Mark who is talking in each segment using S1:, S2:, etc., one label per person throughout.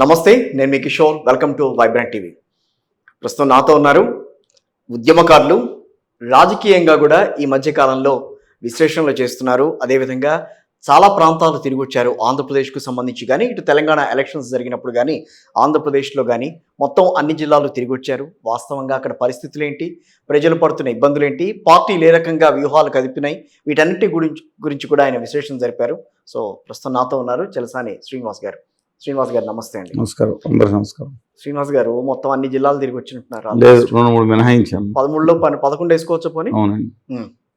S1: నమస్తే, నేను మీ Kishore. Welcome to vibrant TV. ప్రస్తుతం నాతో ఉన్నారు ఉద్యమకారులు, రాజకీయంగా కూడా ఈ మధ్య కాలంలో విశ్లేషణలు చేస్తున్నారు. అదేవిధంగా చాలా ప్రాంతాలు తిరిగి వచ్చారు. ఆంధ్రప్రదేశ్కు సంబంధించి కానీ, ఇటు తెలంగాణ ఎలక్షన్స్ జరిగినప్పుడు కానీ, ఆంధ్రప్రదేశ్లో కానీ మొత్తం అన్ని జిల్లాలు తిరిగి వచ్చారు. వాస్తవంగా అక్కడ పరిస్థితులు ఏంటి, ప్రజలు పడుతున్న ఇబ్బందులు ఏంటి, పార్టీలు ఏ రకంగా వ్యూహాలు కదిపినాయి, వీటన్నిటి గురించి కూడా ఆయన విశ్లేషణ జరిపారు. సో ప్రస్తుతం నాతో ఉన్నారు చలసాని శ్రీనివాస్ గారు. శ్రీనివాస్ గారు నమస్తే అండి.
S2: నమస్కారం, అందరికీ నమస్కారం.
S1: శ్రీనివాస్ గారు మొత్తం అన్ని జిల్లాలు తిరిగి వచ్చినట్టున్నారు.
S2: 2-3 మినహాయించాము.
S1: 13లో 11 వేసుకోవచ్చు పోనీ.
S2: అవునండి.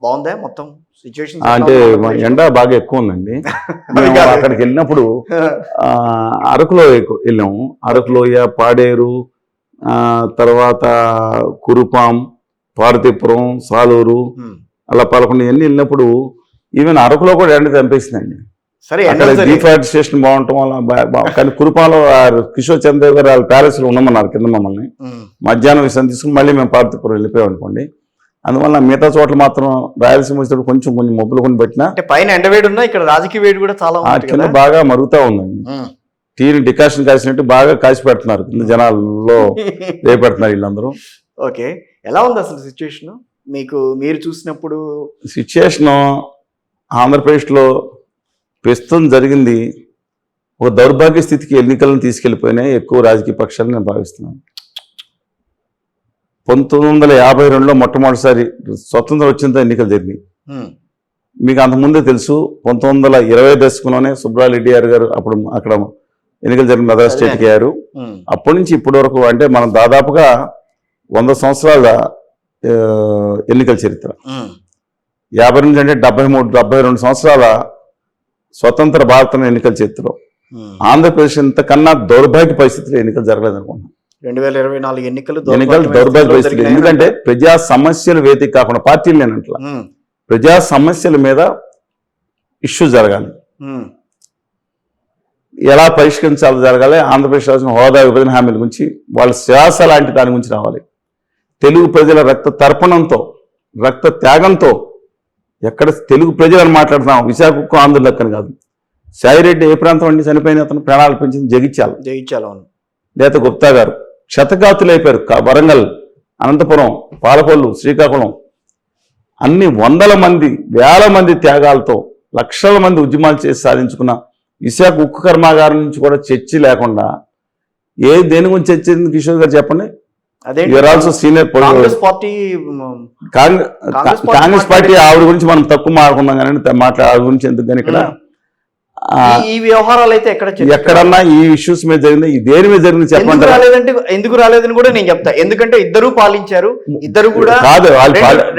S1: బాగుందా మొత్తం సిచ్యువేషన్?
S2: అంటే ఎండ బాగా ఎక్కువ ఉందండి. మేము అక్కడికి వెళ్ళినప్పుడు అరకులో వెళ్ళాము. అరకులోయ, పాడేరు, తర్వాత కురుపాం, పార్వతీపురం, సాలూరు, అలా 11 ఎన్ని వెళ్ళినప్పుడు ఈవెన్ అరకులో కూడా ఎండ చంపేసిందండి.
S1: సరే,
S2: డిఫారెస్టేషన్ బాగుంటాం వల్ల. కానీ కురుపాంలో కిషోర్ చంద్ర గారు వాళ్ళ ప్యాలెస్ లో ఉన్నామన్నారు కింద మమ్మల్ని. మధ్యాహ్నం విషయం తీసుకుని మళ్ళీ మేము పార్వతీపురం వెళ్ళిపోయాం అనుకోండి. అందువల్ల మిగతా చోట్ల మాత్రం రాయలసీమ వచ్చేటప్పుడు కొంచెం మొబ్బులు కొని పెట్టినా
S1: పైన ఎండ వేడి ఉన్నా ఇక్కడ రాజకీయ వేడి కూడా చాలా
S2: కింద బాగా మరుగుతా ఉందండి. టీని డికాషన్ కాసినట్టు బాగా కాసి పెడుతున్నారు కింద జనాల్లో రేపెడుతున్నారు వీళ్ళందరూ.
S1: ఓకే, ఎలా ఉంది అసలు సిచ్యువేషన్ మీరు చూసినప్పుడు?
S2: సిచ్యువేషన్ ఆంధ్రప్రదేశ్లో ప్రస్తుతం జరిగింది ఒక దౌర్భాగ్య స్థితికి ఎన్నికలను తీసుకెళ్లిపోయినాయి ఎక్కువ రాజకీయ పక్షాలను నేను భావిస్తున్నాను. 1952లో మొట్టమొదటిసారి స్వతంత్రం వచ్చిన ఎన్నికలు జరిగినాయి. మీకు అంతకుముందే తెలుసు, 1920 దశకంలోనే సుబ్రారెడ్డి గారు అప్పుడు అక్కడ ఎన్నికలు జరిగిన మద్రాస్ స్టేట్కి అయ్యారు. అప్పటి నుంచి ఇప్పటి వరకు అంటే మనం దాదాపుగా 100 సంవత్సరాల ఎన్నికల చరిత్ర. 50 నుంచి అంటే 73-72 సంవత్సరాల స్వతంత్ర భారత ఎన్నికల చరిత్రలో ఆంధ్రప్రదేశ్ ఇంతకన్నా దౌర్భాగ్య పరిస్థితుల్లో ఎన్నికలు జరగలేదు అనుకుంటున్నాం.
S1: 2024 ఎన్నికలు
S2: దౌర్భాగ్య పరిస్థితులు. ఎందుకంటే ప్రజా సమస్యలు వేదిక కాకుండా పార్టీలు లేనట్ల ప్రజా సమస్యల మీద ఇష్యూ జరగాలి, ఎలా పరిష్కరించాలో జరగాలి. ఆంధ్రప్రదేశ్ రాష్ట్రం హోదా విభజన హామీల గురించి వాళ్ళ శ్వాస లాంటి దాని గురించి రావాలి. తెలుగు ప్రజల రక్త తర్పణంతో, రక్త త్యాగంతో, ఎక్కడ తెలుగు ప్రజలను మాట్లాడుతున్నాం, విశాఖకు ఆంధ్రులు లెక్కని కాదు. సాయిరెడ్డి ఏ ప్రాంతం అండి చనిపోయిన అతను ప్రాణాలు పెంచింది? జగిత్యాల. లేదా గుప్తా గారు క్షతగాతులు అయిపోయారు. వరంగల్, అనంతపురం, పాలకొల్లు, శ్రీకాకుళం, అన్ని వందల మంది, వేల మంది త్యాగాలతో లక్షల మంది ఉద్యమాలు చేసి సాధించుకున్న విశాఖ ఉక్కు కర్మాగారం నుంచి కూడా చర్చ లేకుండా దేని గురించి చర్చింది కిషోర్ గారు చెప్పండి. ఆల్సో సీనియర్ కాంగ్రెస్ పార్టీ ఆవిడ గురించి మనం తక్కువ మాట్లాడుకుందాం కానీ ఆవిడ గురించి ఎందుకు కానీ ఇక్కడ
S1: ఈ వ్యవహారాలు అయితే
S2: ఎక్కడన్నా ఈ ఇష్యూస్ మీద జరిగింది, దేని మీద జరిగింది చెప్పండి.
S1: ఎందుకు రాలేదని కూడా నేను చెప్తా. ఎందుకంటే ఇద్దరు పాలించారు, ఇద్దరు కూడా
S2: కాదు,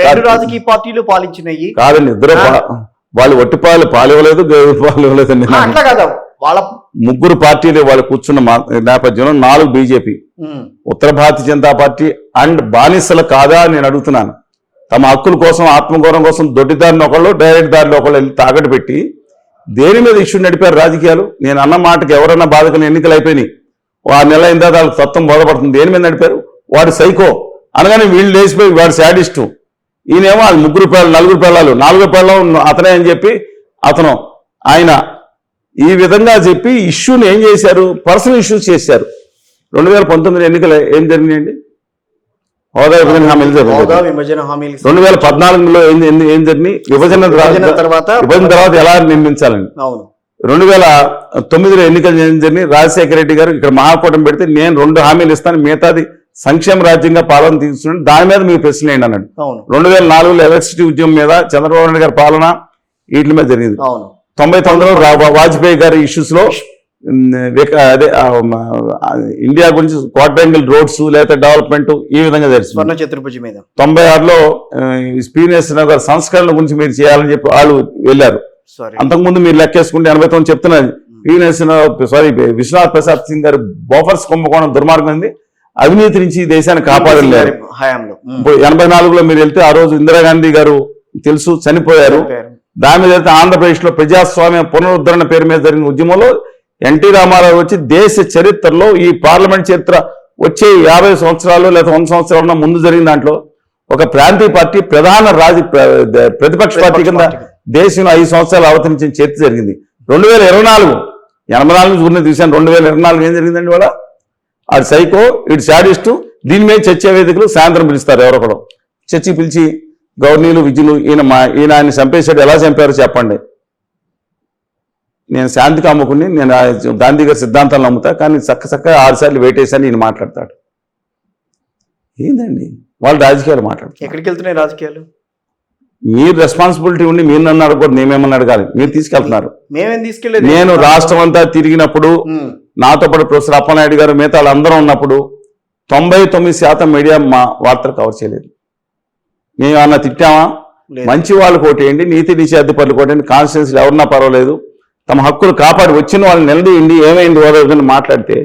S1: రెండు రాజకీయ పార్టీలు పాలించినాయి
S2: కాదండి. ఇద్దరు వాళ్ళు ఒట్టి పాలు ఇవ్వలేదు, గేదె పాలు ఇవ్వలేదండి.
S1: అట్లా కదా, వాళ్ళ
S2: ముగ్గురు పార్టీలు వాళ్ళు కూర్చున్న నేపథ్యంలో 4 బీజేపీ, ఉత్తర భారతీయ జనతా పార్టీ అండ్ బానిసలు కాదా అని నేను అడుగుతున్నాను. తమ హక్కుల కోసం, ఆత్మగౌరవం కోసం దొడ్డిదారిని ఒకళ్ళు, డైరెక్ట్ దారిలో ఒకళ్ళు వెళ్ళి తాకట్టు పెట్టి దేని మీద ఇష్యూ నడిపారు రాజకీయాలు? నేను అన్న మాటకి ఎవరన్నా బాధకులు ఎన్నికలు అయిపోయినాయి, 6 నెలల అయిందా వాళ్ళకి తత్వం బోధపడుతుంది. దేని మీద నడిపారు? వాడు సైకో అనగానే వీళ్ళు లేచిపోయి వాడు శాడిస్టు, ఈయనేమో అది 3 పిల్లలు 4 పిల్లలు 4 పిల్లలు అతనే అని చెప్పి అతను ఆయన ఈ విధంగా చెప్పి ఇష్యూని ఏం చేశారు? పర్సనల్ ఇష్యూస్ చేశారు. 2019 ఎన్నికలు ఏం జరిగినాయండి? హోదా విభజన హామీలు జరిగింది. 2014లో ఏం జరిగింది? విభజన తర్వాత ఎలా నిర్మించాలని. 2009లో ఎన్నికలు ఏం జరిగింది? రాజశేఖర రెడ్డి గారు ఇక్కడ మహాకూటమి పెడితే నేను 2 హామీలు ఇస్తాను, మిగతాది సంక్షేమ రాజ్యంగా పాలన తీసుకున్నాడు, దాని మీద మీ ప్రశ్న ఏంటి అన్నాడు. 2004లో ఎలక్ట్రిసిటీ ఉద్యమం మీద చంద్రబాబు నాయుడు గారి పాలన వీటి మీద జరిగింది. 99లో వాజ్పేయి గారి ఇష్యూస్ లో అదే ఇండియా గురించి క్వాడ్రాంగిల్ రోడ్స్ లేదా డెవలప్మెంట్ ఈ విధంగా జరిగింది. 96లో స్పీనియస్ నగర్ సంస్కరణల గురించి మీరు చేయాలని చెప్పి వాళ్ళు వెళ్ళారు. అంతకుముందు మీరు లెక్కేసుకుంటే 89 చెప్తున్నారు. విశ్వనాథ్ ప్రసాద్ సింగ్ గారు బోఫర్స్ కుంభకోణం దుర్మార్గం అవినీతి నుంచి దేశాన్ని కాపాడలేరు. 84లో మీరు వెళ్తే ఆ రోజు ఇందిరాగాంధీ గారు తెలుసు చనిపోయారు. దాని మీద వెళ్తే ఆంధ్రప్రదేశ్లో ప్రజాస్వామ్య పునరుద్ధరణ పేరు మీద జరిగిన ఉద్యమంలో ఎన్టీ రామారావు వచ్చి దేశ చరిత్రలో ఈ పార్లమెంట్ చరిత్ర వచ్చే 50 సంవత్సరాలు లేదా 100 సంవత్సరాల ముందు జరిగిన దాంట్లో ఒక ప్రాంతీయ పార్టీ ప్రధాన ప్రతిపక్ష పార్టీ కింద దేశంలో 5 సంవత్సరాలు అవతరించిన చర్చ జరిగింది. 2024 84 నుంచి ఉన్న తీశాను. 2024 ఏం జరిగిందండి వాళ్ళ ఆడు సైకో, ఇటు శాడిస్టు. దీని మీద చర్చా వేదికలు సాయంత్రం పిలుస్తారు ఎవరొకరు. చర్చి పిలిచి గవర్నీలు విద్యులు ఈయన ఆయన చంపేశాడు, ఎలా చంపారో చెప్పండి. నేను శాంతికి అమ్ముకుని నేను గాంధీ గారి సిద్ధాంతాలు నమ్ముతా, కానీ చక్కగా 6 సార్లు వెయిట్ వేసాను ఈయన మాట్లాడతాడు. ఏందండి వాళ్ళు రాజకీయాలు మాట్లాడతారు.
S1: ఎక్కడికి వెళ్తున్నాయి రాజకీయాలు?
S2: మీరు రెస్పాన్సిబిలిటీ ఉండి మీరు నన్ను అడగకూడదు, నేమేమన్నా అడగాలి. మీరు తీసుకెళ్తున్నారు.
S1: మేమేం తీసుకెళ్ళలేదు.
S2: నేను రాష్ట్రం అంతా తిరిగినప్పుడు నాతో పాటు ప్రొఫెసర్ అప్పలనాయుడు గారు మిగతా వాళ్ళందరూ ఉన్నప్పుడు 99% మీడియా మా వార్తలు కవర్ చేయలేదు. మేము ఏమన్నా తిట్టామా? మంచి వాళ్ళు కోటేయండి, నీతి నిషేధ పనులు కోటేయండి, కాన్స్టిట్యూన్సీలు ఎవరన్నా పర్వాలేదు, తమ హక్కులు కాపాడి వచ్చిన వాళ్ళని నిలదీయండి, ఏమైంది ఓదని మాట్లాడితే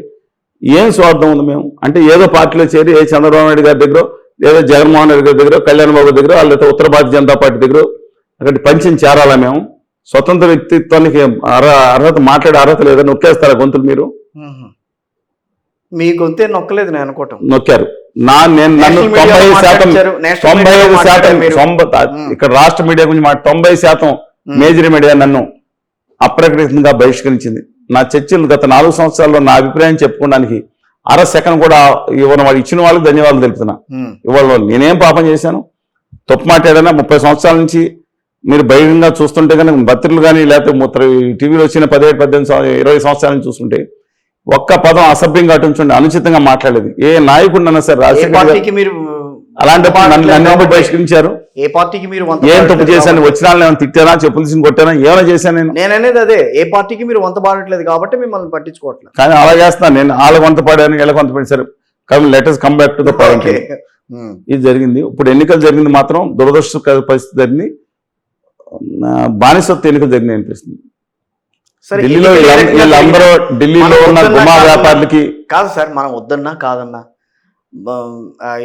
S2: ఏం స్వార్థం ఉంది మేము అంటే? ఏదో పార్టీలో చేరి ఏ చంద్రబాబు నాయుడు గారి దగ్గర, ఏదో జగన్మోహన్ రెడ్డి గారి దగ్గర, కళ్యాణ్ బాబు దగ్గర, వాళ్ళతో ఉత్తర భారతీయ జనతా పార్టీ దగ్గర అక్కడ పంచిన చేరాలా మేము? స్వతంత్ర వ్యక్తిత్వానికి అర్హత, మాట్లాడే అర్హత లేదా? నొక్కేస్తారా గొంతులు మీరు?
S1: మీ గొంతే నొక్కలేదు నేను అనుకోవటం.
S2: నొక్కారు. నన్ను 95% ఇక్కడ రాష్ట్ర మీడియా గురించి 90% మేజర్ మీడియా నన్ను అప్రకటితంగా బహిష్కరించింది. నా చర్చలు గత 4 సంవత్సరాల్లో నా అభిప్రాయం చెప్పుకోవడానికి అర సెకండ్ కూడా ఇవ్వని వాళ్ళు ఇచ్చిన వాళ్ళకి ధన్యవాదాలు తెలుపుతున్నా. ఇవాళ నేనేం పాపం చేశాను? తప్పు మాట్లాడానా? 30 సంవత్సరాల నుంచి మీరు బహిరంగంగా చూస్తుంటే కానీ పత్రికలు కానీ లేకపోతే టీవీలో వచ్చిన 17, 18, 20 సంవత్సరాల నుంచి చూస్తుంటే ఒక్క పదం అసభ్యంగా అటుంచండి, అనుచితంగా మాట్లాడలేదు ఏ నాయకుడు అన్నా సరే. అలాంటప్పుడు నన్ను బహిష్కరించారు.
S1: ఏ పార్టీకి మీరు
S2: ఏం తప్పు చేశాను? వచ్చిన వాళ్ళని తిట్టానా, చెప్పులు తీసుకుని కొట్టానా, ఏమైనా చేశాను
S1: నేను అనేది అదే. ఏ పార్టీకి మీరు వంత పాడట్లేదు కాబట్టి మిమ్మల్ని పట్టించుకోవట్లేదు.
S2: కానీ అలా చేస్తున్నాను నేను. వాళ్ళకి వంత పాడాను, వీళ్ళకి వంత పడేశారు. Let us come back to the point. ఇది జరిగింది. ఇప్పుడు ఎన్నికలు జరిగింది మాత్రం దురదృష్టకర పరిస్థితి జరిగింది. బానిసత్వ ఎన్నికలు జరిగింది అనిపిస్తుంది. ఢిల్లీలో వీళ్ళందరూ ఢిల్లీలో ఉన్న గుమా వ్యాపారులకి
S1: కాదు సార్, మనం వద్దన్నా కాదన్నా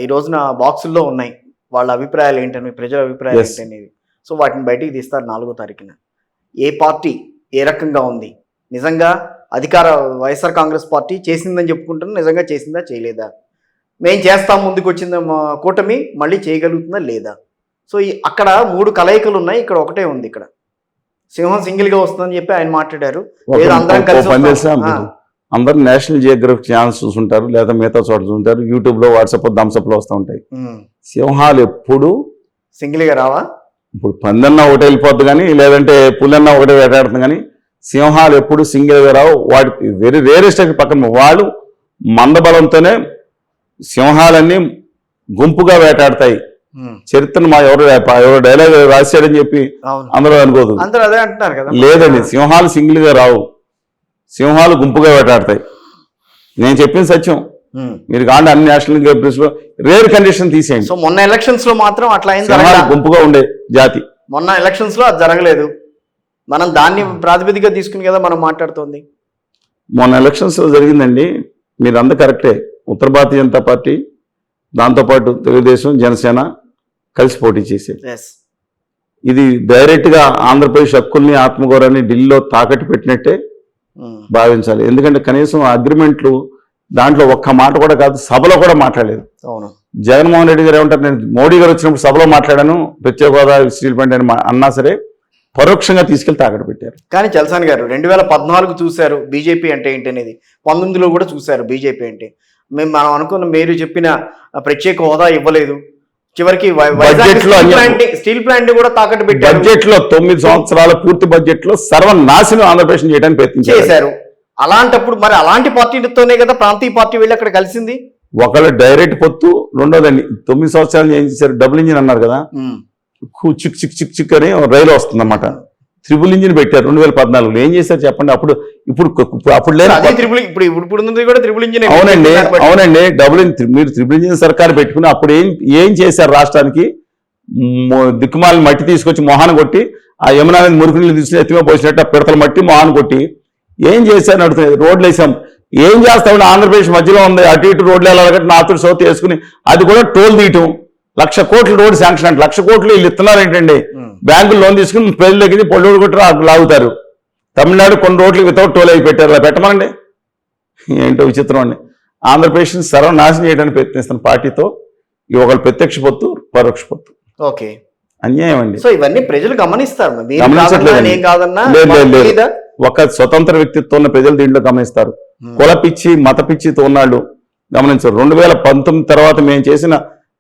S1: ఈ రోజున బాక్సుల్లో ఉన్నాయి వాళ్ళ అభిప్రాయాలు ఏంటని, ప్రజల అభిప్రాయాలు ఏంటనేది. సో వాటిని బయటికి తీస్తారు 4వ తారీఖున. ఏ పార్టీ ఏ రకంగా ఉంది, నిజంగా అధికార వైఎస్ఆర్ కాంగ్రెస్ పార్టీ చేసిందని చెప్పుకుంటున్నా, నిజంగా చేసిందా చేయలేదా, మేం చేస్తాం ముందుకు వచ్చిందా కూటమి మళ్ళీ చేయగలుగుతుందా లేదా. సో అక్కడ 3 కలయికలు ఉన్నాయి, ఇక్కడ ఒకటే ఉంది. ఇక్కడ సింహం సింగిల్ గా వస్తుందని చెప్పి ఆయన మాట్లాడారు.
S2: అందరూ నేషనల్ జియోగ్రఫిక్ ఛానల్స్ చూసుంటారు, లేదా మిగతా చోట చూసుంటారు, యూట్యూబ్ లో, వాట్సాప్, థమ్స్అప్ లో వస్తూ ఉంటాయి. సింహాలు ఎప్పుడు
S1: సింగిల్ గా రావా?
S2: ఇప్పుడు పందన్నా ఒకటి వెళ్ళిపోద్ది కానీ, లేదంటే పులన్నా ఒకటే వేటాడుతుంది కానీ సింహాలు ఎప్పుడు సింగిల్ గా రావు. వాటి వెరీ రేరెస్ట్ పక్కన వాళ్ళు మందబలంతోనే సింహాలన్నీ గుంపుగా వేటాడతాయి. చరిత్రను ఎవరు డైలాగ్ రాశాడని చెప్పి అందరూ అనుకోదు.
S1: అదే అంటున్నారు కదా.
S2: లేదండి, సింహాలు సింగిల్ గా రావు, సింహాలు గుంపుగా వేటాడతాయి. నేను చెప్పిన సత్యం. మీరు కాండి అన్ని నేషనల్ గేమ్స్ లో రేర్ కండిషన్ తీసేయండి.
S1: సో మొన్న ఎలక్షన్స్ లో మాత్రం అట్లా
S2: గుంపుగా ఉండే జాతి.
S1: మొన్న ఎలక్షన్స్ లో అది జరగలేదు. మనం దాన్ని ప్రాతిపదికగా తీసుకుని కదా మనం మాట్లాడుతోంది.
S2: మొన్న ఎలక్షన్స్ లో జరిగిందండి. మీరు అంతా కరెక్టే. ఉత్తర భారతీయ జనతా పార్టీ, దాంతోపాటు తెలుగుదేశం, జనసేన కలిసి పోటీ చేసేది. ఇది డైరెక్ట్ గా ఆంధ్రప్రదేశ్ హక్కుల్ని, ఆత్మగౌరవాన్ని ఢిల్లీలో తాకట్టు పెట్టినట్టే భావించాలి. ఎందుకంటే కనీసం అగ్రిమెంట్లు దాంట్లో ఒక్క మాట కూడా కాదు, సభలో కూడా మాట్లాడలేదు. జగన్మోహన్ రెడ్డి గారు ఏమంటారు, నేను మోడీ గారు వచ్చినప్పుడు సభలో మాట్లాడాను, ప్రత్యేక హోదా, స్టీల్ ప్లాంట్ అని అన్నా సరే పరోక్షంగా తీసుకెళ్లి తాకట్టు పెట్టారు.
S1: కానీ చలసాని గారు 2014 చూశారు బీజేపీ అంటే ఏంటి అనేది, 19లో కూడా చూశారు బీజేపీ అంటే. మనం అనుకున్న మీరు చెప్పిన ప్రత్యేక హోదా ఇవ్వలేదు, చివరికి స్టీల్ ప్లాంట్ కూడా తాకట్టు పెట్టారు.
S2: బడ్జెట్ లో 9 సంవత్సరాల పూర్తి బడ్జెట్ లో సర్వనాశనం ఆంధ్రప్రదేశ్ చేయడానికి ప్రయత్నించారు.
S1: అలాంటప్పుడు మరి అలాంటి పార్టీలతోనే కదా ప్రాంతీయ పార్టీ వెళ్ళి అక్కడ కలిసింది.
S2: ఒకళ్ళు డైరెక్ట్ పొత్తు, రెండోదండి 9 సంవత్సరాలు ఏం చేశారు, డబుల్ ఇంజిన్ అన్నారు కదా, చిక్ చిక్ చిక్ చిక్ అని రైలు వస్తుంది అన్నమాట. ట్రిపుల్ ఇంజిన్ పెట్టారు 2014. ఏం చేశారు చెప్పండి? అప్పుడు లేదు. అవునండి, మీరు ట్రిపుల్ ఇంజిన్ సర్కార్ పెట్టుకుని అప్పుడు ఏం చేశారు రాష్ట్రానికి? దిక్కుమాలని మట్టి తీసుకొచ్చి మొహాన్ని కొట్టి, ఆ యమునా నది మురికి నీళ్ళు తీసుకుని ఎత్తిమే పోసినట్టు ఆ పిడతల మట్టి మొహాన్ని కొట్టి ఏం చేశారు అడుగుతుంది. రోడ్లు వేసాం. ఏం చేస్తామని ఆంధ్రప్రదేశ్ మధ్యలో ఉంది, అటు ఇటు రోడ్లు వెళ్ళాలి, నార్త్ సౌత్ వేసుకుని అది కూడా టోల్ తీయటం. 1,00,000 కోట్ల రోడ్డు శాంక్షన్ అంటే 1,00,000 కోట్లు వీళ్ళు ఇస్తున్నారు ఏంటండి? బ్యాంకులు లోన్ తీసుకుని ప్రజల దగ్గర పొల్లు కొట్టి లాగుతారు. తమిళనాడు కొన్ని రోడ్లు వితౌట్ టోల్ అయి పెట్టారు, అలా పెట్టమండి. ఏంటో విచిత్రం అండి. ఆంధ్రప్రదేశ్ సర్వనాశనం చేయడానికి ప్రయత్నిస్తున్న పార్టీతో ఒకళ్ళు ప్రత్యక్ష పొత్తు, పరోక్ష పొత్తు.
S1: ఓకే,
S2: అన్యాయం అండి.
S1: సో ఇవన్నీ ప్రజలు గమనిస్తారు.
S2: ఒక స్వతంత్ర వ్యక్తిత్వం ఉన్న ప్రజలు దీంట్లో గమనిస్తారు. కుల పిచ్చి మత పిచ్చితో ఉన్నాళ్ళు గమనించారు. 2019 తర్వాత మేము చేసిన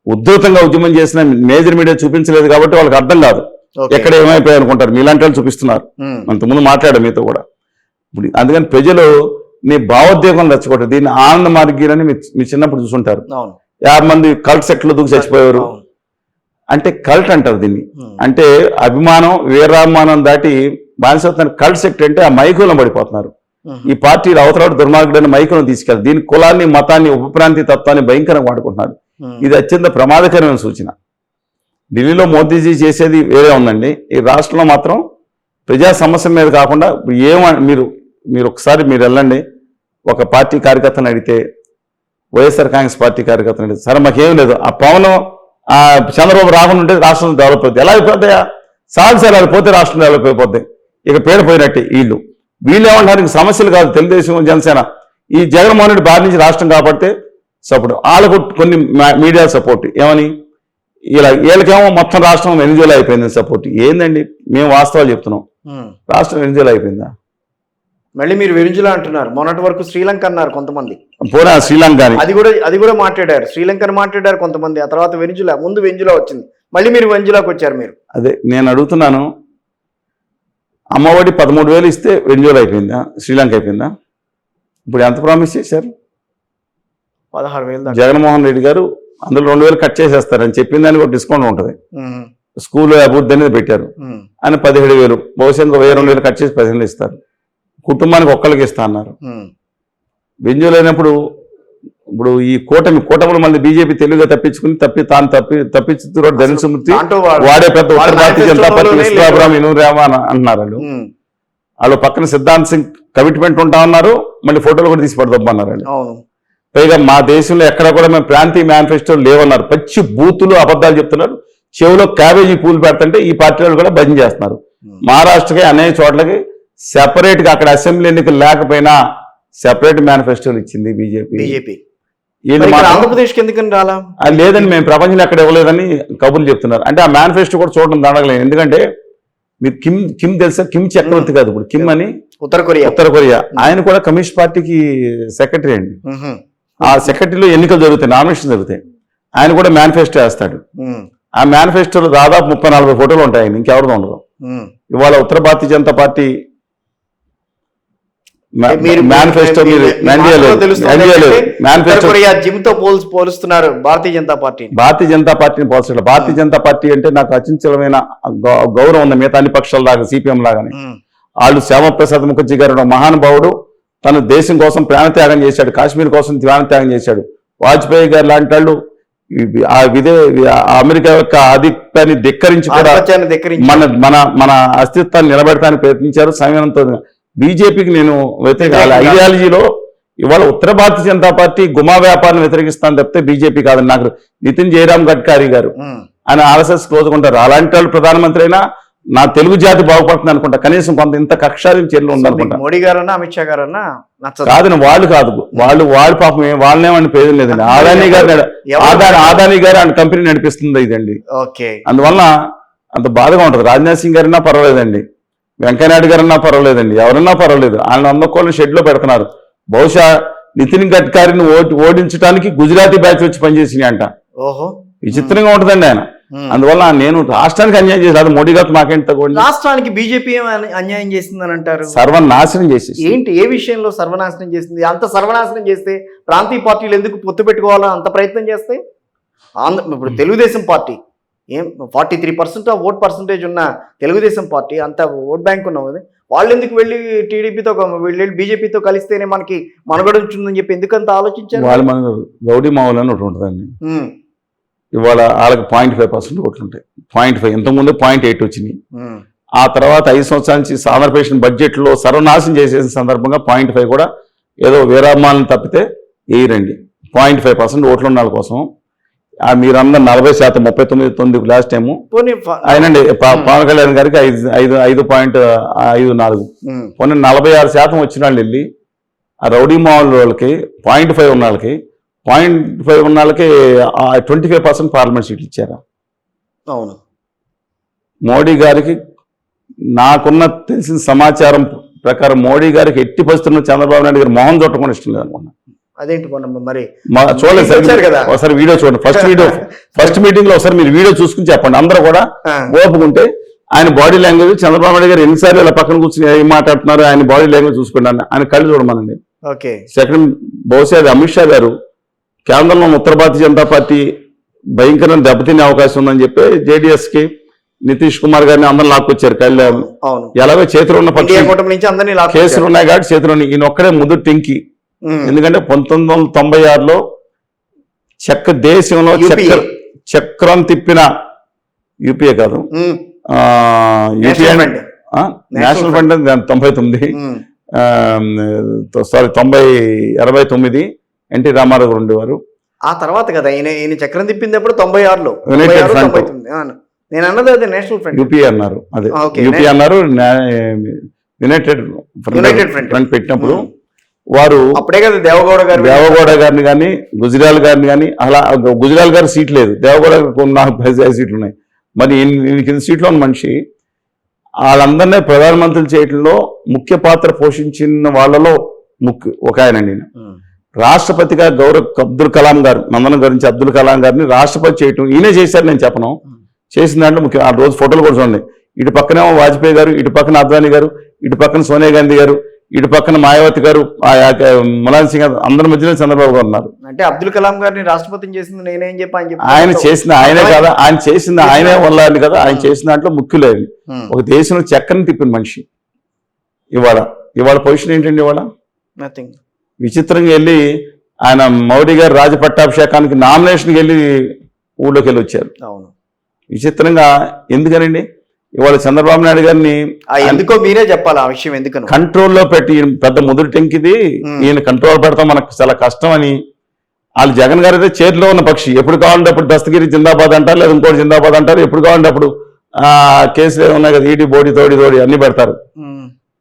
S2: ఉధృతంగా ఉద్యమం చేసిన మేజర్ మీడియా చూపించలేదు కాబట్టి వాళ్ళకి అర్థం కాదు ఎక్కడ ఏమైపోయాయి అనుకుంటారు. మీలాంటి వాళ్ళు చూపిస్తున్నారు. అంతకుముందు మాట్లాడారు మీతో కూడా. ఇప్పుడు అందుకని ప్రజలు నీ భావోద్వేగం రెచ్చగొట్టారు. దీన్ని ఆనంద మార్గీలని మీరు చిన్నప్పుడు చూసుంటారు. 50 మంది కల్ట్ సెక్ట్లో దూకి చచ్చిపోయారు అంటే కల్ట్ అంటారు దీన్ని. అంటే అభిమానం వీరాభిమానం దాటి బానిసత్వాన్ని కల్ట్ సెక్ట్ అంటే ఆ మైకులను పడిపోతున్నారు. ఈ పార్టీ అవతరాడు దుర్మార్గుడైన మైకులను తీసుకెళ్ళి దీని కులాన్ని మతాన్ని ఉపప్రాంతి తత్వాన్ని భయంకరంగా వాడుకుంటున్నారు. ఇది అత్యంత ప్రమాదకరమైన సూచన. ఢిల్లీలో మోదీజీ చేసేది వేరే ఉందండి. ఈ రాష్ట్రంలో మాత్రం ప్రజా సమస్య మీద కాకుండా మీరు ఒకసారి మీరు వెళ్ళండి. ఒక పార్టీ కార్యకర్తను అడిగితే వైఎస్ఆర్ కాంగ్రెస్ పార్టీ కార్యకర్తను అడిగితే సరే మాకేం లేదు ఆ పవన్ ఆ చంద్రబాబు రాకుండా ఉంటే రాష్ట్రం డెవలప్ అవుతుంది. ఎలా అయిపోతాయా సార్ అది పోతే రాష్ట్రం డెవలప్ అయిపోద్ది. ఇక పేడపోయినట్టే వీళ్ళు ఏమంటారు ఇంక సమస్యలు కాదు తెలుగుదేశం జనసేన ఈ జగన్మోహన్ రెడ్డి బారి నుంచి రాష్ట్రం కాపాడితే సపోర్ట్ వాళ్ళకు కొన్ని మీడియా సపోర్ట్ ఏమని వీళ్ళకేమో మొత్తం రాష్ట్రం వెనుజులా అయిపోయింది సపోర్ట్. ఏందండి మేము వాస్తవాలు చెప్తున్నాం. రాష్ట్రం వెనుజులా అయిపోయిందా?
S1: మళ్ళీ మీరు వెనుజులా అంటున్నారు. మొన్నటి వరకు శ్రీలంక అన్నారు కొంతమంది.
S2: పోనా శ్రీలంక
S1: అది కూడా మాట్లాడారు. శ్రీలంకని మాట్లాడారు కొంతమంది. ఆ తర్వాత వెనుజులా, ముందు వెనుజులా వచ్చింది. మళ్ళీ మీరు వెనుజులాకి వచ్చారు. మీరు
S2: అదే నేను అడుగుతున్నాను. అమ్మఒడి 13,000 ఇస్తే వెనుజులా అయిపోయిందా? శ్రీలంక అయిపోయిందా? ఇప్పుడు ఎంత ప్రామిస్ చేశారు?
S1: 16,000.
S2: జగన్మోహన్ రెడ్డి గారు అందులో 2,000 కట్ చేసేస్తారని చెప్పిన దానికి ఒక డిస్కౌంట్ ఉంటుంది. స్కూల్ అభివృద్ధి అనేది పెట్టారు అని 17,000 బహుశా ఇంకో 1,000-2,000 కట్ చేసి 15,000 ఇస్తారు. కుటుంబానికి ఒక్కళ్ళకి ఇస్తా అన్నారు. వెంజులు అయినప్పుడు ఇప్పుడు ఈ కూటమిలో మళ్ళీ బీజేపీ తెలుగుగా తప్పించుకుని తప్పించుతూ ధనుసుమూర్తి వాడే పెద్ద ఉత్తర భారతీయ జనతా పార్టీ విశ్వాభరామ్ ఇనురామ అంటున్నారు. వాళ్ళు పక్కన సిద్ధాంత్ సింగ్ కమిట్మెంట్ ఉంటా ఉన్నారు. మళ్ళీ ఫోటోలు కూడా తీసి పడదమ్మన్నారు. పైగా మా దేశంలో ఎక్కడ కూడా మేము ప్రాంతీయ మేనిఫెస్టోలు లేవన్నారు. పచ్చి బూతులు అబద్ధాలు చెప్తున్నారు. చెవులో క్యాబేజీ పూలు పెడుతుంటే ఈ పార్టీ వాళ్ళు కూడా భజన చేస్తున్నారు. మహారాష్ట్రకి అనేక చోట్లకి సెపరేట్ గా అక్కడ అసెంబ్లీ ఎన్నికలు లేకపోయినా సెపరేట్ మేనిఫెస్టోలు ఇచ్చింది బీజేపీ.
S1: ఆంధ్రప్రదేశ్కి ఎందుకని రాలా?
S2: లేదని మేము ప్రపంచంలో ఎక్కడ ఇవ్వలేదని కబుర్లు చెప్తున్నారు. అంటే ఆ మేనిఫెస్టో కూడా చూడడం దండగలేదు. ఎందుకంటే మీరు కిమ్ తెలుసా? కిమ్ చక్రవర్తి కాదు, ఇప్పుడు కిమ్ అని ఉత్తర కొరియా ఆయన కూడా కమ్యూనిస్ట్ పార్టీకి సెక్రటరీ అండి. ఆ సెక్రటరీలో ఎన్నికలు జరుగుతాయి, నామినేషన్ జరుగుతాయి. ఆయన కూడా మేనిఫెస్టో వేస్తాడు. ఆ మేనిఫెస్టోలో దాదాపు 30-40 ఫోటోలు ఉంటాయి. ఇంకెవరిదో ఉండదు. ఇవాళ ఉత్తర భారతీయ జనతా పార్టీ మేనిఫెస్టో
S1: పోలుస్తున్నారు భారతీయ జనతా
S2: పార్టీని పోల్చడం. భారతీయ జనతా పార్టీ అంటే నాకు అచంచలమైన గౌరవం ఉంది. మిగతా అన్ని పక్షాల లాగా సిపిఎం లాగానే. వాళ్ళు శ్యామప్రసాద్ ముఖర్జీ గారు మహానుభావుడు. తను దేశం కోసం ప్రాణత్యాగం చేశాడు. కాశ్మీర్ కోసం ప్రాణత్యాగం చేశాడు. వాజ్పేయి గారు లాంటి వాళ్ళు అమెరికా యొక్క ఆధిక్యాన్ని ధిక్కరించి కూడా మన అస్తిత్వాన్ని నిలబెడటానికి ప్రయత్నించారు సంయమనంతో. బీజేపీకి నేను వ్యతిరేక ఐడియాలజీలో ఇవాళ ఉత్తర భారతీయ జనతా పార్టీ గుమా వ్యాపారాన్ని వ్యతిరేకిస్తాను తప్పితే బీజేపీ కాదని నాకు నితిన్ జయరామ్ గడ్కరీ గారు ఆయన ఆర్ఎస్ఎస్ క్లోజ్ ఉంటారు. అలాంటి వాళ్ళు ప్రధానమంత్రి అయినా నా తెలుగు జాతి బాగుపడుతుంది అనుకుంటా. కనీసం కొంత ఇంత కక్షాది చర్యలు ఉందనుకుంటా.
S1: మోడీ గారన్నా అమిత్ షా గారన్నా
S2: కాదని వాళ్ళు కాదు, వాళ్ళు పాపం వాళ్ళనేమని పేరు లేదండి. ఆదాని గారు ఆయన కంపెనీ నడిపిస్తుంది ఇదండి. అందువల్ల అంత బాధగా ఉంటుంది. రాజ్నాథ్ సింగ్ గారన్నా పర్వాలేదండి, వెంకయ్యనాయుడు గారన్నా పర్వాలేదండి, ఎవరన్నా పర్వాలేదు. ఆయన 100 కోట్ల షెడ్ లో పెడుతున్నారు. బహుశా నితిన్ గడ్కరీని ఓడించడానికి గుజరాతీ బ్యాచ్ వచ్చి పనిచేసినాయి అంట. విచిత్రంగా ఉంటుందండి ఆయన. అందువల్ల నేను రాష్ట్రానికి అన్యాయం చేసి అది మోడీ గారు మాకేంటి
S1: రాష్ట్రానికి బీజేపీ అన్యాయం చేసిందని అంటారు.
S2: సర్వనాశనం చేసేసి
S1: ఏంటి? ఏ విషయంలో సర్వనాశనం చేసింది? అంత సర్వనాశనం చేస్తే ప్రాంతీయ పార్టీలు ఎందుకు పొత్తు పెట్టుకోవాలో అంత ప్రయత్నం చేస్తే? ఇప్పుడు తెలుగుదేశం పార్టీ 43% ఓట్ పర్సంటేజ్ ఉన్న తెలుగుదేశం పార్టీ, అంత ఓట్ బ్యాంక్ ఉన్నది, వాళ్ళు ఎందుకు వెళ్ళి టీడీపీతో వెళ్ళి బీజేపీతో కలిస్తేనే మనకి మనుగడ ఉంటుందని చెప్పి ఎందుకంత ఆలోచించారు?
S2: వాళ్ళు మన గౌడీ మావులు అని ఒకటి ఉంటుందండి. ఇవాళ వాళ్ళకి 0.5% ఓట్లు ఉంటాయి. 0.5 ఇంతకుముందు 0.8 వచ్చినాయి. ఆ తర్వాత 5 సంవత్సరాల నుంచి ఆంధ్రప్రదేశ్ బడ్జెట్ లో సర్వనాశనం చేసేసిన సందర్భంగా 0.5 కూడా ఏదో వీరాభిమానులు తప్పితే వేయరండి. 0.5% ఓట్లు ఉన్న వాళ్ళ కోసం మీరందరూ 40%, 39 లాస్ట్ టైము అయినండి. పవన్ కళ్యాణ్ గారికి 5.54 పోనీ 46% వచ్చిన వాళ్ళు వెళ్ళి ఆ రౌడీ మామూలు వాళ్ళకి 0.5 ఉన్న వాళ్ళకి 0.5 ఉన్న వాళ్ళకి 25% పార్లమెంట్ సీట్లు ఇచ్చారా? అవును. మోడీ గారికి నాకున్న తెలిసిన సమాచారం ప్రకారం మోడీ గారికి ఎట్టి పరిస్థితుల్లో చంద్రబాబు నాయుడు గారు మొహం చుట్టకుండా ఇష్టం లేదనుకున్నా.
S1: అదేంటి మొన్న మరి
S2: చూడలేదు
S1: వచ్చారు కదా.
S2: సార్ ఒకసారి వీడియో చూడండి. ఫస్ట్ మీటింగ్ లో ఒకసారి మీరు వీడియో చూసుకుని చెప్పండి. అందరూ కూడా ఓపుకుంటే ఆయన బాడీ లాంగ్వేజ్, చంద్రబాబు నాయుడు గారు ఎన్నిసార్లు ఇలా పక్కన కూర్చుని ఏం మాట్లాడుతున్నారు ఆయన బాడీ లాంగ్వేజ్ చూసుకోండి, ఆయన కళ్ళు చూడమనండి.
S1: ఓకే.
S2: సెకండ్, బహుశా అది అమిత్ షా గారు కేంద్రంలో ఉత్తర భారతీయ జనతా పార్టీ భయంకరంగా దెబ్బతినే అవకాశం ఉందని చెప్పి జేడీఎస్ కి నితీష్ కుమార్ గారిని అందరూ లాక్కొచ్చారు. కళ్ళు ఎలాగో చేతిలో ఉన్న పక్షి కేసులు ఉన్నాయి కాబట్టి చేతిలో ఈయన ఒక్కడే ముద్దు టెంకి. ఎందుకంటే 1996లో దేశంలో చక్రం తిప్పిన యూపీఏ కాదు, UPA national front 99 sorry 89 N T Ramarao గారు ఉండేవారు.
S1: ఆ తర్వాత కదా ఈయన చక్రం తిప్పింది ఎప్పుడు 96లో. నేను అన్నది అదే నేషనల్ ఫ్రంట్,
S2: యూపీఏ అన్నారు. అదే యూపీఏ అన్నారు. యునైటెడ్ ఫ్రంట్ పెట్టినప్పుడు వారు అప్పుడే కదా దేవగౌడ గారిని కానీ గుజరాల్ గారిని కానీ, అలా గుజరాల్ గారి సీట్ లేదు, దేవగౌడ నాకు 10 సీట్లు ఉన్నాయి. మరి కింద సీట్లో ఉన్న మనిషి వాళ్ళందరినీ ప్రధానమంత్రి చేయడంలో ముఖ్య పాత్ర పోషించిన వాళ్ళలో ఒక ఆయనండి. రాష్ట్రపతిగా అబ్దుల్ కలాం గారు, నందనం గురించి అబ్దుల్ కలాం గారిని రాష్ట్రపతి చేయటం ఈయనే చేశారు. నేను చెప్పను, చేసిన దాంట్లో ముఖ్యం. ఆ రోజు ఫోటోలు కూడా చూడండి. ఇటు పక్కనేమో వాజ్పేయి గారు, ఇటు పక్కన అద్వానీ గారు, ఇటు పక్కన సోనియా గాంధీ గారు, ఇటు పక్కన మాయావతి గారు, ములాయం సింగ్ గారు, అందరి మధ్యలో చంద్రబాబు గారు ఉన్నారు.
S1: అంటే అబ్దుల్ కలాం గారిని రాష్ట్రపతిని చేసింది నేనేం చెప్పి
S2: ఆయన చేసింది ఆయనే కదా, ఆయన చేసింది ఆయనే వల్లని కదా. ఆయన చేసిన దాంట్లో ముఖ్యులేదు. ఒక దేశంలో చక్కని తిప్పిన మనిషి. ఇవాళ పొజిషన్ ఏంటండి? ఇవాళ
S1: నథింగ్.
S2: విచిత్రంగా వెళ్ళి ఆయన మోడీ గారు రాజపట్టాభిషేకానికి నామినేషన్కి వెళ్ళి ఊళ్ళోకి వెళ్ళి వచ్చారు.
S1: అవును,
S2: విచిత్రంగా. ఎందుకనండి? ఇవాళ చంద్రబాబు నాయుడు గారిని
S1: ఎందుకో మీరే చెప్పాలి ఆ విషయం. ఎందుకని
S2: కంట్రోల్లో పెట్టి పెద్ద ముదురు టెంకిది ఈయన కంట్రోల్ పెడతాం మనకు చాలా కష్టం అని. వాళ్ళు జగన్ గారు అయితే చేతిలో ఉన్న పక్షి. ఎప్పుడు కావాలంటే అప్పుడు దస్తగిరి జిందాబాద్ అంటారు, లేదా ఇంకోటి జిందాబాద్ అంటారు. ఎప్పుడు కావాలంటే అప్పుడు కేసులు ఉన్నాయి కదా, ఈడి బోడి తోడి అన్ని పెడతారు.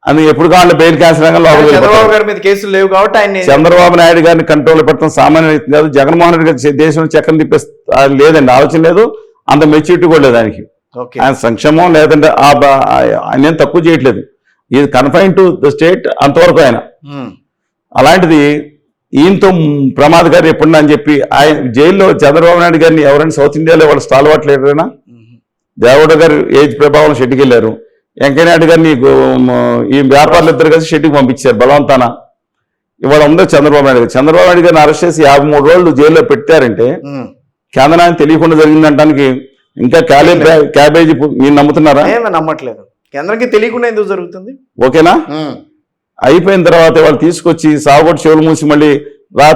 S2: అని ఎప్పుడు కావాలంటే బెయిల్ క్యాన్సిల్
S1: చంద్రబాబు గారి మీద కేసులు లేవు కాబట్టి ఆయన
S2: చంద్రబాబు నాయుడు గారిని కంట్రోల్ పెడతాం సామాన్య కాదు. జగన్మోహన్ రెడ్డి గారి దేశంలో చక్రం తిప్పే లేదండి, ఆలోచన లేదు, అంత మెచ్యూరిటీ కూడా లేదు ఆయనకి. ఆయన సంక్షేమం లేదంటే ఆయన ఏం తక్కువ చేయట్లేదు. ఇది కన్ఫైన్ టు ద స్టేట్ అంతవరకు ఆయన. అలాంటిది ఈయనతో ప్రమాదకారి ఎప్పుడున్నా అని చెప్పి ఆయన జైల్లో చంద్రబాబు నాయుడు గారిని ఎవరైనా సౌత్ ఇండియాలో వాళ్ళు స్టాల్వాట్ లేడైనా దేవగౌడ గారు ఏజ్ ప్రభావం షెడ్కి వెళ్ళారు. వెంకయ్యనాయుడు గారిని ఈ వ్యాపారులు ఇద్దరు కలిసి షెడ్కి పంపించారు బలవంతాన. ఇవాళ ఉందో చంద్రబాబు నాయుడు గారు. చంద్రబాబు నాయుడు గారిని అరెస్ట్ చేసి 53 రోజులు జైల్లో పెట్టారంటే కేంద్రానికి తెలియకుండా జరిగిందంటానికి ఇంకా క్యాబేజీ మీరు నమ్ముతున్నారా?
S1: నమ్మట్లేదు. కేంద్రానికి తెలియకుండా ఎందుకు జరుగుతుంది?
S2: ఓకేనా? అయిపోయిన తర్వాత వాళ్ళు తీసుకొచ్చి సాగుబడి చెవులు మూసి మళ్ళీ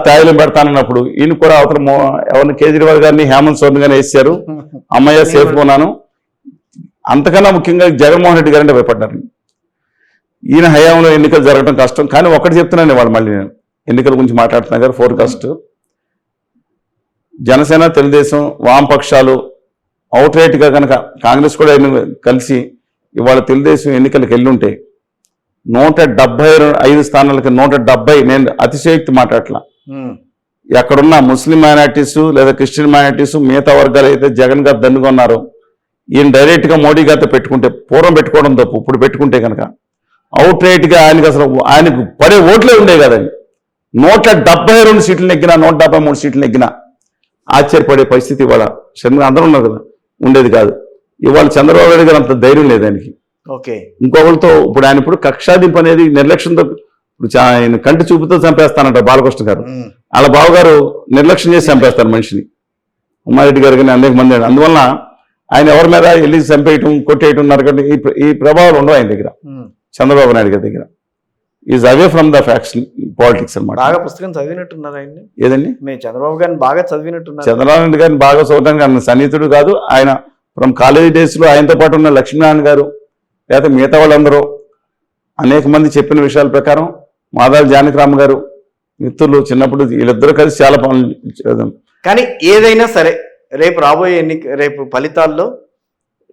S2: తాయిలం పెడతానన్నప్పుడు ఈయన కూడా అవతల ఎవరిని కేజ్రీవాల్ గారిని హేమంత్ సోరెన్ గారిని వేసారు. అమ్మయ్య సేఫ్ కొన్నాను. అంతకన్నా ముఖ్యంగా జగన్మోహన్ రెడ్డి గారంటే భయపడ్డారు. ఈయన హయాంలో ఎన్నికలు జరగడం కష్టం. కానీ ఒకటి చెప్తున్నాను వాళ్ళు మళ్ళీ నేను ఎన్నికల గురించి మాట్లాడుతున్నా గారు ఫోర్కాస్ట్. జనసేన, తెలుగుదేశం, వామపక్షాలు అవుట్ రైట్గా కనుక కాంగ్రెస్ కూడా కలిసి ఇవాళ తెలుగుదేశం ఎన్నికలకు వెళ్ళుంటే 175 స్థానాలకి 170. నేను అతిశయోక్తి మాట్లాడట్లా. ఎక్కడున్న ముస్లిం మైనార్టీస్ లేదా క్రిస్టియన్ మైనార్టీస్ మిగతా వర్గాలు అయితే జగన్ గారు దండుకున్నారో ఈయన డైరెక్ట్గా మోడీ గారితో పెట్టుకుంటే, పూర్వం పెట్టుకోవడం తప్పు, ఇప్పుడు పెట్టుకుంటే కనుక అవుట్ రైట్గా ఆయనకు పడే ఓట్లే ఉండేవి కదండి. 172 సీట్లు నెగ్గినా, 173 సీట్లు నెగ్గినా ఆశ్చర్యపడే పరిస్థితి ఇవాళ అందరూ ఉన్నారు కదా, ఉండేది కాదు. ఇవాళ చంద్రబాబు నాయుడు గారు అంత ధైర్యం లేదు ఆయనకి. ఇంకొకరితో ఇప్పుడు ఆయన కక్షాదింపు అనేది నిర్లక్ష్యంతో ఇప్పుడు ఆయన కంటి చూపుతో చంపేస్తానంట బాలకృష్ణ గారు. వాళ్ళ బావగారు నిర్లక్ష్యం చేసి చంపేస్తారు మనిషిని. ఉమ్మారెడ్డి గారు కానీ అనేక మంది. అందువల్ల ఆయన ఎవరి మీద వెళ్ళి చంపేయటం, కొట్టేయటం నరకటం ఈ ప్రభావాలు ఉండవు ఆయన దగ్గర. చంద్రబాబు నాయుడు గారి దగ్గర is away from the faction politics అనమాట.
S1: బాగా పుస్తకం చదివినట్టున్నారు ఆయన్ని.
S2: ఏదండి?
S1: మేము చంద్రబాబు గారిని బాగా చదివినట్టున్నారు.
S2: చంద్రబాబు నాయుడు గారిని బాగా చదవడానికి ఆయన సన్నిహితుడు కాదు. ఆయన ఫ్రమ్ కాలేజీ డేస్లో ఆయనతో పాటు ఉన్న లక్ష్మీనారాయణ గారు లేదా మిగతా వాళ్ళందరూ అనేక మంది చెప్పిన విషయాల ప్రకారం మాదాల జానకిరామ్ గారు మిత్రులు చిన్నప్పుడు వీళ్ళిద్దరూ కలిసి చాలా పనులు.
S1: కానీ ఏదైనా సరే రేపు రాబోయే రేపు ఫలితాల్లో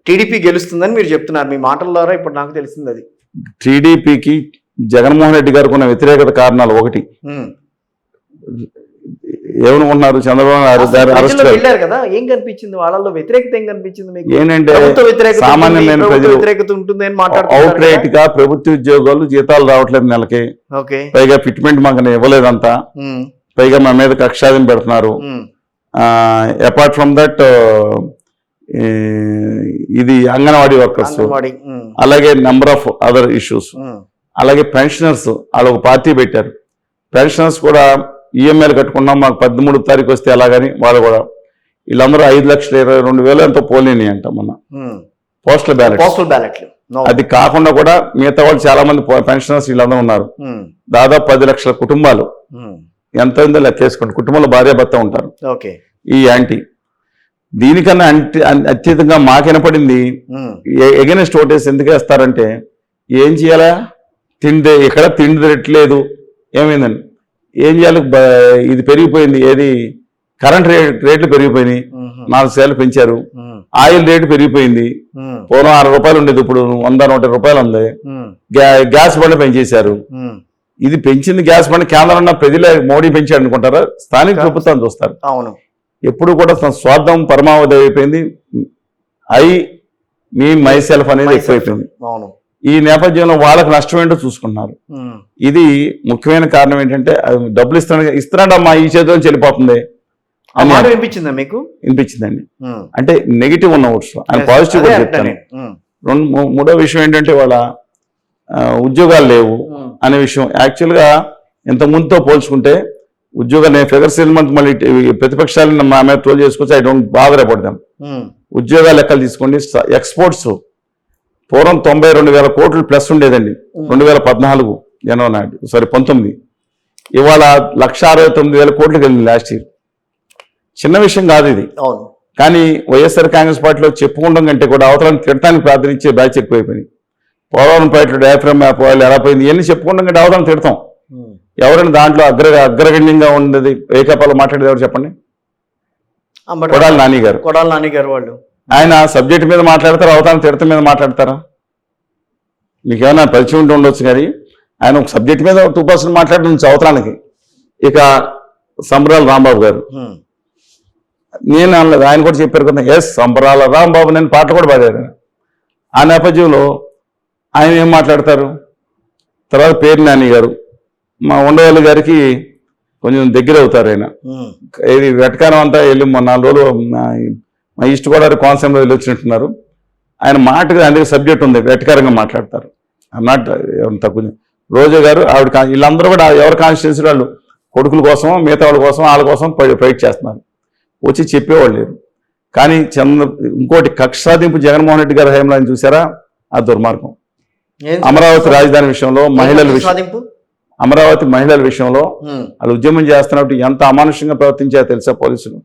S1: టీడీపీ గెలుస్తుందని మీరు చెప్తున్నారు. మీ మాటల ద్వారా ఇప్పుడు నాకు తెలిసింది అది.
S2: టీడీపీకి జగన్మోహన్ రెడ్డి గారికి ఉన్న వ్యతిరేకత కారణాలు ఒకటి, ఏమనుకుంటున్నారు చంద్రబాబు
S1: అసలు
S2: అరెస్ట్
S1: ప్రజల్లో వెళ్ళారు కదా, ఏం కనిపించింది వాళ్ళలో? వ్యతిరేకత ఏం కనిపించింది మీకు?
S2: ఏంటంటే
S1: ప్రభుత్వ వ్యతిరేకత ఉంటుంది,
S2: సామాన్యమైన
S1: ప్రభుత్వ
S2: ప్రజలు
S1: వ్యతిరేకత ఉంటుంది అని
S2: అవుట్
S1: మాట్లాడుతున్నారు
S2: రైట్ గా ప్రభుత్వ ఉద్యోగాలు జీతాలు రావట్లేదు నెలకి,
S1: ఓకే.
S2: పైగా ఫిట్మెంట్ మాకు ఇవ్వలేదంతా, పైగా మా మీద కక్షాదం పెడుతున్నారు. అపార్ట్ ఫ్రమ్ దట్ ఇది అంగన్వాడీ వర్కర్స్, అలాగే నెంబర్ ఆఫ్ అదర్ ఇష్యూస్, అలాగే పెన్షనర్స్ వాళ్ళు ఒక పార్టీ పెట్టారు. పెన్షనర్స్ కూడా ఈఎంఐలు కట్టుకున్నాం మాకు 13వ తారీఖు వస్తే ఎలాగని వాళ్ళు కూడా వీళ్ళందరూ 5,22,000 ఎంతో పోలేని అంట మొన్న పోస్టల్ బ్యాలెట్. అది కాకుండా కూడా మిగతా వాళ్ళు చాలా మంది పెన్షనర్స్ వీళ్ళందరూ ఉన్నారు. దాదాపు 10 లక్షల కుటుంబాలు, ఎంత ఉందో లెక్కేసుకోండి, కుటుంబంలో భార్యాభర్త ఉంటారు ఈ యాంటీ. దీనికన్నా అత్యధికంగా మాకు వినపడింది ఎగెనెస్ట్ ఓటేసి ఎందుకు వేస్తారంటే ఏం చేయాలా, తిండి ఇక్కడ తిండి తిరగట్లేదు, ఏమైందండి ఏం చేయాలి, ఇది పెరిగిపోయింది, ఏది కరెంట్ రేట్లు పెరిగిపోయినాయి, 4 సార్లు పెంచారు. ఆయిల్ రేటు పెరిగిపోయింది, పూర్వం 60 రూపాయలు ఉండేది ఇప్పుడు 100-120 రూపాయలు ఉంది. గ్యాస్ బండ పెంచేశారు. ఇది పెంచింది గ్యాస్ బండ కేంద్రం ఉన్న ప్రజలే మోడీ పెంచాడు అనుకుంటారా? స్థానిక ప్రభుత్వాన్ని చూస్తారు.
S1: అవును,
S2: ఎప్పుడు కూడా స్వార్థం పరమావధి అయిపోయింది. మీ మైసెల్ఫ్ అనేది ఎక్కువైపోయింది. ఈ నేపథ్యంలో వాళ్ళకి నష్టం ఏంటో చూసుకున్నారు. ఇది ముఖ్యమైన కారణం ఏంటంటే డబ్బులు ఇస్తున్నాడమ్మా ఈ చేతిలో చెల్లిపోతుంది
S1: వినిపించిందా మీకు?
S2: వినిపించిందండి. అంటే నెగిటివ్ ఉన్న ఓట్స్, ఆయన పాజిటివ్ కూడా చెప్తాను. మూడో విషయం ఏంటంటే వాళ్ళ ఉద్యోగాలు లేవు అనే విషయం. యాక్చువల్గా ఇంత ముందుతో పోల్చుకుంటే ఉద్యోగాలు నేను ఫిగర్స్ మళ్ళీ ప్రతిపక్షాలను మా మీద ట్రోల్ చేసుకోవచ్చు. I don't bother about them. ఉద్యోగాలు లెక్కలు తీసుకోండి. ఎక్స్పోర్ట్స్ పూర్వం 92,000 కోట్లు ప్లస్ ఉండేదండి 2014 జనవరి నాటి, 19. ఇవాళ 169,000 కోట్లకి వెళ్ళింది లాస్ట్ ఇయర్. చిన్న విషయం కాదు ఇది. కానీ వైఎస్ఆర్ కాంగ్రెస్ పార్టీలో చెప్పుకోవడం కంటే కూడా అవతలను తిడటానికి ప్రార్థనిచ్చే బ్యాచ్ ఎక్కువైపోయింది. పోలవరం పార్టీలో డయాఫ్రమ్ మ్యాప్ వాళ్ళు ఎలా పోయింది ఇవన్నీ చెప్పుకోవడం కంటే అవతలను తిడతాం. ఎవరైనా దాంట్లో అగ్రగణ్యంగా ఉండేది వైకాపాలో మాట్లాడేది ఎవరు చెప్పండి? కొడాలి నాని గారు. వాళ్ళు ఆయన సబ్జెక్ట్ మీద మాట్లాడతారు, అవతల తిడత మీద మాట్లాడతారా? మీకు ఏమైనా పరిచయం ఉంటూ ఉండొచ్చు కానీ ఆయన ఒక సబ్జెక్ట్ మీద 2% మాట్లాడడం అవతరానికి. ఇక సంబరాల రాంబాబు గారు, నేను అనలేదు, ఆయన కూడా చెప్పారు కదా, ఎస్ సంబరాల రాంబాబు నేను పాటలు కూడా పాడారు. ఆ నేపథ్యంలో ఆయన ఏం మాట్లాడతారు? తర్వాత పేరు నాని గారు, మా ఉండవల్లి గారికి కొంచెం దగ్గర అవుతారు. ఆయన ఇది వెటకారం అంతా వెళ్ళి 4 రోజులు మా ఈస్ట్ గోదావరి కోనసీమలో వెళ్ళి వచ్చినట్టున్నారు. ఆయన మాటగా అందుకే సబ్జెక్ట్ ఉంది, వెటకారంగా మాట్లాడతారు. నాట్ తక్కువ. రోజా గారు ఆవిడ వీళ్ళందరూ కూడా ఎవరి కాన్స్టిట్యున్సీ వాళ్ళు కొడుకుల కోసం మిగతా వాళ్ళ కోసం వాళ్ళ కోసం ఫైట్ చేస్తున్నారు. వచ్చి చెప్పేవాళ్ళు లేరు. కానీ ఇంకోటి కక్ష సాధింపు జగన్మోహన్ రెడ్డి గారి హయాంలో చూసారా ఆ దుర్మార్గం. అమరావతి రాజధాని విషయంలో అమరావతి మహిళల విషయంలో వాళ్ళు ఉద్యమం చేస్తున్నప్పుడు ఎంత అమానుషంగా ప్రవర్తించారో తెలుసా పోలీసులు?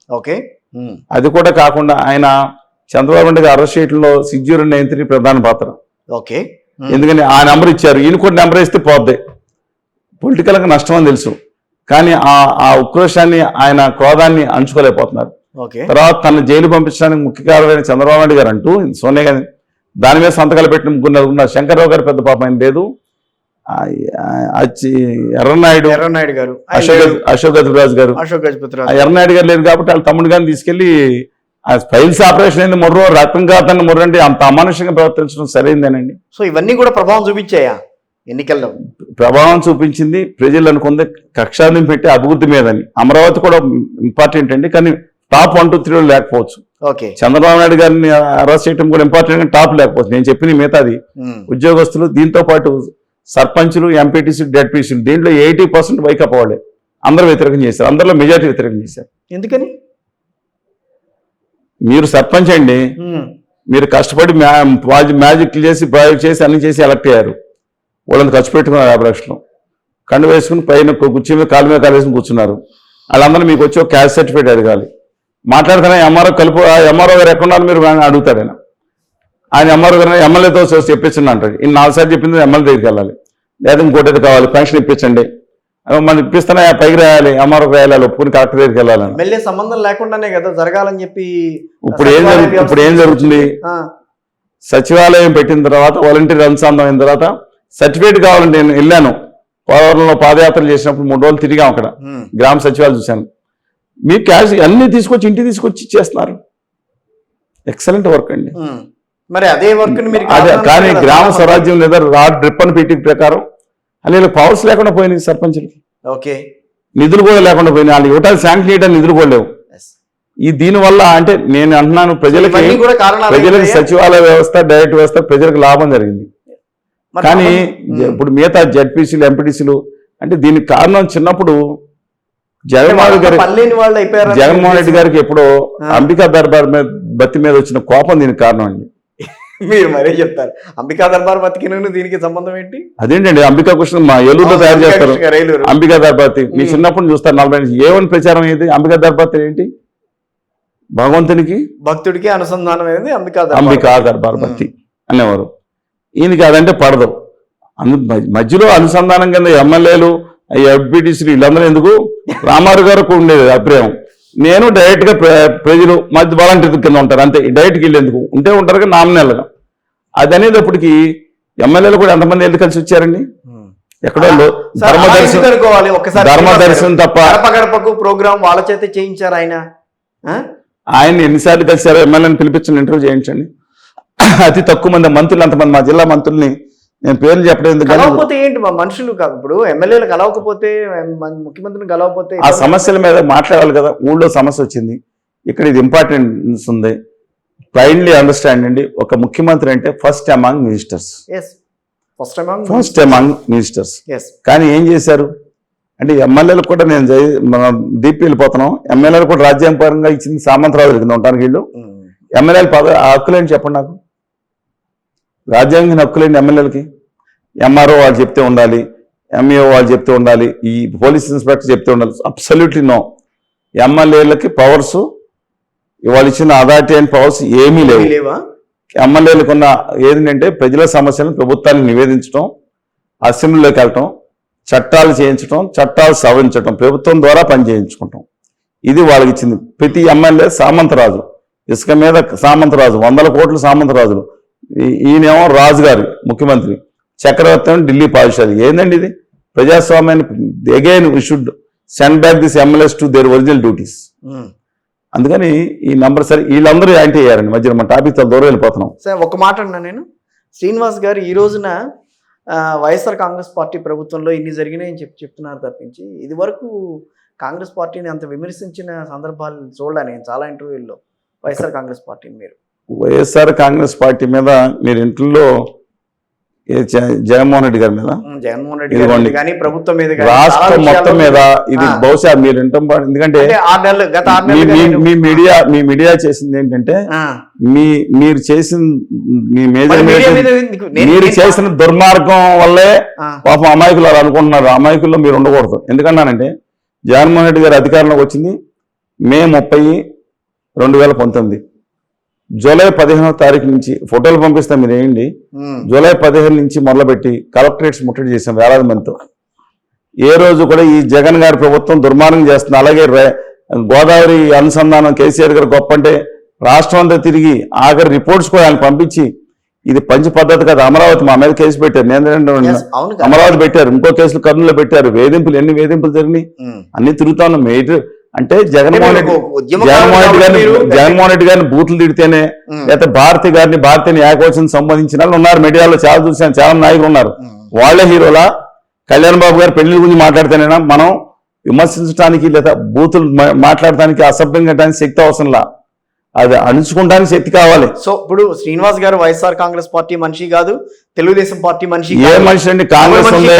S2: అది కూడా కాకుండా ఆయన చంద్రబాబు నాయుడు గారి అరెస్ట్ చేయడంలో 6093 ప్రధాన పాత్ర. ఎందుకని ఆ నెంబర్ ఇచ్చారు, ఈయన కూడా నెంబర్ ఇస్తే పోద్ది, పొలిటికల్గా నష్టం అని తెలుసు. కానీ ఆ ఉక్రోషాన్ని ఆయన క్రోధాన్ని అంచుకోలేకపోతున్నారు. తర్వాత తన జైలు పంపించడానికి ముఖ్య కారణమైన చంద్రబాబు నాయుడు గారు అంటూ సోనియా గాంధీ దాని మీద సంతకాలు పెట్టిన ముగ్గురు, శంకర్రావు గారు పెద్ద పాపం ఆయన లేదు, ఎర్రనాయుడు గారు, అశోక్ గజపతిరాజు గారు, ఎర్రనాయుడు గారు లేదు కాబట్టి వాళ్ళ తమ్ముడు గారిని తీసుకెళ్లి ఫైల్స్ ఆపరేషన్ అయింది. మొర్రో రక్తం కాదని మొర్ర అంటే అంత అమానుషంగా ప్రవర్తించడం సరైందేనండి.
S1: సో ఇవన్నీ కూడా ప్రభావం చూపించాయా ఎన్నికల్లో?
S2: ప్రభావం చూపించింది. ప్రజలు అనుకుంది కక్షాదింపు పెట్టి అభివృద్ధి మీదని. అమరావతి కూడా ఇంపార్టెంట్ అండి, కానీ టాప్ 1, 2, 3 లేకపోవచ్చు. చంద్రబాబు నాయుడు గారిని అరెస్ట్ చేయడం కూడా ఇంపార్టెంట్, కానీ టాప్ లేకపోవచ్చు. నేను చెప్పిన మిగతాది ఉద్యోగస్తులు, దీంతో పాటు సర్పంచులు, ఎంపీటీసీ, డెడ్పీసీలు, దీంట్లో 80% వైకాపా వాళ్ళే. అందరూ వ్యతిరేకం చేశారు, అందరిలో మెజారిటీ వ్యతిరేకం చేశారు.
S1: ఎందుకని?
S2: మీరు సర్పంచ్ అండి, మీరు కష్టపడి మ్యాజిక్లు చేసి ప్రాజెక్ట్ చేసి అన్ని చేసి ఎలక్ట్ అయ్యారు. వాళ్ళని ఖర్చు పెట్టుకున్నారు 50 లక్షలు, కండు వేసుకుని పైన కుర్చీ మీద కాలు మీద కాలు వేసుకుని కూర్చున్నారు. వాళ్ళందరూ మీకు వచ్చి ఒక క్యాస్ట్ సర్టిఫికేట్ అడగాలి. మాట్లాడుతున్నా ఎంఆర్ఓ ఎంఆర్ఓ గారు ఎక్కడ ఉన్నారు మీరు అడుగుతాడు. ఆయన ఎంఆర్ఓ గారు ఎమ్మెల్యేతో చెప్పించండి అంటాడు. ఇన్ని 4 సార్లు చెప్పింది ఎమ్మెల్యే దగ్గరికి వెళ్ళాలి, లేదా ఇంకోటి కావాలి, పెన్షన్ ఇప్పించండి, మనం ఇప్పిస్తున్నా పైకి రాయాలి, ఎంఆర్ఓ రాయాలి, ఒప్పుకుని కలెక్టర్ దగ్గరికి వెళ్ళాలని.
S1: ఎమ్మెల్యే సంబంధం లేకుండానే కదా జరగాలని చెప్పి. ఇప్పుడు
S2: ఏం జరుగుతుంది? సచివాలయం పెట్టిన తర్వాత వాలంటీర్ అనుసంధానం అయిన తర్వాత సర్టిఫికేట్ కావాలంటే నేను వెళ్ళాను, పోలవరంలో పాదయాత్రలు చేసినప్పుడు 3 రోజులు తిరిగాం, అక్కడ గ్రామ సచివాలయం చూశాను. మీ క్యాష్ అన్ని తీసుకొచ్చి ఇంటికి తీసుకొచ్చి ఇచ్చేస్తున్నారు. ఎక్సలెంట్ వర్క్ అండి.
S1: మరి అదే వర్క్ మీరు
S2: అదే కానీ గ్రామ స్వరాజ్యం లేదా రిప్పన్ పీటింగ్ ప్రకారం అలాగే పవర్స్ లేకుండా పోయినాయి సర్పంచులకి.
S1: ఓకే,
S2: నిధులు కూడా లేకుండా పోయినాయి. వాళ్ళు ఇవ్వటానికి శాంక్షన్ చేయడానికి నిధులు కూడా లేవు. ఈ దీనివల్ల అంటే నేను అంటున్నాను ప్రజలకి సచివాలయ వ్యవస్థ డైరెక్ట్ వ్యవస్థ ప్రజలకు లాభం జరిగింది. కానీ ఇప్పుడు మిగతా జడ్పీసీలు ఎంపీటీసీలు అంటే దీనికి కారణం చిన్నప్పుడు జగన్మోహన్ రెడ్డి గారికి ఎప్పుడో అంబికా దర్బార్ మీద బత్తి మీద వచ్చిన కోపం దీనికి కారణం అండి.
S1: మీరు మరే చెప్తారు అంబికా దర్బార్ బతికిన దీనికి సంబంధం ఏంటి?
S2: అదేంటండి అంబికా కృష్ణ మా ఏలూరులో తయారు చేస్తారు అంబికా దర్బాతి. మీ చిన్నప్పుడు చూస్తారు 40 ఏమని ప్రచారం అయ్యేది అంబికా దర్బాతి ఏంటి? భగవంతునికి భక్తుడికి అనుసంధానం అనేది అంబికా దర్బార్ బత్తి అనేవారు. ఈయనకి అదంటే పడదు. మధ్యలో అనుసంధానం కింద ఎమ్మెల్యేలు ఎంపీటీసీలు వీళ్ళందరూ ఎందుకు రామారావు గారికి ఉండేది అభిప్రాయం. నేను డైరెక్ట్ గా ప్రజలు మధ్య వాలంటీర్ కింద ఉంటారు అంతే. డైరెక్ట్కి వెళ్ళేందుకు ఉంటే ఉంటారు కానీ నామినల్గా అది అనేది అప్పటికి ఎమ్మెల్యేలు కూడా ఎంతమంది వెళ్ళి కలిసి వచ్చారండి? ఎక్కడో ధర్మదర్శనం తప్ప
S1: గడపకు ప్రోగ్రామ్ వాళ్ళ చేత చేయించారు.
S2: ఆయన ఎన్నిసార్లు కలిసారో ఎమ్మెల్యేని పిలిపించండి, ఇంటర్వ్యూ చేయించండి. అతి తక్కువ మంది మంత్రులు అంతమంది మా జిల్లా మంత్రుల్ని నేను పేర్లు చెప్పడం
S1: కలవకపోతే ఏంటి మా మనుషులు ఇప్పుడు ఎమ్మెల్యేలు కలవకపోతే ముఖ్యమంత్రిని కలవకపోతే
S2: ఆ సమస్యల మీద మాట్లాడాలి కదా. ఊళ్ళో సమస్య వచ్చింది, ఇక్కడ ఇది ఇంపార్టెన్స్ ఉంది. ప్లైన్లీ అండర్స్టాండ్ అండి. ఒక ముఖ్యమంత్రి అంటే ఫస్ట్ అమాంగ్ మినిస్టర్స్. కానీ ఏం చేశారు అంటే ఎమ్మెల్యేలు కూడా మనం దీపి వెళ్ళిపోతున్నాం. ఎమ్మెల్యేలు కూడా రాజ్యాంగపరంగా ఇచ్చింది సామంతరాజు కింద ఉండడానికి వీళ్ళు. ఎమ్మెల్యేలు హక్కులేంటి చెప్పండి నాకు? రాజ్యాంగ హక్కులేండి ఎమ్మెల్యేలకి? ఎంఆర్ఓ వాళ్ళు చెప్తే ఉండాలి, ఎంఈఓ వాళ్ళు చెప్తే ఉండాలి, ఈ పోలీస్ ఇన్స్పెక్టర్ చెప్తే ఉండాలి. Absolutely no. ఎమ్మెల్యేలకి పవర్స్ ఇవాళ ఇచ్చిన అథారిటీ అండ్ పవర్స్ ఏమీ లేవు. ఎమ్మెల్యేలకు ఉన్న ఏంటంటే ప్రజల సమస్యలను ప్రభుత్వానికి నివేదించడం, అసెంబ్లీలోకి వెళ్ళటం, చట్టాలు చేయించడం, చట్టాలు సవరించడం, ప్రభుత్వం ద్వారా పని చేయించుకుంటాం. ఇది వాళ్ళకి ఇచ్చింది. ప్రతి ఎమ్మెల్యే సామంతరాజు, ఇసుక మీద సామంతరాజు, 100 కోట్ల సామంతరాజులు. ఈయనేమో రాజుగారి ముఖ్యమంత్రి, చక్రవర్తి ఢిల్లీ పాదుషాలు. ఏందండి ఇది? ప్రజాస్వామ్యాన్ని again we should send back this MLAs to their original duties. అందుకని ఈ నంబర్ సరే వీళ్ళందరూ యాంటీ అయ్యారండి. మధ్యలో మన టాపిక్ చాలా దూరం వెళ్ళిపోతున్నాం.
S1: సార్ ఒక మాట అన్నా నేను, శ్రీనివాస్ గారు ఈ రోజున వైఎస్ఆర్ కాంగ్రెస్ పార్టీ ప్రభుత్వంలో ఇన్ని జరిగినాయని చెప్తున్నారు తప్పించి ఇది వరకు కాంగ్రెస్ పార్టీని అంత విమర్శించిన సందర్భాలు చూడలే నేను చాలా ఇంటర్వ్యూల్లో. వైఎస్ఆర్ కాంగ్రెస్ పార్టీని మీరు
S2: వైఎస్ఆర్ కాంగ్రెస్ పార్టీ మీద మీరు ఇంట్లో జగన్మోహన్ రెడ్డి గారి మీద,
S1: ప్రభుత్వం మీద,
S2: రాష్ట్రం మొత్తం మీద ఇది బహుశా మీరు వింటాం. ఎందుకంటే మీ మీడియా చేసింది ఏంటంటే మీరు చేసిన మీరు చేసిన దుర్మార్గం వల్లే పాపం అమాయకులు అలా అనుకుంటున్నారు. అమాయకుల్లో మీరు ఉండకూడదు. ఎందుకన్నానంటే జగన్మోహన్ రెడ్డి గారి అధికారంలోకి వచ్చింది మే 30, 2019. జూలై 15వ తారీఖు నుంచి ఫోటోలు పంపిస్తాం మీరు వేయండి. జూలై 15 నుంచి మొదలుపెట్టి కలెక్టరేట్స్ ముట్టడి చేసాం వేలాది మందితో. ఏ రోజు కూడా ఈ జగన్ గారి ప్రభుత్వం దుర్మార్గం చేస్తుంది. అలాగే గోదావరి అనుసంధానం కేసీఆర్ గారు గొప్ప అంటే రాష్ట్రం అంతా తిరిగి ఆఖరి రిపోర్ట్స్ కూడా ఆయన పంపించి ఇది పంచ పద్ధతి కదా, అమరావతి మా మీద కేసు పెట్టారు, అమరావతి పెట్టారు, ఇంకో కేసులు కర్నూలులో పెట్టారు, వేధింపులు ఎన్ని వేధింపులు జరిగినాయి అన్ని తిరుగుతా ఉన్నాం. అంటే జగన్మోహన్ రెడ్డి గారిని బూతులు తిడితేనే, లేకపోతే భారతీయ ఏకవచనం సంబంధించిన వాళ్ళు ఉన్నారు మీడియాలో, చాలా చూసాను, చాలా నాయకులు ఉన్నారు. వాళ్లే హీరోలా? కళ్యాణ్ బాబు గారు పెళ్లి గురించి మాట్లాడితేనేనా మనం విమర్శించడానికి లేదా బూతులు మాట్లాడటానికి అసభ్యంగా శక్తి అవసరంలా, అది అణుచుకుంటానికి శక్తి కావాలి.
S1: సో ఇప్పుడు శ్రీనివాస్ గారు వైఎస్ఆర్ కాంగ్రెస్ పార్టీ మనిషి కాదు, తెలుగుదేశం పార్టీ మనిషి.
S2: ఏ మనిషి అండి? కాంగ్రెస్ ఉంది,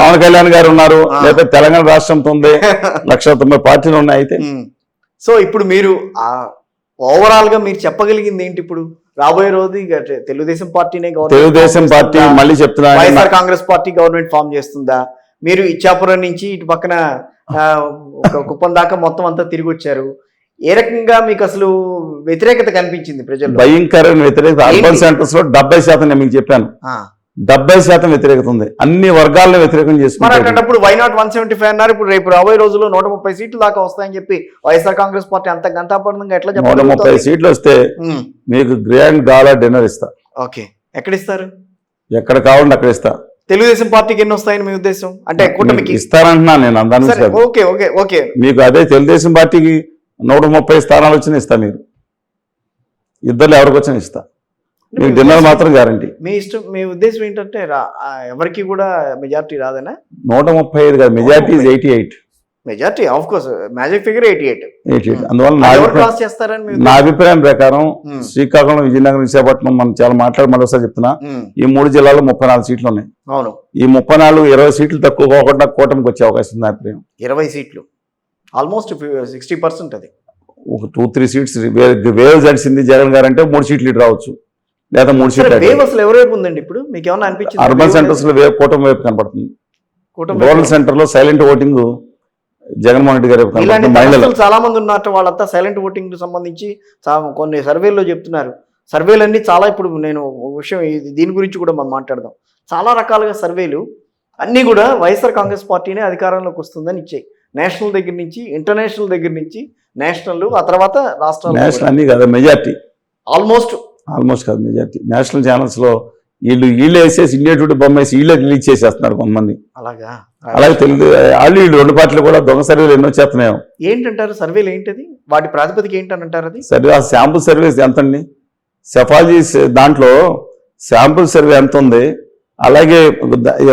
S2: పవన్ కళ్యాణ్ గారు ఉన్నారు, లేదా తెలంగాణ రాష్ట్రంతో ఉంది, 190 పార్టీలు ఉన్నాయి. అయితే
S1: సో ఇప్పుడు మీరు ఓవరాల్ గా మీరు చెప్పగలిగింది ఏంటి? ఇప్పుడు రాబోయే రోజు తెలుగుదేశం పార్టీనే
S2: తెలుగుదేశం పార్టీ మళ్ళీ చెప్తున్నా,
S1: YSR Congress party government form చేస్తుందా? మీరు ఇచ్చాపురం నుంచి ఇటు పక్కన కుప్పం దాకా మొత్తం అంతా తిరిగి వచ్చారు. ఏ రకంగా మీకు అసలు వ్యతిరేకత కనిపించింది ప్రజలు?
S2: భయంకరమైన వ్యతిరేకత. అర్బన్ సెంటర్స్ లో 70% నేను మీకు చెప్పాను, 70% వ్యతిరేకత ఉంది. అన్ని వర్గాలను వ్యతిరేకం చేసుకుంటారు.
S1: అన్నప్పుడు వై నాట్ 175 అన్నారు. ఇప్పుడు రేపు రాబోయే రోజుల్లో 130 సీట్లు దాకా వస్తాయని చెప్పి వైఎస్ఆర్ కాంగ్రెస్ పార్టీ అంత గంటాపరంగా ఎట్లా చెప్పారు?
S2: 130 సీట్లు వస్తే మీకు గ్రాండ్ గాలా డిన్నర్ ఇస్తా.
S1: ఓకే, ఎక్కడ ఇస్తారు?
S2: ఎక్కడ కావాలంటే అక్కడ ఇస్తా.
S1: తెలుగుదేశం పార్టీకి ఎన్ని వస్తాయని మీ ఉద్దేశం? అంటే కూటమికి
S2: ఇస్తారంటున్నా నేను దాని
S1: సరే,
S2: గురించి కాదు.
S1: ఓకే ఓకే ఓకే
S2: మీకు అదే తెలుగుదేశం పార్టీకి 130 స్థానాలు వచ్చినా ఇస్తా, మీరు ఇద్దరు ఎవరికి వచ్చినా ఇస్తా, మీకు డిన్నర్ మాత్రం గ్యారంటీ.
S1: మీ ఇష్టం, మీ ఉద్దేశం ఏంటంటే ఎవరికి కూడా మెజారిటీ రాదనా?
S2: 135 కాదు, majority 88.
S1: Majority of course magic figure 88.
S2: అందువల్ల
S1: ఎవరు క్రాస్ చేస్తారని మీ
S2: నా అభిప్రాయం ప్రకారం
S1: ఉమ్.
S2: శ్రీకాకుళం, విజయనగరం, విశాఖపట్నం మనం చాలా మళ్ళీ ఒకసారి చెప్తున్నా,
S1: ఉమ్,
S2: ఈ 3 జిల్లాల్లో 34 సీట్లు ఉన్నాయి.
S1: అవును,
S2: ఈ 34 20 సీట్లు తక్కువ కాకుండా కూటమికి వచ్చే అవకాశం ఉంది నా అభిప్రాయం.
S1: 20 సీట్లు ఆల్మోస్ట్ 60%. అది
S2: ఒక 2-3 సీట్స్ వేవ్ జడిసింది జగన్ గారు అంటే 3 సీట్లు ఇటు రావచ్చు, లేదా 3
S1: సరే,
S2: సీట్లు
S1: వేవ్ అసలు ఎవరి వైపు ఉందండి ఇప్పుడు? మీకు ఏమన్నా అనిపించింది?
S2: అర్బన్ సెంటర్స్ లో వేవ్ కూటమి వైపు కనపడుతుంది.
S1: కూటమి
S2: రూరల్ సెంటర్ లో సైలెంట్ ఓటింగ్ జగన్మోహన్ రెడ్డి గారు వైపు
S1: ఇలాంటి
S2: కనపడుతుంది. మహిళలు
S1: సమస్యలు చాలా మంది ఉన్నట్టు వాళ్ళంతా సైలెంట్ ఓటింగ్ సంబంధించి కొన్ని సర్వేల్లో చెప్తున్నారు. సర్వేలన్నీ చాలా, ఇప్పుడు నేను ఒక విషయం దీని గురించి కూడా మనం మాట్లాడదాం. చాలా రకాలుగా సర్వేలు అన్నీ కూడా వైఎస్ఆర్ కాంగ్రెస్ పార్టీనే అధికారంలోకి వస్తుందని ఇచ్చాయి. నేషనల్ దగ్గర నుంచి, ఇంటర్నేషనల్ దగ్గర నుంచి, నేషనల్, ఆ తర్వాత రాష్ట్రాలు
S2: నేషనల్ అన్ని కాదు, మెజార్టీ
S1: ఆల్మోస్ట్
S2: కాదు, మెజార్టీ. నేషనల్ ఛానల్స్ లో వీళ్ళు వేసేసి ఇండియా టుడే బొమ్మ వేసి వీళ్ళే రిలీజ్ చేసేస్తున్నారు కొంతమంది.
S1: అలాగా
S2: అలాగే తెలుగు వీళ్ళు 2 పార్టీలు కూడా దొంగ సర్వేలు ఎన్నో చేస్తున్నాయి.
S1: ఏంటంటారు సర్వేలు? ఏంటది? వాటి ప్రాతిపదిక ఏంటని అంటారు? అది
S2: సర్వే, ఆ శాంపుల్ సర్వీస్ ఎంత అండి? సెఫాలజీ దాంట్లో శాంపుల్ సర్వే ఎంత ఉంది? అలాగే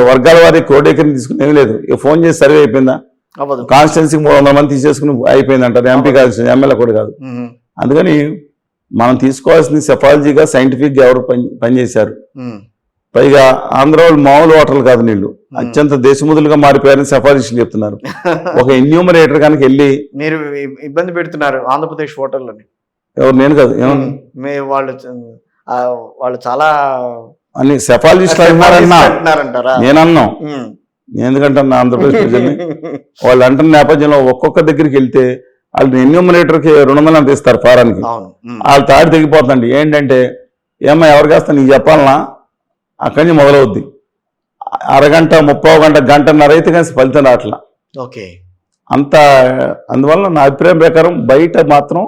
S2: వర్గాల వారి క్రోడీకరణ తీసుకుని ఏం లేదు, ఫోన్ చేసి సర్వే అయిపోయిందా?
S1: అవ్వదు.
S2: కాన్స్టిట్యున్సీకి 300 మంది తీసేసుకుని అయిపోయింది అంటారు. ఎంపీ కాన్స్టిట్యున్సీ, ఎమ్మెల్యే కూడా కాదు.
S1: ఉమ్,
S2: అందుకని మనం తీసుకోవాల్సింది సెఫాలజీగా, సైంటిఫిక్గా ఎవరు పనిచేశారు.
S1: ఉమ్,
S2: పైగా ఆంధ్ర వాళ్ళు మామూలు ఓటర్లు కాదు, నీళ్ళు అత్యంత దేశముదులుగా మారిపోయారని సెఫాలజిస్టులు చెప్తున్నారు. ఒక ఎన్యూమరేటర్ కనుక వెళ్ళి
S1: మీరు ఇబ్బంది పెడుతున్నారు ఆంధ్రప్రదేశ్ ఓటర్లని.
S2: ఎవరు? నేను కాదు,
S1: వాళ్ళు చాలా
S2: అని సెఫాలజిస్టులు అంటున్నారన్నా,
S1: అంటున్నారంటారా?
S2: నేను అన్నాం. ఎందుకంటే నా ఆంధ్రప్రదేశ్ ప్రజల్ని వాళ్ళు అంటున్న నేపథ్యంలో ఒక్కొక్క దగ్గరికి వెళ్తే వాళ్ళు ఎన్యూమరేటర్కి 200 అంత ఇస్తారు ఫారానికి.
S1: అవును.
S2: వాళ్ళు తాడి తెగిపోతుందండి. ఏంటంటే ఏమ్మా ఎవరికి వేస్తా నీకు చెప్పాలనా, అక్కడి నుంచి మొదలవుద్ది. అరగంట, 30 గంటన్నర అయితే కానీ ఫలితం రావట్లా.
S1: ఓకే.
S2: అందువల్ల నా అభిప్రాయం ప్రకారం బయట మాత్రం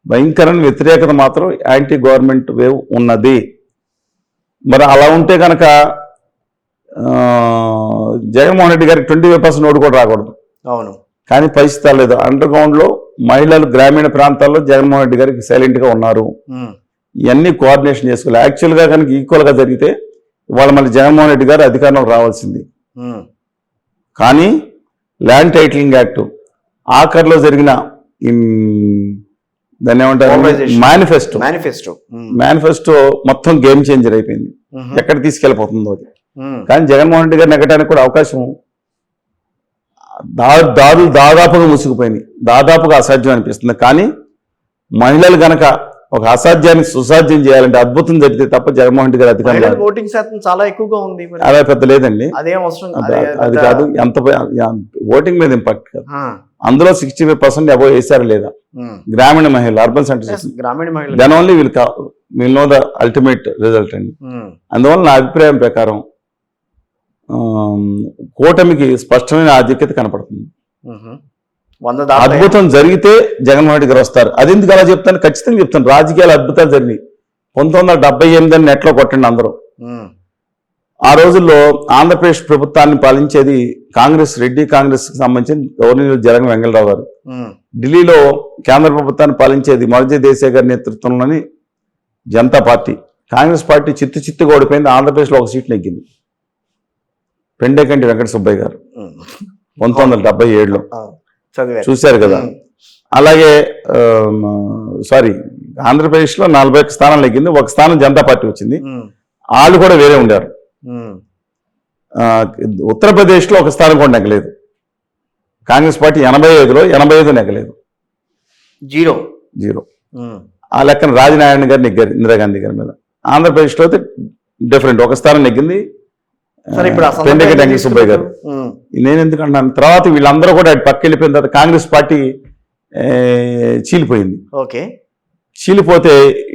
S2: భయంకరమైన వ్యతిరేకత మాత్రం యాంటీ గవర్నమెంట్ వేవ్ ఉన్నది. మరి అలా ఉంటే కనుక జగన్మోహన్ రెడ్డి గారికి 25% ఓటు కూడా రాకూడదు.
S1: అవును.
S2: కానీ పరిస్థితి లేదు. అండర్ గ్రౌండ్ లో మహిళలు గ్రామీణ ప్రాంతాల్లో జగన్మోహన్ రెడ్డి గారికి సైలెంట్ గా ఉన్నారు. ఇవన్నీ కోఆర్డినేషన్ చేసుకోవాలి. యాక్చువల్ గా కనుక ఈక్వల్ గా జరిగితే ఇవాళ మళ్ళీ జగన్మోహన్ రెడ్డి గారు అధికారంలోకి రావాల్సింది. కానీ ల్యాండ్ టైటిలింగ్ యాక్ట్ ఆఖరిలో జరిగిన దాన్ని ఏమంటారు, మేనిఫెస్టో మొత్తం గేమ్ చేంజర్ అయిపోయింది. ఎక్కడ తీసుకెళ్ళిపోతుందో అది. కానీ జగన్మోహన్ రెడ్డి గారు నెగ్గడానికి కూడా అవకాశం దాదాపుగా ముసుగుపోయింది. దాదాపుగా అసాధ్యం అనిపిస్తుంది. కానీ మహిళలు గనక ఒక అసాధ్యాన్ని సుసాధ్యం చేయాలంటే అద్భుతం జరిగితే తప్ప జగన్మోహన్ రెడ్డి గారు అధికారం
S1: ఓటింగ్ శాతం చాలా ఎక్కువగా ఉంది.
S2: అలా పెద్ద లేదండి,
S1: అదేం అవసరం
S2: అది కాదు. ఎంత ఓటింగ్ మీద ఇంపాక్ట్ కాదు. అందులో 65% అబోవ్ వేసారు లేదా గ్రామీణ మహిళలు, అర్బన్ సెంటర్స్,
S1: గ్రామీణ మహిళలు.
S2: Then only will know the ultimate result అండి. అందువల్ల నా అభిప్రాయం ప్రకారం కూటమికి స్పష్టమైన ఆధిక్యత కనపడుతుంది. అద్భుతం జరిగితే జగన్మోహన్ రెడ్డి గారు వస్తారు. అది ఎందుకు అలా చెప్తాను, ఖచ్చితంగా చెప్తాను. రాజకీయాలు అద్భుతాలు జరిగినాయి. 1978 నెట్లో కొట్టండి అందరూ. ఆ రోజుల్లో ఆంధ్రప్రదేశ్ ప్రభుత్వాన్ని పాలించేది కాంగ్రెస్, రెడ్డి కాంగ్రెస్ కి సంబంధించిన గవర్నర్ జలగం వెంగళరావు గారు. ఢిల్లీలో కేంద్ర ప్రభుత్వాన్ని పాలించేది మొరార్జీ దేశాయ్ గారి నేతృత్వంలోని జనతా పార్టీ. కాంగ్రెస్ పార్టీ చిత్తుగా ఓడిపోయింది. ఆంధ్రప్రదేశ్లో ఒక సీట్ నెగ్గింది, పెండేకంటి వెంకట సుబ్బయ్య గారు 1977లో. చూశారు కదా. అలాగే ఆంధ్రప్రదేశ్లో 41 స్థానాలు నెగ్గింది, 1 స్థానం జనతా పార్టీ వచ్చింది. వాళ్ళు కూడా వేరే ఉండారు. ఉత్తరప్రదేశ్లో 1 స్థానం కూడా నెగ్గలేదు. కాంగ్రెస్ పార్టీ 85లో 85 నెగ్గలేదు, 0. ఆ లెక్కన రాజనారాయణ గారు నెగ్గారు ఇందిరాగాంధీ గారి మీద. ఆంధ్రప్రదేశ్లో అయితే డిఫరెంట్, 1 స్థానం నెగ్గింది పెండేకంటి వెంకట సుబ్బయ్య గారు. నేను ఎందుకంటున్నాను, తర్వాత వీళ్ళందరూ కూడా పక్క వెళ్ళిపోయిన తర్వాత కాంగ్రెస్ పార్టీ చీలిపోయింది. చీలిపోతే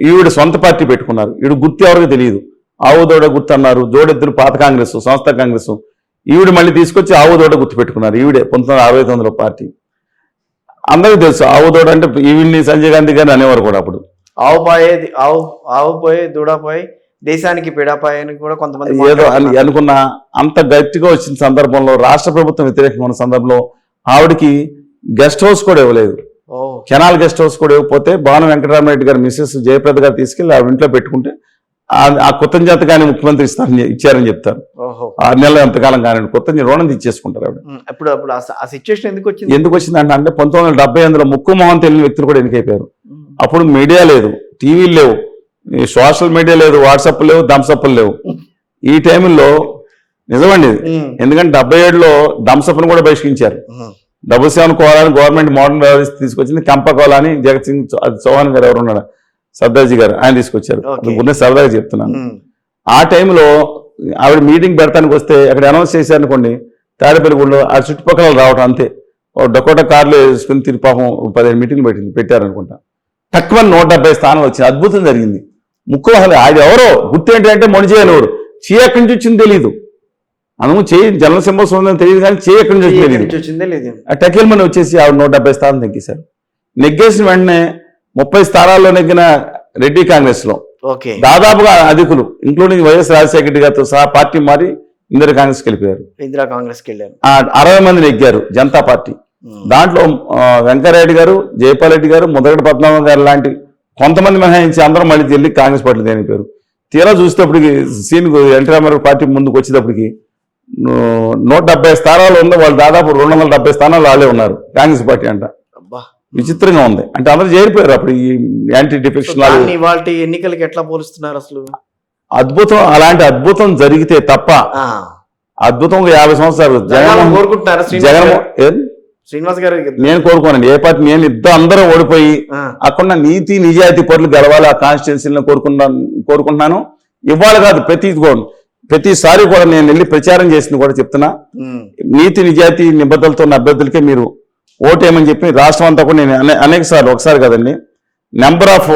S2: ఈవిడ సొంత పార్టీ పెట్టుకున్నారు. ఈవిడ గుర్తు ఎవరికి తెలియదు. ఆవుదోడ గుర్తు అన్నారు. జోడెద్దులు పాత కాంగ్రెస్, సంస్థ కాంగ్రెస్. ఈవిడ మళ్ళీ తీసుకొచ్చి ఆవుదోడ గుర్తు పెట్టుకున్నారు. ఈవిడే 1969లో పార్టీ. అందరికీ తెలుసు ఆవుదోడ అంటే ఈవిడ్ని సంజయ్ గాంధీ గారిని అనేవారు కూడా. అప్పుడు
S1: ఆవు పోయి దూడ పోయి దేశానికి పిడాపాయని కూడా కొంతమంది
S2: ఏదో అని
S1: మాట్లాడుతున్నారు.
S2: అనుకున్న అంత గట్టిగా వచ్చిన సందర్భంలో రాష్ట్ర ప్రభుత్వం వ్యతిరేకంగా ఉన్న సందర్భంలో ఆవిడకి గెస్ట్ హౌస్ కూడా ఇవ్వలేదు.
S1: ఓ
S2: కెనాల్ గెస్ట్ హౌస్ కూడా ఇవ్వకపోతే భాను వెంకటరామరెడ్డి గారు మిస్సెస్ జయప్రద గారు తీసుకెళ్లి ఆవిడ ఇంట్లో పెట్టుకుంటే ఆ కృతజ్ఞతగానే ముఖ్యమంత్రి ఇచ్చారని చెప్తారు.
S1: ఓహో
S2: 6 నెలలు ఎంతకాలం కానీ కృతజ్ఞత రుణం తీసేసుకుంటారు ఆవిడ.
S1: అప్పుడు అప్పుడు ఆ సిచ్యువేషన్ ఎందుకు వచ్చింది?
S2: ఎందుకు వచ్చిందంటే 1978లో ముక్కు మొహం తెలియని వ్యక్తులు కూడా ఎన్నికైపోయారు. అప్పుడు మీడియా లేదు, టీవీలు లేవు, ఈ సోషల్ మీడియా లేదు, వాట్సాప్ లేవు, థమ్సప్లు లేవు. ఈ టైంలో నిజమండి ఇది. ఎందుకంటే 77లో థమ్సప్ను కూడా బహిష్కరించారు. డబుల్ 7 కోలాని గవర్నమెంట్ మోడర్న్ వ్యవస్థ తీసుకొచ్చింది. కంప కోలాని జగత్ సింగ్ చౌహాన్ గారు ఎవరు ఉన్నాడు, సర్దార్జీ గారు, ఆయన తీసుకొచ్చారు. ఉన్న సరదాగా చెప్తున్నాను. ఆ టైంలో ఆవిడ మీటింగ్ పెడతానికి వస్తే అక్కడ అనౌన్స్ చేశారనుకోండి, తాడేపల్లిగూడలో ఆ చుట్టుపక్కల రావటం అంతే. డొకోటా కార్లు వేసుకుని తిరిగి పాపం 15 మీటింగ్లు పెట్టారనుకుంటా. తక్కువ 170 స్థానాలు వచ్చింది. అద్భుతం జరిగింది. ముక్కు అసలు అది ఎవరో గుర్తు ఏంటంటే మొండిచేయనెవరు, చేయి ఎక్కడి నుంచి వచ్చింది తెలియదు. అందుకు చేయి జనరల్ సింబల్స్ ఉందని తెలియదు, కానీ చేయి ఎక్కడి నుంచి తెలియదు. ఆ టెకిల్మని వచ్చేసి ఆవిడ 170 స్థానాలు నెగ్గేశారు. నెగ్గేసిన వెంటనే 30 స్థానాల్లో నెగ్గిన రెడ్డి కాంగ్రెస్ లో దాదాపుగా అధికులు ఇంక్లూడింగ్ వైఎస్ రాజశేఖర రెడ్డి గారితో సహా పార్టీ మారి ఇందిరా కాంగ్రెస్కి వెళ్ళిపోయారు. 60 మంది నెగ్గారు జనతా పార్టీ. దాంట్లో వెంకయ్యరెడ్డి గారు, జయపాల్ రెడ్డి గారు, ముదగడ పద్మనాభం గారు లాంటి కొంతమంది మినహాయించి అందరూ మళ్ళీ వెళ్ళి కాంగ్రెస్ పార్టీ దేనిపోయారు. తీరా చూసేటప్పటికి సీన్ ఎన్టీ రామారావు పార్టీ ముందుకు వచ్చేటప్పటికి 170 స్థానాలు ఉంది. వాళ్ళు దాదాపు 270 స్థానాలు వాళ్ళే ఉన్నారు కాంగ్రెస్ పార్టీ అంట. విచిత్రంగా ఉంది. అంటే అందరూ చేరిపోయారు అప్పుడు ఈ యాంటీ డిఫెక్షన్.
S1: ఎన్నికలకి ఎట్లా పోలుస్తున్నారు అసలు?
S2: అద్భుతం, అలాంటి అద్భుతం జరిగితే తప్ప అద్భుతం 50 సంవత్సరాలు జగన్మోహన్
S1: శ్రీనివాస్ గారు
S2: నేను కోరుకోనండి. ఏ పార్టీ నేను అందరూ ఓడిపోయి అక్కడ నీతి నిజాయితీ పరులు గెలవాలి ఆ కాన్స్టిట్యున్సీలో కోరుకుంటున్నాను. ఇవాళ కాదు, ప్రతిసారి కూడా నేను వెళ్ళి ప్రచారం చేసింది కూడా చెప్తున్నా. నీతి నిజాయితీ నిబద్ధతలతో ఉన్న అభ్యర్థులకే మీరు ఓటేయమని చెప్పి రాష్ట్రం అంతా కూడా నేను అనేక సార్లు, ఒకసారి కదండి, నెంబర్ ఆఫ్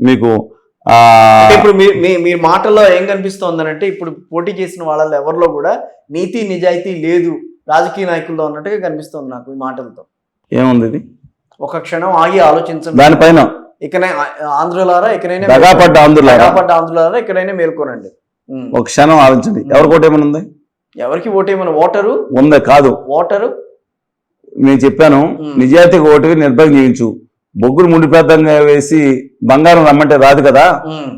S2: మీకు
S1: ఇప్పుడు మీ మాటల్లో ఏం కనిపిస్తోందనంటే ఇప్పుడు పోటీ చేసిన వాళ్ళలో ఎవరిలో కూడా నీతి నిజాయితీ లేదు రాజకీయ నాయకుల్లో ఉన్నట్టుగా కనిపిస్తుంది నాకు ఈ మాటలతో.
S2: ఏముంది ఇది?
S1: ఒక క్షణం ఆగి ఆలోచించండి
S2: దానిపైన.
S1: ఇకనే ఆంధ్రులారా, ఇకనైనా
S2: దగాపడ్డ
S1: ఆంధ్రులారా ఇకనైనా మేల్కోనండి.
S2: ఒక క్షణం ఆలోచించండి. ఎవరికి ఓటేమని ఉంది?
S1: ఎవరికి ఓటేమని ఓటరు
S2: ఉందా? కాదు,
S1: ఓటరు
S2: నేను చెప్పాను, నిజాయితీగా ఓటు నిర్భయం చేయించు. బొగ్గులు ముడిపెద్దంగా వేసి బంగారం రమ్మంటే రాదు కదా.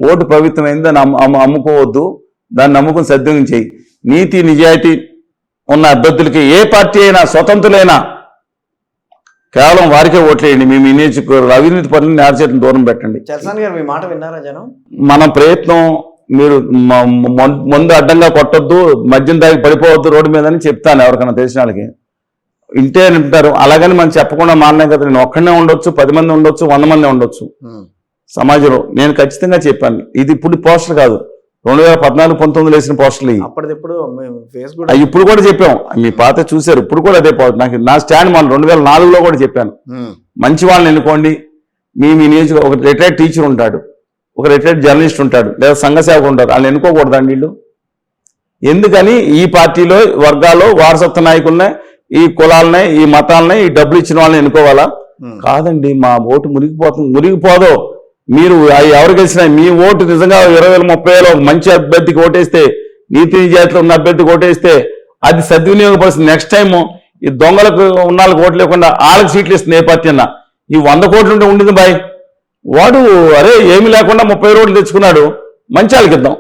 S2: ఓటు పవిత్రమైంది, దాన్ని అమ్ముకోవద్దు, దాన్ని నమ్ముకుని సద్వినియోగం చేయి. నీతి నిజాయితీ ఉన్న అభ్యర్థులకి ఏ పార్టీ అయినా, స్వతంత్రులైనా కేవలం వారికే ఓట్లేయండి. మేము నియోజకవర్గ అవినీతి పనులు నేర్చేయడం దూరం పెట్టండి.
S1: చల్సాని గారు మీ మాట విన్నారా జనం?
S2: మన ప్రయత్నం, మీరు ముందు అడ్డంగా కొట్టొద్దు, మద్యం తాగి పడిపోవద్దు రోడ్డు మీద అని చెప్తాను ఎవరికైనా తెలిసిన వాళ్ళకి. ఇంటే అంటారు. అలాగని మనం చెప్పకుండా మానే కదా. నేను ఒక్కడనే ఉండొచ్చు, 10 మంది ఉండొచ్చు, 100 మంది ఉండొచ్చు సమాజంలో. నేను ఖచ్చితంగా చెప్పాను. ఇది ఇప్పుడు పోస్టర్ కాదు, 2014-19 వేసిన పోస్టర్లు. ఇప్పుడు కూడా చెప్పాం, మీ పాత చూశారు. ఇప్పుడు కూడా అదే నాకు నా స్టాండ్ మనం 2004లో కూడా చెప్పాను. మంచి వాళ్ళని ఎన్నుకోండి. మీ నియోజక ఒక రిటైర్డ్ టీచర్ ఉంటాడు, ఒక రిటైర్డ్ జర్నలిస్ట్ ఉంటాడు, లేదా సంఘ సేవకులు ఉంటారు. వాళ్ళని ఎన్నుకోకూడదండి వీళ్ళు. ఎందుకని ఈ పార్టీలో వర్గాల్లో వారసత్వ నాయకులనే, ఈ కులాలనే, ఈ మతాలనే, ఈ డబ్బులు ఇచ్చిన వాళ్ళని ఎన్నుకోవాలా? కాదండి. మా ఓటు మురిగిపోదో. మీరు ఎవరు గెలిచినా మీ ఓటు నిజంగా 20,000 30,000 మంచి అభ్యర్థికి ఓటేస్తే, నీతి నిజాయితీలో ఉన్న అభ్యర్థికి ఓటేస్తే అది సద్వినియోగపరుస్తుంది. నెక్స్ట్ టైం ఈ దొంగలకు ఉన్న వాళ్ళకి ఓట్లు లేకుండా వాళ్ళకి సీట్లు ఇస్తుంది ఏ పార్టీ అన్నా. ఈ 100 కోట్లు ఉంటే ఉండింది బాయ్. వాడు అరే ఏమి లేకుండా 30 రోడ్లు తెచ్చుకున్నాడు, మంచి వాళ్ళకి ఇద్దాం.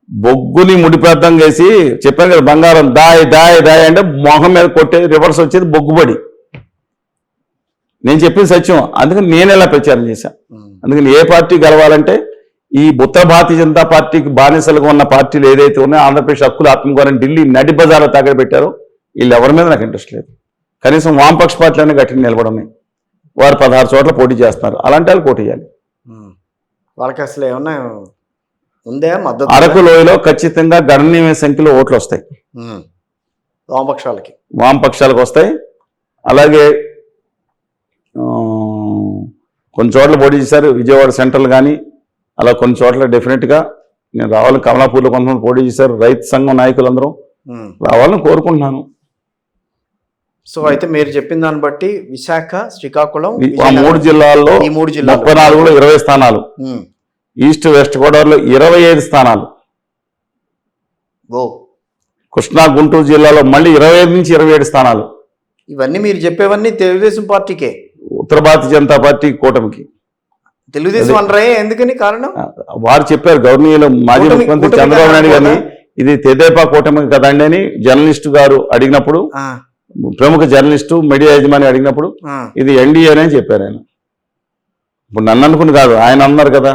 S2: బొగ్గుని ముడిపెద్దం వేసి చెప్పాను కదా, బంగారం దాయ్ దాయ్ దాయ్ అంటే మొహం మీద కొట్టే రివర్స్ వచ్చేది బొగ్గుబడి. నేను చెప్పింది సత్యం. అందుకని నేను ఎలా ప్రచారం చేశాను. అందుకని ఏ పార్టీ గెలవాలంటే ఈ ఉత్తర భారతీయ జనతా పార్టీకి బానిసలుగా ఉన్న పార్టీలు ఏదైతే ఉన్నాయో, ఆంధ్రప్రదేశ్ హక్కులు ఆత్మగౌరవం ఢిల్లీ నడి బజార్లో తాగడ పెట్టారో, వీళ్ళు ఎవరి మీద నాకు ఇంట్రెస్ట్ లేదు. కనీసం వామపక్ష పార్టీలోనే గట్టిగా నిలబడమే. వారు 16 చోట్ల పోటీ చేస్తున్నారు. అలాంటి వాళ్ళు పోటీ చేయాలి.
S1: వాళ్ళకి అసలు ఏమన్నా ఉందే మద్దతు?
S2: అరకు లోయలో ఖచ్చితంగా గణనీయమైన సంఖ్యలో ఓట్లు వస్తాయి వామపక్షాలకు వస్తాయి. అలాగే కొన్ని చోట్ల పోటీ చేశారు, విజయవాడ సెంట్రల్ కానీ అలా కొన్ని చోట్ల డెఫినెట్గా నేను రావాలని. కమలాపూర్లో కొంతమంది పోటీ చేశారు. రైతు సంఘం నాయకులందరూ రావాలని కోరుకుంటున్నాను.
S1: సో అయితే మీరు చెప్పిన దాన్ని బట్టి విశాఖ, శ్రీకాకుళం,
S2: ఆ 3 జిల్లాల్లో 34లో 20 స్థానాలు, ఈస్ట్ వెస్ట్ గోదావరిలో 25 స్థానాలు.
S1: ఓ,
S2: కృష్ణా గుంటూరు జిల్లాలో మళ్ళీ 25 నుంచి 27 స్థానాలు.
S1: ఇవన్నీ మీరు చెప్పేవన్నీ తెలుగుదేశం పార్టీకే,
S2: ఉత్తర భారతీయ జనతా పార్టీ కూటమికి.
S1: తెలుగుదేశం అనరే ఎందుకని కారణం?
S2: వారు చెప్పారు, గవర్నీయులు మాజీ ముఖ్యమంత్రి చంద్రబాబు నాయుడు గారిని ఇది తెదేపా కూటమికి కదండి అని జర్నలిస్టు గారు అడిగినప్పుడు, ప్రముఖ జర్నలిస్టు మీడియా యజమాని అడిగినప్పుడు ఇది ఎన్డీఏ అనే చెప్పారు ఆయన. ఇప్పుడు నన్ను అనుకుని కాదు, ఆయన అన్నారు కదా,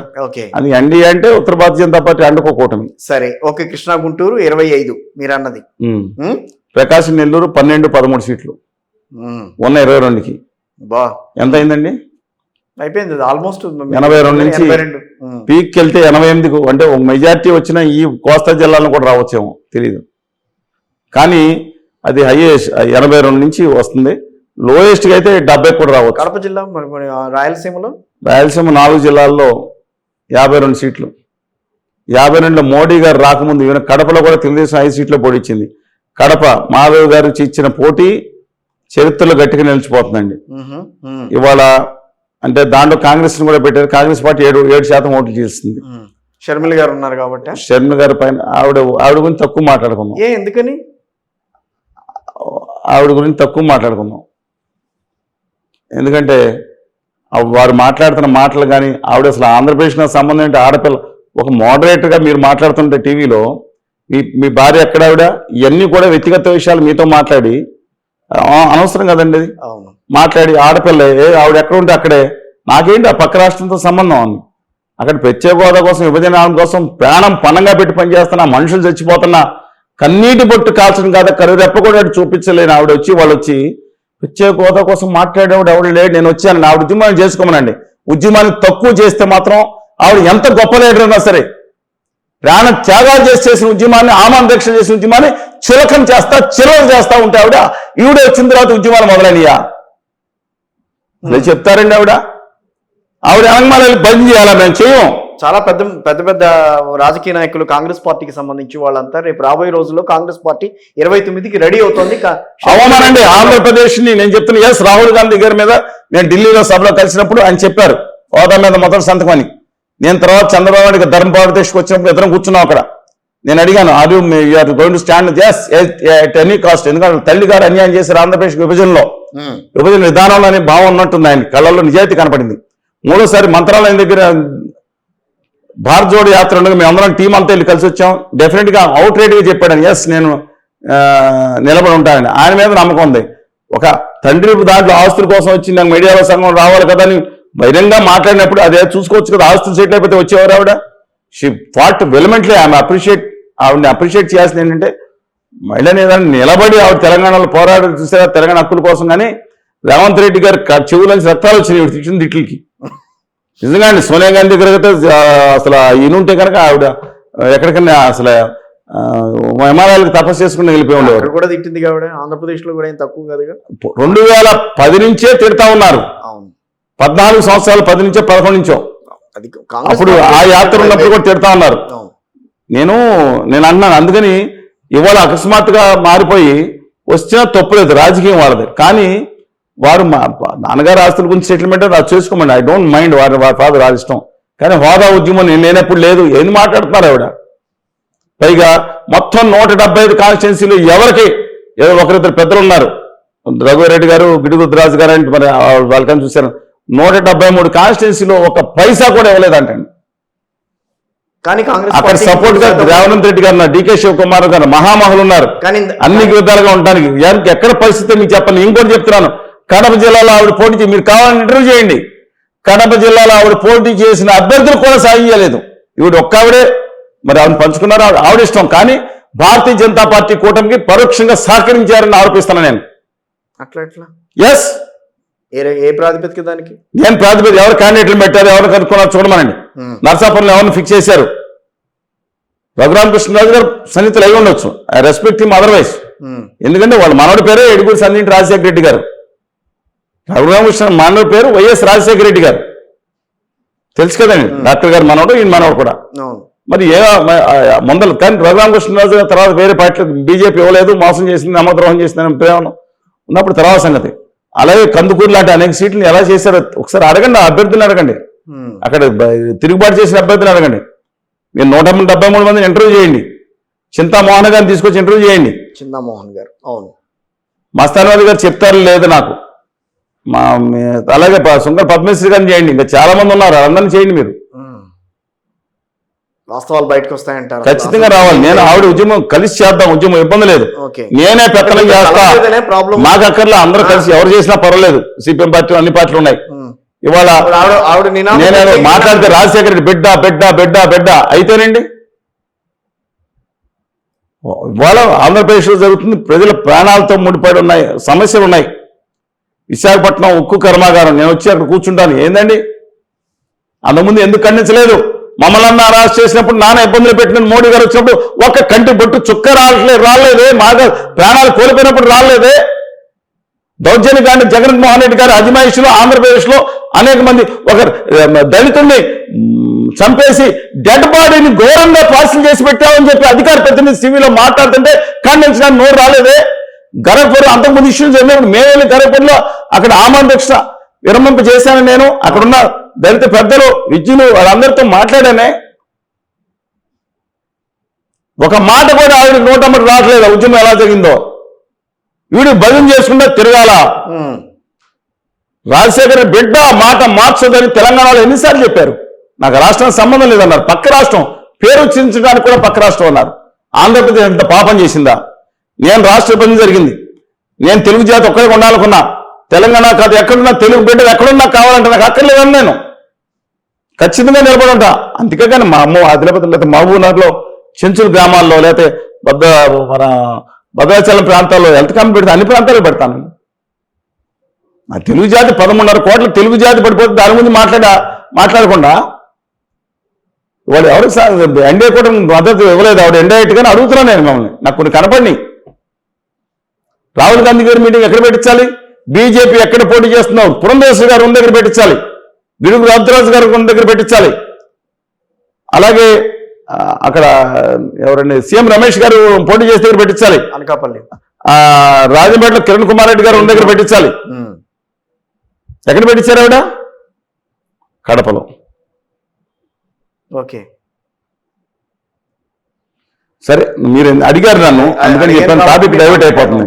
S2: అది ఎన్డీఏ అంటే ఉత్తర భారతీయ జనతా పార్టీ అండుకో కూటమి.
S1: సరే, ఓకే. కృష్ణా గుంటూరు 25 మీరు అన్నది.
S2: ప్రకాశం నెల్లూరు 12-13 సీట్లు ఉన్న 22కి
S1: బా
S2: ఎంత అయిందండి?
S1: అయిపోయింది ఆల్మోస్ట్
S2: 82 నుంచి పీక్కి వెళ్తే 88కు, అంటే ఒక మెజార్టీ వచ్చిన ఈ కోస్తా జిల్లాలను కూడా రావచ్చేమో తెలియదు, కానీ అది హైయెస్ట్ 82 నుంచి వస్తుంది. లోయెస్ట్గా అయితే 70 కూడా రావచ్చు.
S1: కడప జిల్లా, మరి రాయలసీమలో
S2: 4 జిల్లాల్లో 52 సీట్లు. 52లో మోడీ గారు రాకముందు ఈవెన్ కడపలో కూడా తెలుగుదేశం 5 సీట్లు పోటీచ్చింది. కడప మాధవ్ గారు ఇచ్చిన పోటీ చరిత్రలో గట్టిగా నిలిచిపోతుందండి. ఇవాళ అంటే దాంట్లో కాంగ్రెస్ కూడా పెట్టారు, కాంగ్రెస్ పార్టీ 7% ఓట్లు చేస్తుంది.
S1: షర్మిల గారు ఉన్నారు కాబట్టి,
S2: షర్మిల గారి పైన ఆవిడ గురించి తక్కువ మాట్లాడుకుందాం.
S1: ఎందుకని
S2: ఆవిడ గురించి తక్కువ మాట్లాడుకుందాం? ఎందుకంటే వారు మాట్లాడుతున్న మాటలు కానీ, ఆవిడ అసలు ఆంధ్రప్రదేశ్ నాకు సంబంధం ఏంటి? ఆడపిల్ల, ఒక మోడరేటర్గా మీరు మాట్లాడుతుంటే టీవీలో మీ భార్య ఎక్కడ, ఆవిడ ఇవన్నీ కూడా వ్యక్తిగత విషయాలు మీతో మాట్లాడి అనవసరం కదండి. అది మాట్లాడి ఆడపిల్ల ఆవిడ ఎక్కడ ఉంటే అక్కడే, నాకేంటి ఆ పక్క రాష్ట్రంతో సంబంధం అని, అక్కడ ప్రత్యేక హోదా కోసం, విభజన కోసం ప్రాణం పణంగా పెట్టి పనిచేస్తున్నా, మనుషులు చచ్చిపోతున్నా, కన్నీటి బొట్టు కాల్చడం కాదా, కరురెప్ప కూడా చూపించలేని ఆవిడ వచ్చి, వాళ్ళు వచ్చి ప్రత్యేక హోదా కోసం మాట్లాడేవాడు ఎవడు లేడు, నేను వచ్చాను ఆవిడ ఉద్యమాన్ని చేసుకోమనండి. ఉద్యమాన్ని తక్కువ చేస్తే మాత్రం ఆవిడ ఎంత గొప్ప లీడర్ అయినా సరే, ప్రాణ త్యాగాలు చేసిన ఉద్యమాన్ని, ఆమాందీక్ష చేసిన ఉద్యమాన్ని చిలకం చేస్తా, చిలకం చేస్తా ఉంటే ఈవిడ వచ్చిన తర్వాత ఉద్యమాలు మొదలైనయా చెప్తారండి? ఆవిడ అనగమాల బంద్ చేయాలా? మేము చేయం.
S1: చాలా పెద్ద రాజకీయ నాయకులు కాంగ్రెస్ పార్టీకి సంబంధించి వాళ్ళంతా రేపు రాబోయే రోజుల్లో కాంగ్రెస్ పార్టీ 29కి రెడీ అవుతోంది.
S2: అవమానండి ఆంధ్రప్రదేశ్ ని. నేను చెప్తున్నా, ఎస్ రాహుల్ గాంధీ గారి మీద నేను ఢిల్లీలో సభలో కలిసినప్పుడు ఆయన చెప్పారు హోదా మీద మొదటి సంతకం అని. నేను తర్వాత చంద్రబాబు నాయుడు ధర్మపారదేశ్కి వచ్చినప్పుడు ఇద్దరం కూర్చున్నాం అక్కడ. నేను అడిగాను, are you going to stand at any cost, ఎందుకంటే తల్లి గారు అన్యాయం చేశారు ఆంధ్రప్రదేశ్ విభజన విధానంలో అనే భావం ఉన్నట్టుంది. ఆయన కళ్ళల్లో నిజాయితీ కనపడింది. మూడోసారి మంత్రాలయం దగ్గర భారత్ జోడో యాత్ర ఉండగా మేము అందరం టీం అంతా వెళ్ళి కలిసి వచ్చాం. డెఫినెట్గా అవుట్ రేట్గా చెప్పాడు, ఎస్ నేను నిలబడి ఉంటానని. ఆయన మీద నమ్మకం ఉంది. ఒక తండ్రి దాంట్లో ఆస్తుల కోసం వచ్చి నాకు మీడియాలో సంఘం రావాలి కదా అని బహిరంగ మాట్లాడినప్పుడు అదే చూసుకోవచ్చు కదా, ఆస్తులు సెటిల్ అయిపోతే వచ్చేవారు ఆవిడ. She fought vehemently. ఆవిడని అప్రిషియేట్ చేయాల్సింది ఏంటంటే, మహిళని ఏదైనా నిలబడి ఆవిడ తెలంగాణలో పోరాడు చూసారా తెలంగాణ హక్కుల కోసం. కానీ రేవంత్ రెడ్డి గారు చెవులని రక్తాలు వచ్చినాయి ఇచ్చిన తిట్లకి. నిజంగా అండి, సోనియా గాంధీ దగ్గర అసలు ఈయనుంటే కనుక ఆవిడ ఎక్కడికన్నా అసలు హిమాలయాలకు తపస్సు చేసుకుని వెళ్ళిపోయి ఉండేవారు.
S1: కూడా తిట్టింది కాబట్టి ఆంధ్రప్రదేశ్ లో కూడా ఏం తక్కువ కాదుగా.
S2: 2010 నుంచే తిడతా ఉన్నారు. 14 సంవత్సరాలు, 10 నుంచో 11 నుంచో, అప్పుడు ఆ యాత్ర ఉన్నప్పుడు కూడా తిడతా ఉన్నారు. నేను అన్నాను, అందుకని ఇవాళ అకస్మాత్తుగా మారిపోయి వచ్చినా తప్పులేదు, రాజకీయం వాళ్ళది. కానీ వారు మా నాన్నగారు ఆస్తుల గురించి సెటిల్మెంట్ అది చేసుకోమండి, ఐ డోంట్ మైండ్, వారి ఫాదర్ రాజు ఇష్టం. కానీ హోదా ఉద్యమం నేను లేనప్పుడు లేదు. ఏంది మాట్లాడుతున్నారు ఆవిడ? పైగా మొత్తం 175 కాన్స్టిట్యున్సీలు ఎవరికి ఏదో ఒకరిద్దరు పెద్దలు ఉన్నారు, రఘువరెడ్డి గారు, గిడుగుద్రాజు గారు అంటే మరి వాళ్ళకని చూశాను. 173 కాన్స్టిట్యున్సీలో ఒక పైసా కూడా ఇవ్వలేదంటండి.
S1: కానీ
S2: అక్కడ సపోర్ట్ గా రేవంత్ రెడ్డి గారు, డికే శివకుమార్ గారు మహామహులు ఉన్నారు అన్ని విధాలుగా ఉండడానికి. ఎక్కడ పరిస్థితి మీకు చెప్పండి. ఇంకోటి చెప్తున్నాను, కడప జిల్లాలో ఆవిడ పోటీ మీరు కావాలని ఇంటర్వ్యూ చేయండి. కడప జిల్లాలో ఆవిడ పోటీ చేసిన అభ్యర్థులు కూడా సాయం చేయలేదు. ఈవిడ ఒక్కావిడే మరి ఆవిడ పంచుకున్నారు, ఆవిడ ఇష్టం. కానీ భారతీయ జనతా పార్టీ కూటమికి పరోక్షంగా సహకరించారని ఆరోపిస్తున్నాను నేను.
S1: అట్లా
S2: ఎస్,
S1: ఏ ప్రాతిపదిక దానికి?
S2: నేను ప్రాతిపదిక ఎవరు క్యాండిడేట్లు పెట్టారు, ఎవరు కనుక్కున్నారు చూడమనండి. నర్సాపురంలో ఎవరిని ఫిక్స్ చేశారు? రఘురామకృష్ణరాజు గారు సన్నిహితులు అయి ఉండొచ్చు, ఐ రెస్పెక్ట్ హిమ్ అదర్వైజ్. ఎందుకంటే వాళ్ళ మనవడి పేరే ఎడుగురు సందీప్ రాజశేఖర రెడ్డి గారు. రఘురామకృష్ణ మనవడి పేరు వైఎస్ రాజశేఖర రెడ్డి గారు, తెలుసు కదండి. డాక్టర్ గారు మనవడు, ఈయన మనవడు కూడా. మరి ముందర కానీ రఘురామకృష్ణరాజు గారు తర్వాత వేరే పార్టీలకు బీజేపీ ఇవ్వలేదు, మోసం చేసింది, నమ్మద్రోహం చేసిందని ప్రేమ ఉన్నప్పుడు తర్వాత సంగతి. అలాగే కందుకూరు లాంటి అనేక సీట్లను ఎలా చేశారో ఒకసారి అడగండి, అభ్యర్థులను అడగండి. అక్కడ తిరుగుబాటు చేసిన అభ్యర్థులు అడగండి. మీరు 173 మందిని ఇంటర్వ్యూ చేయండి. చింతామోహన్ గారిని తీసుకొచ్చి ఇంటర్వ్యూ చేయండి.
S1: చింతామోహన్ గారు, అవును.
S2: మస్తానవాది గారు చెప్తారు లేదు నాకు. అలాగే సుంకర పద్మశ్రీ గారిని చేయండి. ఇంకా చాలా మంది ఉన్నారు, అందరిని చేయండి. మీరు
S1: వాస్తవాలు బయటకు వస్తాయంటారు.
S2: ఖచ్చితంగా రావాలి. నేను ఆవిడ ఉద్యమం కలిసి చేద్దాం, ఉద్యమం ఇబ్బంది లేదు. నేనే పెత్తనం చేస్తా, మాకు అక్కర్లా, అందరూ కలిసి ఎవరు చేసినా పర్వాలేదు. సిపిఎం పార్టీ అన్ని పార్టీలు ఉన్నాయి. ఇవాళ నేనే మాట్లాడితే రాజశేఖర రెడ్డి బిడ్డ బిడ్డ బిడ్డ బిడ్డ అయితేనండి. ఇవాళ ఆంధ్రప్రదేశ్లో జరుగుతుంది. ప్రజల ప్రాణాలతో ముడిపడి ఉన్నాయి, సమస్యలు ఉన్నాయి. విశాఖపట్నం ఉక్కు కర్మాగారం, నేను వచ్చి అక్కడ కూర్చుంటాను. ఏందండి అంతకుముందు ఎందుకు ఖండించలేదు? మమ్మల్ని అరెస్ట్ చేసినప్పుడు నాన్న ఇబ్బందులు పెట్టిన మోడీ గారు వచ్చినప్పుడు ఒక్క కంటి బొట్టు చుక్క రాలేదే. మాగా ప్రాణాలు కోల్పోయినప్పుడు రాలేదే. దౌర్జన్యకాండ జగన్మోహన్ రెడ్డి గారు అజమాయిషిలో ఆంధ్రప్రదేశ్లో అనేక మంది ఒక దళితుల్ని చంపేసి డెడ్ బాడీని ఘోరంగా పార్సల్ చేసి పెట్టామని చెప్పి అధికార ప్రతినిధి టీవీలో మాట్లాడుతుంటే ఖండించడానికి నోరు రాలేదే. గరపూర్ అంతకుముందు ఇష్యూలు జరిగినప్పుడు మేము వెళ్ళి గరపూర్లో అక్కడ ఆమరణ విరమింప చేశాను. నేను అక్కడున్న దళిత పెద్దలు, విద్యులు వాళ్ళందరితో మాట్లాడానే. ఒక మాట కూడా ఆవిడ నోటమ్మటి రావట్లేదు. ఉద్యమం ఎలా జరిగిందో వీడు భజన చేసుకుంటే తిరగాల. రాజశేఖర బిడ్డ మాట మార్చదని తెలంగాణలో ఎన్నిసార్లు చెప్పారు? నాకు రాష్ట్రానికి సంబంధం లేదన్నారు. పక్క రాష్ట్రం పేరు ఉచ్చరించడానికి కూడా పక్క రాష్ట్రం అన్నారు. ఆంధ్రప్రదేశ్ ఎంత పాపం చేసిందా? నేను రాష్ట్ర పని జరిగింది. నేను తెలుగు జాతి ఒక్కడే ఉండాలనుకున్నా. తెలంగాణ కాదు, ఎక్కడున్నా తెలుగు బిడ్డలు ఎక్కడున్నా కావాలంటే నాకు అక్కర్లేదని నేను ఖచ్చితంగా నిలబడి ఉంటా. అంతేకాని మా అమ్మ ఆదిలాబాద్ లేకపోతే మహబూబ్నగర్లో చెంచుల గ్రామాల్లో లేకపోతే మన భద్రాచలం ప్రాంతాల్లో హెల్త్ క్యాంప్ పెడితే అన్ని ప్రాంతాల్లో పెడతాను. ఆ తెలుగు జాతి 13.5 కోట్ల తెలుగు జాతి పడిపోతే దాని గురించి మాట్లాడకుండా వాడు ఎవరికి ఎన్డీఏ కూడా మద్దతు ఇవ్వలేదు. ఆవిడ ఎన్డీఏ కానీ అడుగుతున్నాను నేను మిమ్మల్ని. నాకు కొన్ని కనపడినాయి. రాహుల్ గాంధీ గారి మీటింగ్ ఎక్కడ పెట్టించాలి? బీజేపీ ఎక్కడ పోటీ చేస్తున్నావు? పురంధేశ్వరి గారు ఉన్న దగ్గర పెట్టించాలి. గిడుగు రాజరాజు గారు ఉన్న దగ్గర పెట్టించాలి. అలాగే అక్కడ ఎవరండి సీఎం రమేష్ గారు పోటీ చేసే దగ్గర పెట్టించాలి.
S1: అనకాపల్లి
S2: రాజంపేటలో కిరణ్ కుమార్ రెడ్డి గారు ఉన్న దగ్గర పెట్టించాలి. ఎక్కడ పెట్టించారు ఆవిడ? కడపలో.
S1: ఓకే,
S2: సరే మీరు అడిగారు నన్ను, అందుకని చెప్పాను. టాపిక్ డైవర్ట్ అయిపోతుంది.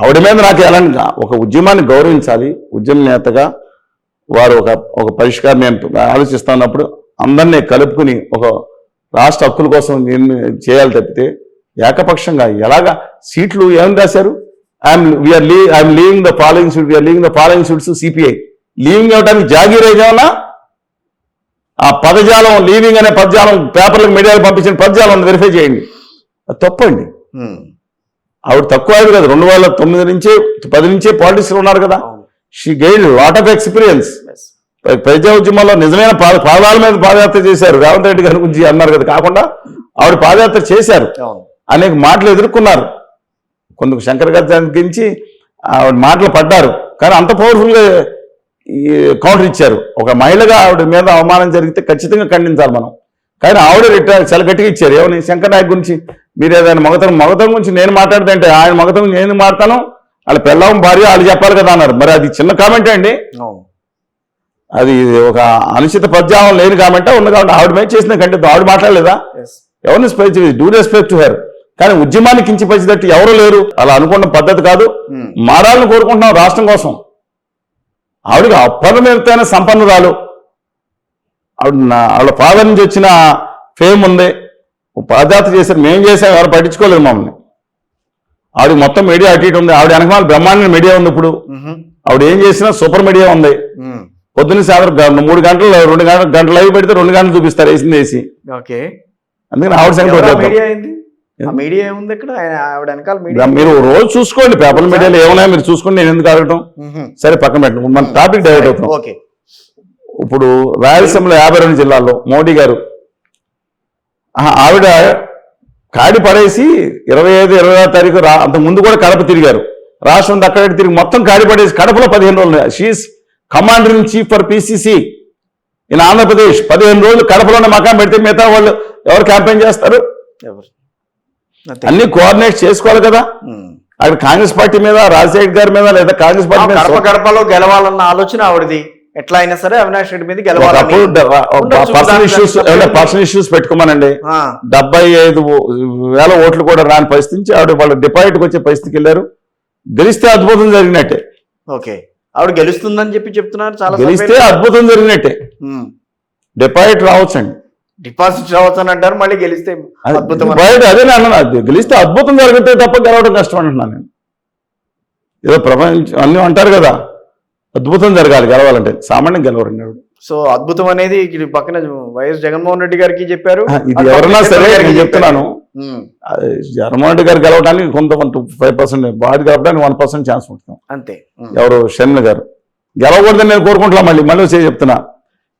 S2: ఆవిడ మీద నాకు ఎలాంటి ఒక ఉద్యమాన్ని గౌరవించాలి. ఉద్యమ నేతగా వారు ఒక పరిష్కారం నేను ఆలోచిస్తున్నప్పుడు అందరినీ కలుపుకుని ఒక రాష్ట్ర హక్కుల కోసం చేయాలి తప్పితే ఏకపక్షంగా ఎలాగా సీట్లు ఏమని రాశారు? I'm leaving the following seats CPI. Leaving అవడానికి జాగీర్ ఏమన్నా? ఆ పదజాలం లీవింగ్ అనే పదజాలం పేపర్లకు మీడియాలో పంపించిన పదజాలం వెరిఫై చేయండి. అది తప్పండి. ఆవిడ తక్కువ ఆవిడ కదా, 2009 నుంచి 10 నుంచే పాలిటిక్స్లో ఉన్నారు కదా. She gain lot of experience. ప్రజా ఉద్యమంలో నిజమైన పాదాల మీద పాదయాత్ర చేశారు. రేవంత్ రెడ్డి గారి గురించి అన్నారు కదా, కాకుండా ఆవిడ పాదయాత్ర చేశారు. అనేక మాటలు ఎదుర్కొన్నారు. కొందరు శంకర్ గారి గురించి ఆవిడ మాటలు పడ్డారు. కానీ అంత పవర్ఫుల్గా కౌంటర్ ఇచ్చారు. ఒక మహిళగా ఆవిడ మీద అవమానం జరిగితే ఖచ్చితంగా ఖండించాలి మనం. కానీ ఆవిడ చాలా గట్టిగా ఇచ్చారు. ఏమని? శంకర్ నాయక్ గురించి మీరు ఏదైనా మగతనం గురించి నేను మాట్లాడితే ఆయన మగతనం నేను మాట్లాడతాను, వాళ్ళ పెళ్ళం భార్య వాళ్ళు చెప్పాలి కదా అన్నారు. మరి అది చిన్న కామెంటే అండి. అది ఒక అనుచిత పద్యావం లేని కామెంటా ఉంది. కాబట్టి ఆవిడ మీద చేసిన ఖండితం. ఆవిడ మాట్లాడలేదా? ఎవరిని స్పెక్ట్ డూ రెస్పెక్ట్ టు హెర్. కానీ ఉద్యమాన్ని కించిపరిచేటట్టు ఎవరు లేరు. అలా అనుకున్న పద్ధతి కాదు. మారాలని కోరుకుంటున్నాం రాష్ట్రం కోసం. ఆవిడకి అపరిమితమైన సంపన్నురాలు. వాళ్ళ ఫాదర్ నుంచి వచ్చిన ఫేమ్ ఉంది. పాదయాత్ర చేశారు, మేము చేసాం, ఎవరు పట్టించుకోలేదు మమ్మల్ని. ఆవిడ మొత్తం మీడియా అటు ఇటు ఉంది. ఆవిడ వెనకమాల బ్రహ్మాండ మీడియా ఉంది. ఇప్పుడు ఆవిడ ఏం చేసినా సూపర్ మీడియా ఉంది. పొద్దున్న సాయంత్రం 3 గంటలు 2 గంటలు లైవ్ పెడితే 2 గంటలు చూపిస్తారు వేసింది వేసి. అందుకని ఆవిడ సంగతి మీరు రోజు చూసుకోండి. పేపర్ మీడియాలో ఏమన్నా మీరు చూసుకోండి. నేను ఎందుకు అడగటం? సరే పక్కన పెట్టండి, మన టాపిక్ డైవర్ట్ అవుతాం. ఇప్పుడు రాయలసీమలో 52 జిల్లాల్లో మోడీ గారు ఆవిడ కాడి పడేసి 25, 26 తారీఖు అంత ముందు కూడా కడప తిరిగారు. రాష్ట్రం అక్కడ తిరిగి మొత్తం కాడి పడేసి కడపలో 15 రోజులు. She's commander in chief for PCC in Andhra Pradesh. 15 రోజులు కడపలోనే మకాం పెడితే మిగతా వాళ్ళు ఎవరు క్యాంపెయిన్ చేస్తారు? అన్ని కోఆర్డినేట్ చేసుకోవాలి కదా. అక్కడ కాంగ్రెస్ పార్టీ మీద, రాజశేఖర్ గారి మీద, లేదా కాంగ్రెస్ పార్టీ మీద
S1: గడపలో గెలవాలన్న ఆలోచన ఆవిడది. ఎట్లా అయినా సరే అవినాష్ రెడ్డి మీద గెలవాలని
S2: ఒకప్పుడు పర్సనల్ ఇష్యూస్ పెట్టుకోమనండి,
S1: ఆ,
S2: 75,000 ఓట్లు కూడా రాని పరిస్థితి నుంచి ఆవిడ వాళ్ళ డిపాజిట్కి వచ్చే పరిస్థితికి వెళ్ళారు. గెలిస్తే అద్భుతం జరిగినట్టే.
S1: ఓకే, ఆవిడ గెలుస్తుందని చెప్తున్నారు చాలా
S2: గెలిస్తే అద్భుతం జరిగినట్టే. డిపాజిట్ రావచ్చండి,
S1: డిపాజిట్ రావచ్చు అని అంటారు, మళ్ళీ గెలిస్తే అద్భుతం అని.
S2: డిపాజిట్ అదే అన్నాను, గెలిస్తే అద్భుతం జరుగుతాయి తప్ప గెలవడం కష్టం అంటున్నాను నేను. ఏదో ప్రపంచం అన్ని అంటారు కదా, అద్భుతం జరగాలి గెలవాలంటే, సామాన్యం గెలవరండి ఆవిడ.
S1: సో అద్భుతం అనేది ఇక్కడ పక్కన వైఎస్ జగన్మోహన్ రెడ్డి గారికి చెప్పారు.
S2: ఇది ఎవరన్నా సరే నేను చెప్తున్నాను, జగన్మోహన్ రెడ్డి గారు గెలవడానికి కొంత 5%, బాడీ గెలవడానికి 1% ఛాన్స్ ఉంటుంది
S1: అంతే.
S2: ఎవరు షర్మిల గారు గెలవకూడదని నేను కోరుకుంటున్నా. మళ్ళీ చెప్తున్నా,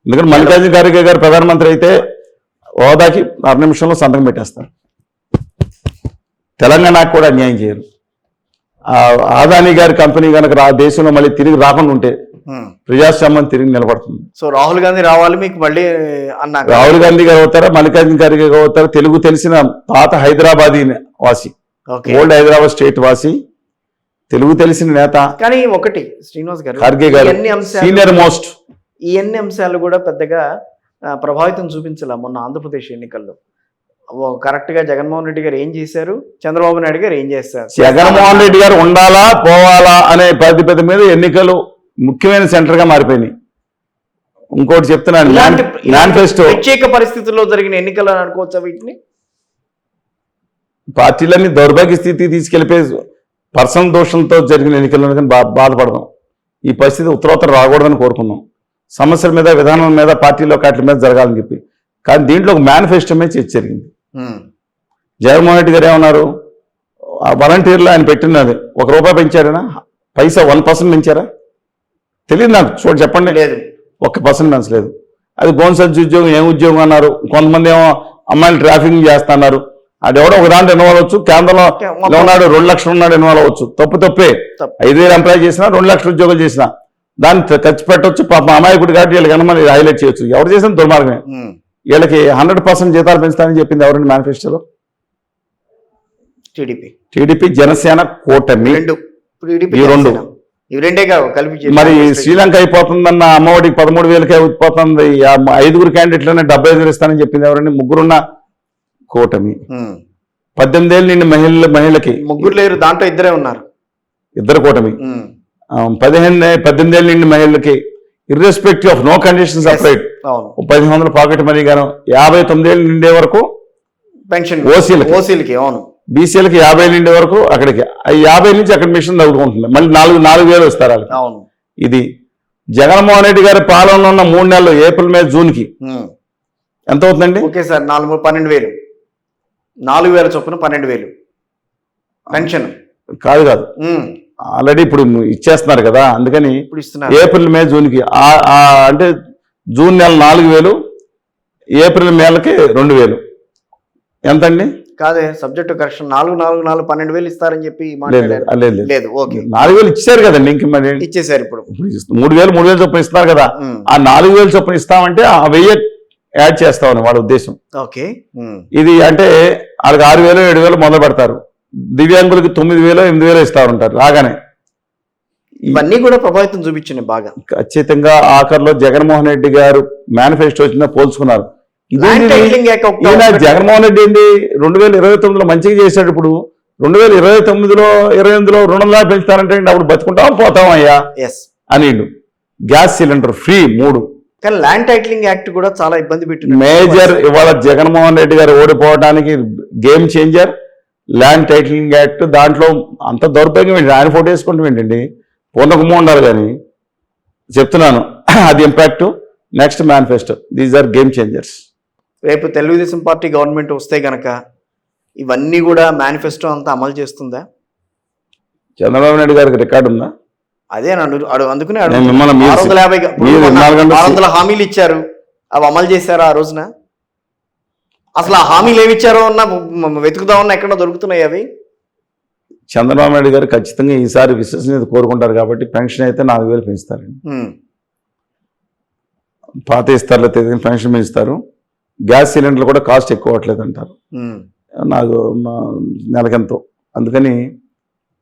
S2: ఎందుకంటే మల్లికార్జున ఖార్గే గారు ప్రధానమంత్రి అయితే హోదాకి 6 నిమిషంలో సంతకం పెట్టేస్తారు. తెలంగాణకు కూడా అన్యాయం చేయరు. ఆదాని గారి కంపెనీ కనుక దేశంలో మళ్ళీ తిరిగి రాకుండా ఉంటే ప్రజాస్వామ్యం తిరిగి నిలబడుతుంది.
S1: సో రాహుల్ గాంధీ రావాలి మీకు మళ్ళీ అన్నారు.
S2: రాహుల్ గాంధీ గారు అవుతారా, మల్లికార్జున ఖార్గే గారు అవుతారా, తెలుగు తెలిసిన పాత హైదరాబాదీ వాసి, ఓల్డ్ హైదరాబాద్ స్టేట్ వాసి, తెలుగు తెలిసిన నేత.
S1: కానీ ఒకటి శ్రీనివాస్ గారు,
S2: ఖార్గే గారు సీనియర్ మోస్ట్.
S1: ఈ అన్ని అంశాలు కూడా పెద్దగా ప్రభావితం చూపించాల మొన్న ఆంధ్రప్రదేశ్ ఎన్నికల్లో. కరెక్ట్ గా జగన్మోహన్ రెడ్డి గారు ఏం చేశారు, చంద్రబాబు నాయుడు గారు ఏం చేస్తారు.
S2: జగన్మోహన్ రెడ్డి గారు ఉండాలా పోవాలా అనే పెద్ద మీద ఎన్నికలు ముఖ్యమైన సెంటర్ గా మారిపోయినాయి. ఇంకోటి చెప్తున్నాను, మేనిఫెస్టో
S1: ప్రత్యేక పరిస్థితుల్లో జరిగిన ఎన్నికలు అని అనుకోవచ్చా వీటిని?
S2: పార్టీలన్నీ దౌర్భాగ్య స్థితికి తీసుకెళ్లిపోయి పర్సనల్ దోషంతో జరిగిన ఎన్నికలను కానీ బాధపడదాం. ఈ పరిస్థితి ఉత్తరోత్తర రాకూడదని కోరుకున్నాం. సమస్యల మీద, విధానం మీద, పార్టీలో వాటి మీద జరగాలని చెప్పి. కానీ దీంట్లో ఒక మేనిఫెస్టో మీద చర్చ జరిగింది. జగన్మోహన్ రెడ్డి గారు ఏమన్నారు, ఆ వాలంటీర్లు ఆయన పెట్టినది ₹1 పెంచారనా, పైసా 1% పెంచారా తెలియదు నాకు, చెప్పండి.
S1: లేదు,
S2: 1% పెంచలేదు. అది బోనస్ ఉద్యోగం, ఏం ఉద్యోగం అన్నారు. కొంతమంది ఏమో అమ్మాయిలు ట్రాఫికింగ్ చేస్తున్నారు. అది ఎవడో ఒక దాంట్లో ఇన్వాల్వ్ అవ్వచ్చు. కేంద్రంలో ఉన్నాడు 2 లక్షలు ఉన్నాడు, ఇన్వాల్వ్ అవ్వచ్చు. తప్పే. 5,000 ఎంప్లాయ్ చేసినా 2 లక్షల ఉద్యోగాలు చేసినా దాన్ని ఖర్చు పెట్టవచ్చు. పాప అమాయకుడు కాబట్టి వీళ్ళకి మనం హైలైట్ చేయొచ్చు. ఎవరు చేసిన దుర్మార్గమే. వీళ్ళకి 100% జీతాలు పెంచుతానని చెప్పింది ఎవరండి మేనిఫెస్టోలో? టీడీపీ జనసేన కూటమి. ఈ రెండు మరి శ్రీలంక అయిపోతుందన్న అమ్మఒడికి 13,000 అయిపోతుంది. 5 క్యాండిడేట్లనే 75,000 ఇస్తానని చెప్పింది ఎవరండి? ముగ్గురున్న కూటమి. 18 ఏళ్ళు నిండి మహిళలకి
S1: ముగ్గురు లేరు, దాంట్లో ఇద్దరే ఉన్నారు,
S2: ఇద్దరు కూటమి. 18 ఏళ్ళు నిండి మహిళలకి irrespective of no condition separate 1,500 pocket money గాను. 59 ఏళ్ళు నిండే వరకు
S1: పెన్షన్ ఓసీలకి, అవును.
S2: బీసీలకి 50 నిండే వరకు అక్కడికి, 50 నుంచి అక్కడ మిషన్ తగ్గుకుంటుంది. మళ్ళీ 4,000 ఇస్తారు వాళ్ళకి.
S1: అవును.
S2: ఇది జగన్మోహన్ రెడ్డి గారి పాలనలో ఉన్న 3 నెలలు ఏప్రిల్, మే, జూన్కి ఎంత అవుతుందండి?
S1: ఓకే సార్, 12,000 4,000 చొప్పున 12,000 పెన్షన్
S2: కాదు. ఆల్రెడీ ఇప్పుడు ఇచ్చేస్తున్నారు కదా, అందుకని ఏప్రిల్, మే, జూన్కి అంటే జూన్ నెల 4,000, ఏప్రిల్, మేలకి 2,000. ఎంతండి?
S1: కాదే, సబ్జెక్ట్ కరెక్షన్. 12,000 ఇస్తారని చెప్పి లేదు. ఓకే,
S2: 4,000 ఇచ్చారు కదండి. ఇంక మరి
S1: ఇచ్చేసారు. ఇప్పుడు
S2: 3,000 చొప్పున ఇస్తున్నారు కదా. ఆ 4,000 చొప్పున ఇస్తామంటే ఆ 1,000 యాడ్ చేస్తామని వాళ్ళ ఉద్దేశం.
S1: ఓకే,
S2: ఇది అంటే వాళ్ళకి 6,000, 7,000 మొదలు పెడతారు. దివ్యాంగులకి 9,000, 8,000 ఇస్తా ఉంటారు రాగానే.
S1: ఇవన్నీ కూడా ప్రభావితం చూపించింది బాగా.
S2: ఖచ్చితంగా ఆఖరిలో జగన్మోహన్ రెడ్డి గారు మేనిఫెస్టో వచ్చిందా పోల్చుకున్నారు. జగన్మోహన్ రెడ్డి ఏంటి 2029లో మంచిగా చేశాడు. ఇప్పుడు 2029లో 28లో 200 పెంచుతారంటే అప్పుడు బతుకుంటాం పోతాం అయ్యా అని. Gas cylinder free 3.
S1: కానీ ల్యాండ్ టైటిలింగ్ యాక్ట్ కూడా చాలా ఇబ్బంది పెట్టింది.
S2: మేజర్ ఇవాళ జగన్మోహన్ రెడ్డి గారు ఓడిపోవడానికి game changer land titling act. దాంట్లో అంత దౌర్భాగ్యం ఏంటి? ఆయన ఫోటో వేసుకుంటాం ఏంటండి? పూర్ణకుమ్మ ఉండాలి. కానీ చెప్తున్నాను, అది impact. Next manifesto, these are game changers.
S1: రేపు తెలుగుదేశం పార్టీ గవర్నమెంట్ వస్తే గనక ఇవన్నీ కూడా మేనిఫెస్టో అంతా అమలు చేస్తుందా?
S2: చంద్రబాబు నాయుడు గారికి రికార్డు ఉందా?
S1: అదే అందుకనే 650 హామీలు ఇచ్చారు, అవి అమలు చేశారా ఆ రోజున? అసలు ఆ హామీలు ఏమి ఇచ్చారో అన్నా వెతుకుదామన్నా ఎక్కడ దొరుకుతున్నాయి అవి?
S2: చంద్రబాబు నాయుడు గారు ఖచ్చితంగా ఈసారి విశ్వసనీయత కోరుకుంటారు కాబట్టి పెన్షన్ అయితే 4,000 పెంచుతారండి. పాత ఇస్తారులో పెన్షన్ పెంచుతారు. గ్యాస్ సిలిండర్లు కూడా కాస్ట్ ఎక్కువ అవ్వట్లేదు అంటారు. నాకు నెలకెంతో, అందుకని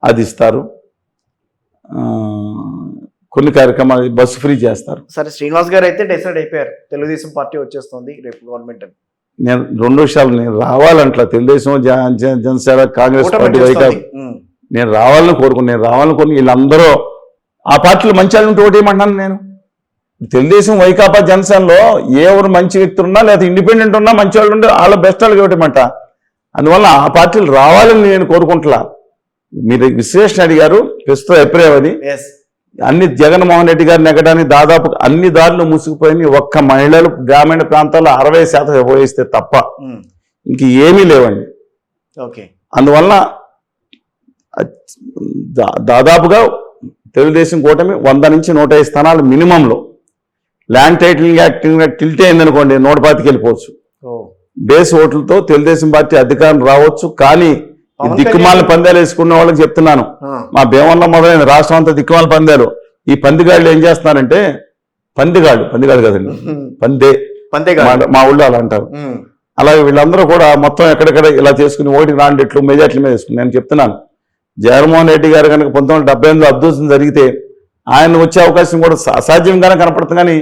S2: అది ఇస్తారు. కొన్ని కార్యక్రమాలు బస్సు ఫ్రీ చేస్తారు.
S1: సరే, శ్రీనివాస్ గారు అయితే డిసైడ్ అయిపోయారు, తెలుగుదేశం పార్టీ వచ్చేస్తుంది రేపు గవర్నమెంట్ అని.
S2: నేను రెండు విషయాలు, నేను రావాలంట్లా తెలుగుదేశం జనసేన కాంగ్రెస్ పార్టీ వైకాపా నేను రావాలని కోరుకుని వీళ్ళందరూ ఆ పార్టీలో మంచి వాళ్ళు ఉంటే ఓటేయమంటున్నాను. నేను తెలుగుదేశం వైకాపా జనసేనలో ఎవరు మంచి వ్యక్తులు ఉన్నా లేదా ఇండిపెండెంట్ ఉన్నా మంచి వాళ్ళు ఉంటే వాళ్ళ బెస్ట్ వాళ్ళకి ఇవ్వటమంట. అందువల్ల ఆ పార్టీలు రావాలని నేను కోరుకుంటున్నా. మీరు విశ్లేషణ అడిగారు, ప్రస్తుతం ఏప్రిల్ అది అన్ని జగన్మోహన్ రెడ్డి గారిని ఎక్కడానికి దాదాపు అన్ని దారులు మూసుకుపోయి ఒక్క మహిళలు గ్రామీణ ప్రాంతాల్లో 60% ఉపయోగిస్తే తప్ప ఇంక ఏమీ లేవండి. అందువల్ల దాదాపుగా తెలుగుదేశం కూటమి 100 నుంచి 105 స్థానాలు మినిమంలో. ల్యాండ్ టైటిలింగ్ యాక్ట్ టిల్ట్ అయిందనుకోండి 125కి వెళ్ళిపోవచ్చు. బేస్ ఓట్లతో తెలుగుదేశం పార్టీ అధికారం రావచ్చు. కానీ ఈ దిక్కుమాల పందాలు వేసుకున్న వాళ్ళకి చెప్తున్నాను, మా భీమవరంలో మొదలైన రాష్ట్రం అంతా దిక్కుమాల పందాలు. ఈ పందిగాళ్ళు ఏం చేస్తున్నారంటే, పందిగాడు కదండి, మా ఊళ్ళో అలా అంటారు. అలాగే వీళ్ళందరూ కూడా మొత్తం ఎక్కడెక్కడ ఇలా చేసుకుని 1 రాండెట్లు మెజార్టీల మీద వేసుకుని నేను చెప్తున్నాను, జగన్మోహన్ రెడ్డి గారు కనుక 1978లో అద్భుతం జరిగితే ఆయన వచ్చే అవకాశం కూడా అసాధ్యంగానే కనపడుతుంది. కానీ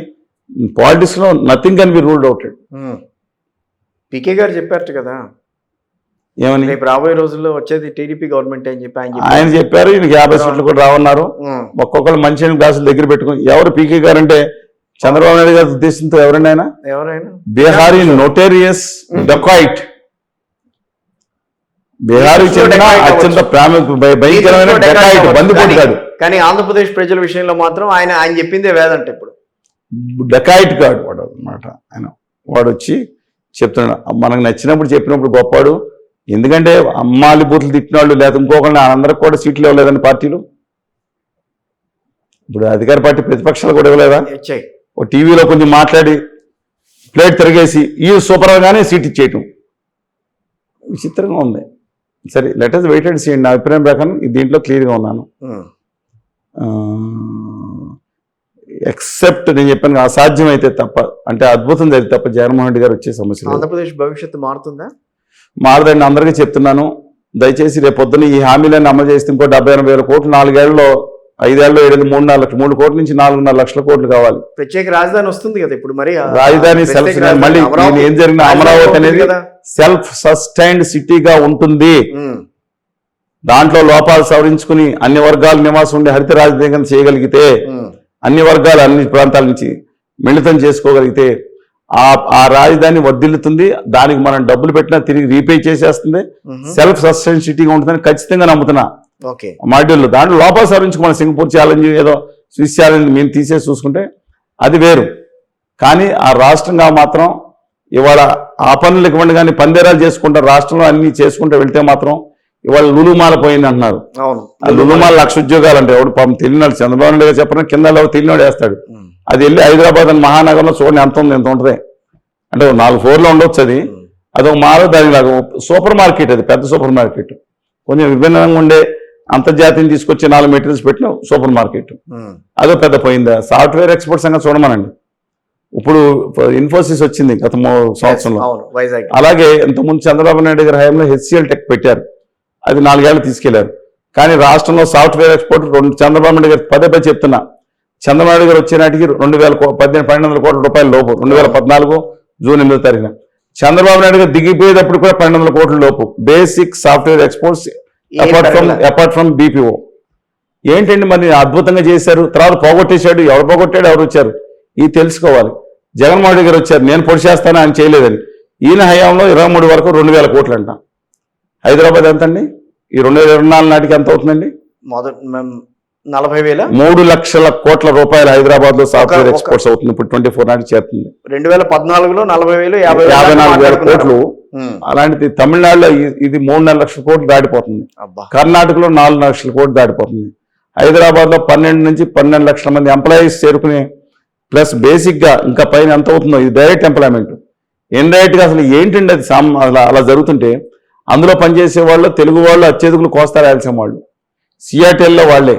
S2: పాలిటిక్స్ లో nothing can be ruled out.
S1: PK గారు చెప్పారు కదా
S2: ఏమని,
S1: రేపు రాబోయే రోజుల్లో వచ్చేది టీడీపీ గవర్నమెంట్ అని చెప్పి
S2: ఆయన చెప్పారు. ఈయనకి 50 సీట్లు కూడా రావన్నారు. ఒక్కొక్కరు మంచి గ్లాసులు దగ్గర పెట్టుకుని. ఎవరు పీకే గారు అంటే చంద్రబాబు నాయుడు గారి ఉద్దేశంతో ఎవరైనా బీహారీ నోటేరియస్ డకాయిట్, బీహార్కి చెందిన అత్యంత భయంకరమైన డకాయిట్, బందిపోటుగాడు.
S1: కానీ ఆంధ్రప్రదేశ్ ప్రజల విషయంలో మాత్రం ఆయన చెప్పిందే వేదంట. ఇప్పుడు
S2: డకాయిట్ గాడు వాడు అనమాట. వాడు వచ్చి చెప్తున్నాడు, మనకు నచ్చినప్పుడు చెప్పినప్పుడు గొప్పవాడు. ఎందుకంటే అమ్మాలి బూతులు తిట్టిన వాళ్ళు లేదా ఇంకొకరిని అందరికి కూడా సీట్లు ఇవ్వలేదండి పార్టీలు. ఇప్పుడు అధికార పార్టీ ప్రతిపక్షాలు కూడా ఇవ్వలేదా? ఓ టీవీలో కొంచెం మాట్లాడి ప్లేట్ తిరిగేసి ఈ సూపర్గానే సీట్ ఇచ్చేయటం విచిత్రంగా ఉంది. సరే, let us wait and see. నా అభిప్రాయం ప్రకారం దీంట్లో క్లియర్గా ఉన్నాను. ఎక్సెప్ట్ నేను చెప్పాను అసాధ్యం అయితే తప్ప, అంటే అద్భుతం జరిగితే తప్ప జగన్మోహన్ రెడ్డి గారు వచ్చే సమస్య.
S1: ఆంధ్రప్రదేశ్ భవిష్యత్తు మారుతుందా?
S2: మారదండి. అందరికీ చెప్తున్నాను, దయచేసి రేపు పొద్దున్న ఈ హామీలన్నీ అమలు చేస్తే ఇంకో 70,000 కోట్లు 4 ఏళ్లలో 5 ఏళ్ళలో 3 కోట్ల నుంచి 4.5 లక్షల కోట్లు కావాలి.
S1: ప్రత్యేక రాజధాని వస్తుంది కదా ఇప్పుడు. మరి
S2: రాజధాని మళ్ళీ ఏం జరిగిన అమరావతి అనేది సెల్ఫ్ సస్టైన్డ్ సిటీగా ఉంటుంది. దాంట్లో లోపాలు సవరించుకుని అన్ని వర్గాల నివాసం ఉండే హరిత రాజధాని చేయగలిగితే, అన్ని వర్గాలు అన్ని ప్రాంతాల నుంచి మిళితం చేసుకోగలిగితే ఆ రాజధాని వర్ధిల్లుతుంది. దానికి మనం డబ్బులు పెట్టినా తిరిగి రీపే చేసేస్తుంది. సెల్ఫ్ సస్టైన్ సిటీగా ఉంటుందని ఖచ్చితంగా నమ్ముతున్నా. మాడ్యూల్లో దాంట్లో లోపాలు సవరించుకు మన సింగపూర్ ఛాలెంజ్ ఏదో స్విస్ ఛాలెంజ్ మేము తీసేసి చూసుకుంటే అది వేరు. కానీ ఆ రాష్ట్రంగా మాత్రం ఇవాళ ఆ పనులకు ఇవ్వండి, కానీ పందేరాలు చేసుకుంటారు రాష్ట్రంలో అన్ని చేసుకుంటూ వెళ్తే మాత్రం ఇవాళ లులుమాల పోయింది అంటున్నారు. ఆ లులుమాల 1,00,000 ఉద్యోగాలు అంటే ఎవడు పాపం తెలియనాడు, చంద్రబాబు నాయుడు చెప్పడం కింద తెలియనాడు వేస్తాడు. అది వెళ్ళి హైదరాబాద్ అని మహానగరంలో చూడండి ఎంత ఉంది, ఎంత ఉంటుంది అంటే 4 ఫ్లోర్లో ఉండొచ్చు. అదొక మాలో దాని సూపర్ మార్కెట్, అది పెద్ద సూపర్ మార్కెట్. కొంచెం విభిన్నంగా ఉండే అంతర్జాతీయం తీసుకొచ్చి 4 మెటీరియల్స్ పెట్టిన సూపర్ మార్కెట్, అదో పెద్ద పోయిందా. సాఫ్ట్వేర్ ఎక్స్పర్ట్స్ సంగతి చూడమనండి. ఇప్పుడు ఇన్ఫోసిస్ వచ్చింది గత 3 సంవత్సరంలో. అలాగే ఇంతకుముందు చంద్రబాబు నాయుడు గారి హయాంలో HCL టెక్ పెట్టారు, అది 4 ఏళ్ళు తీసుకెళ్లారు. కానీ రాష్ట్రంలో సాఫ్ట్వేర్ ఎక్స్పోర్ట్ చంద్రబాబు నాయుడు గారు పదే చెప్తున్నా, చంద్రబాబు నాయుడు గారు వచ్చే నాటికి 1,200 కోట్ల రూపాయల లోపు 2014 జూన్ 8వ తారీఖున చంద్రబాబు నాయుడు గారు దిగిపోయేటప్పుడు కూడా 1,200 కోట్ల లోపు basic software exports apart from BPO. ఏంటండి మరి అద్భుతంగా చేశారు. తర్వాత పోగొట్టేశాడు. ఎవరు పోగొట్టాడు, ఎవరు వచ్చారు, ఇది తెలుసుకోవాలి. జగన్మోహన్ రెడ్డి గారు వచ్చారు, నేను పొడి చేస్తాను ఆయన చేయలేదని. ఈయన హయాంలో 23 వరకు 2,000 కోట్లు అంట. హైదరాబాద్ ఎంత అండి ఈ 2024 నాటికి ఎంత అవుతుందండి?
S1: 40,000
S2: 3 లక్షల కోట్ల రూపాయలు హైదరాబాద్ లో సాఫ్ట్వేర్ ఎక్స్పోర్ట్స్ అవుతుంది. ఇప్పుడు 24 నాటికి చేస్తుంది.
S1: 2014లో 40,000
S2: 54,000 కోట్లు. అలాంటిది తమిళనాడులో ఇది 3.5 లక్షల కోట్లు దాటిపోతుంది. కర్ణాటకలో 4 లక్షల కోట్లు దాటిపోతుంది. హైదరాబాద్ లో 12 నుంచి 12 లక్షల మంది ఎంప్లాయీస్ చేరుకునే ప్లస్ బేసిక్ గా ఇంకా పైన ఎంత అవుతుందో ఇది డైరెక్ట్ ఎంప్లాయ్మెంట్. ఇండైరెక్ట్ గా అసలు ఏంటండి అది అలా జరుగుతుంటే అందులో పనిచేసే వాళ్ళు తెలుగు వాళ్ళు, అత్యధికులు కోస్తా రాయలసీమ వాళ్ళు, సియాటెల్లో వాళ్ళే,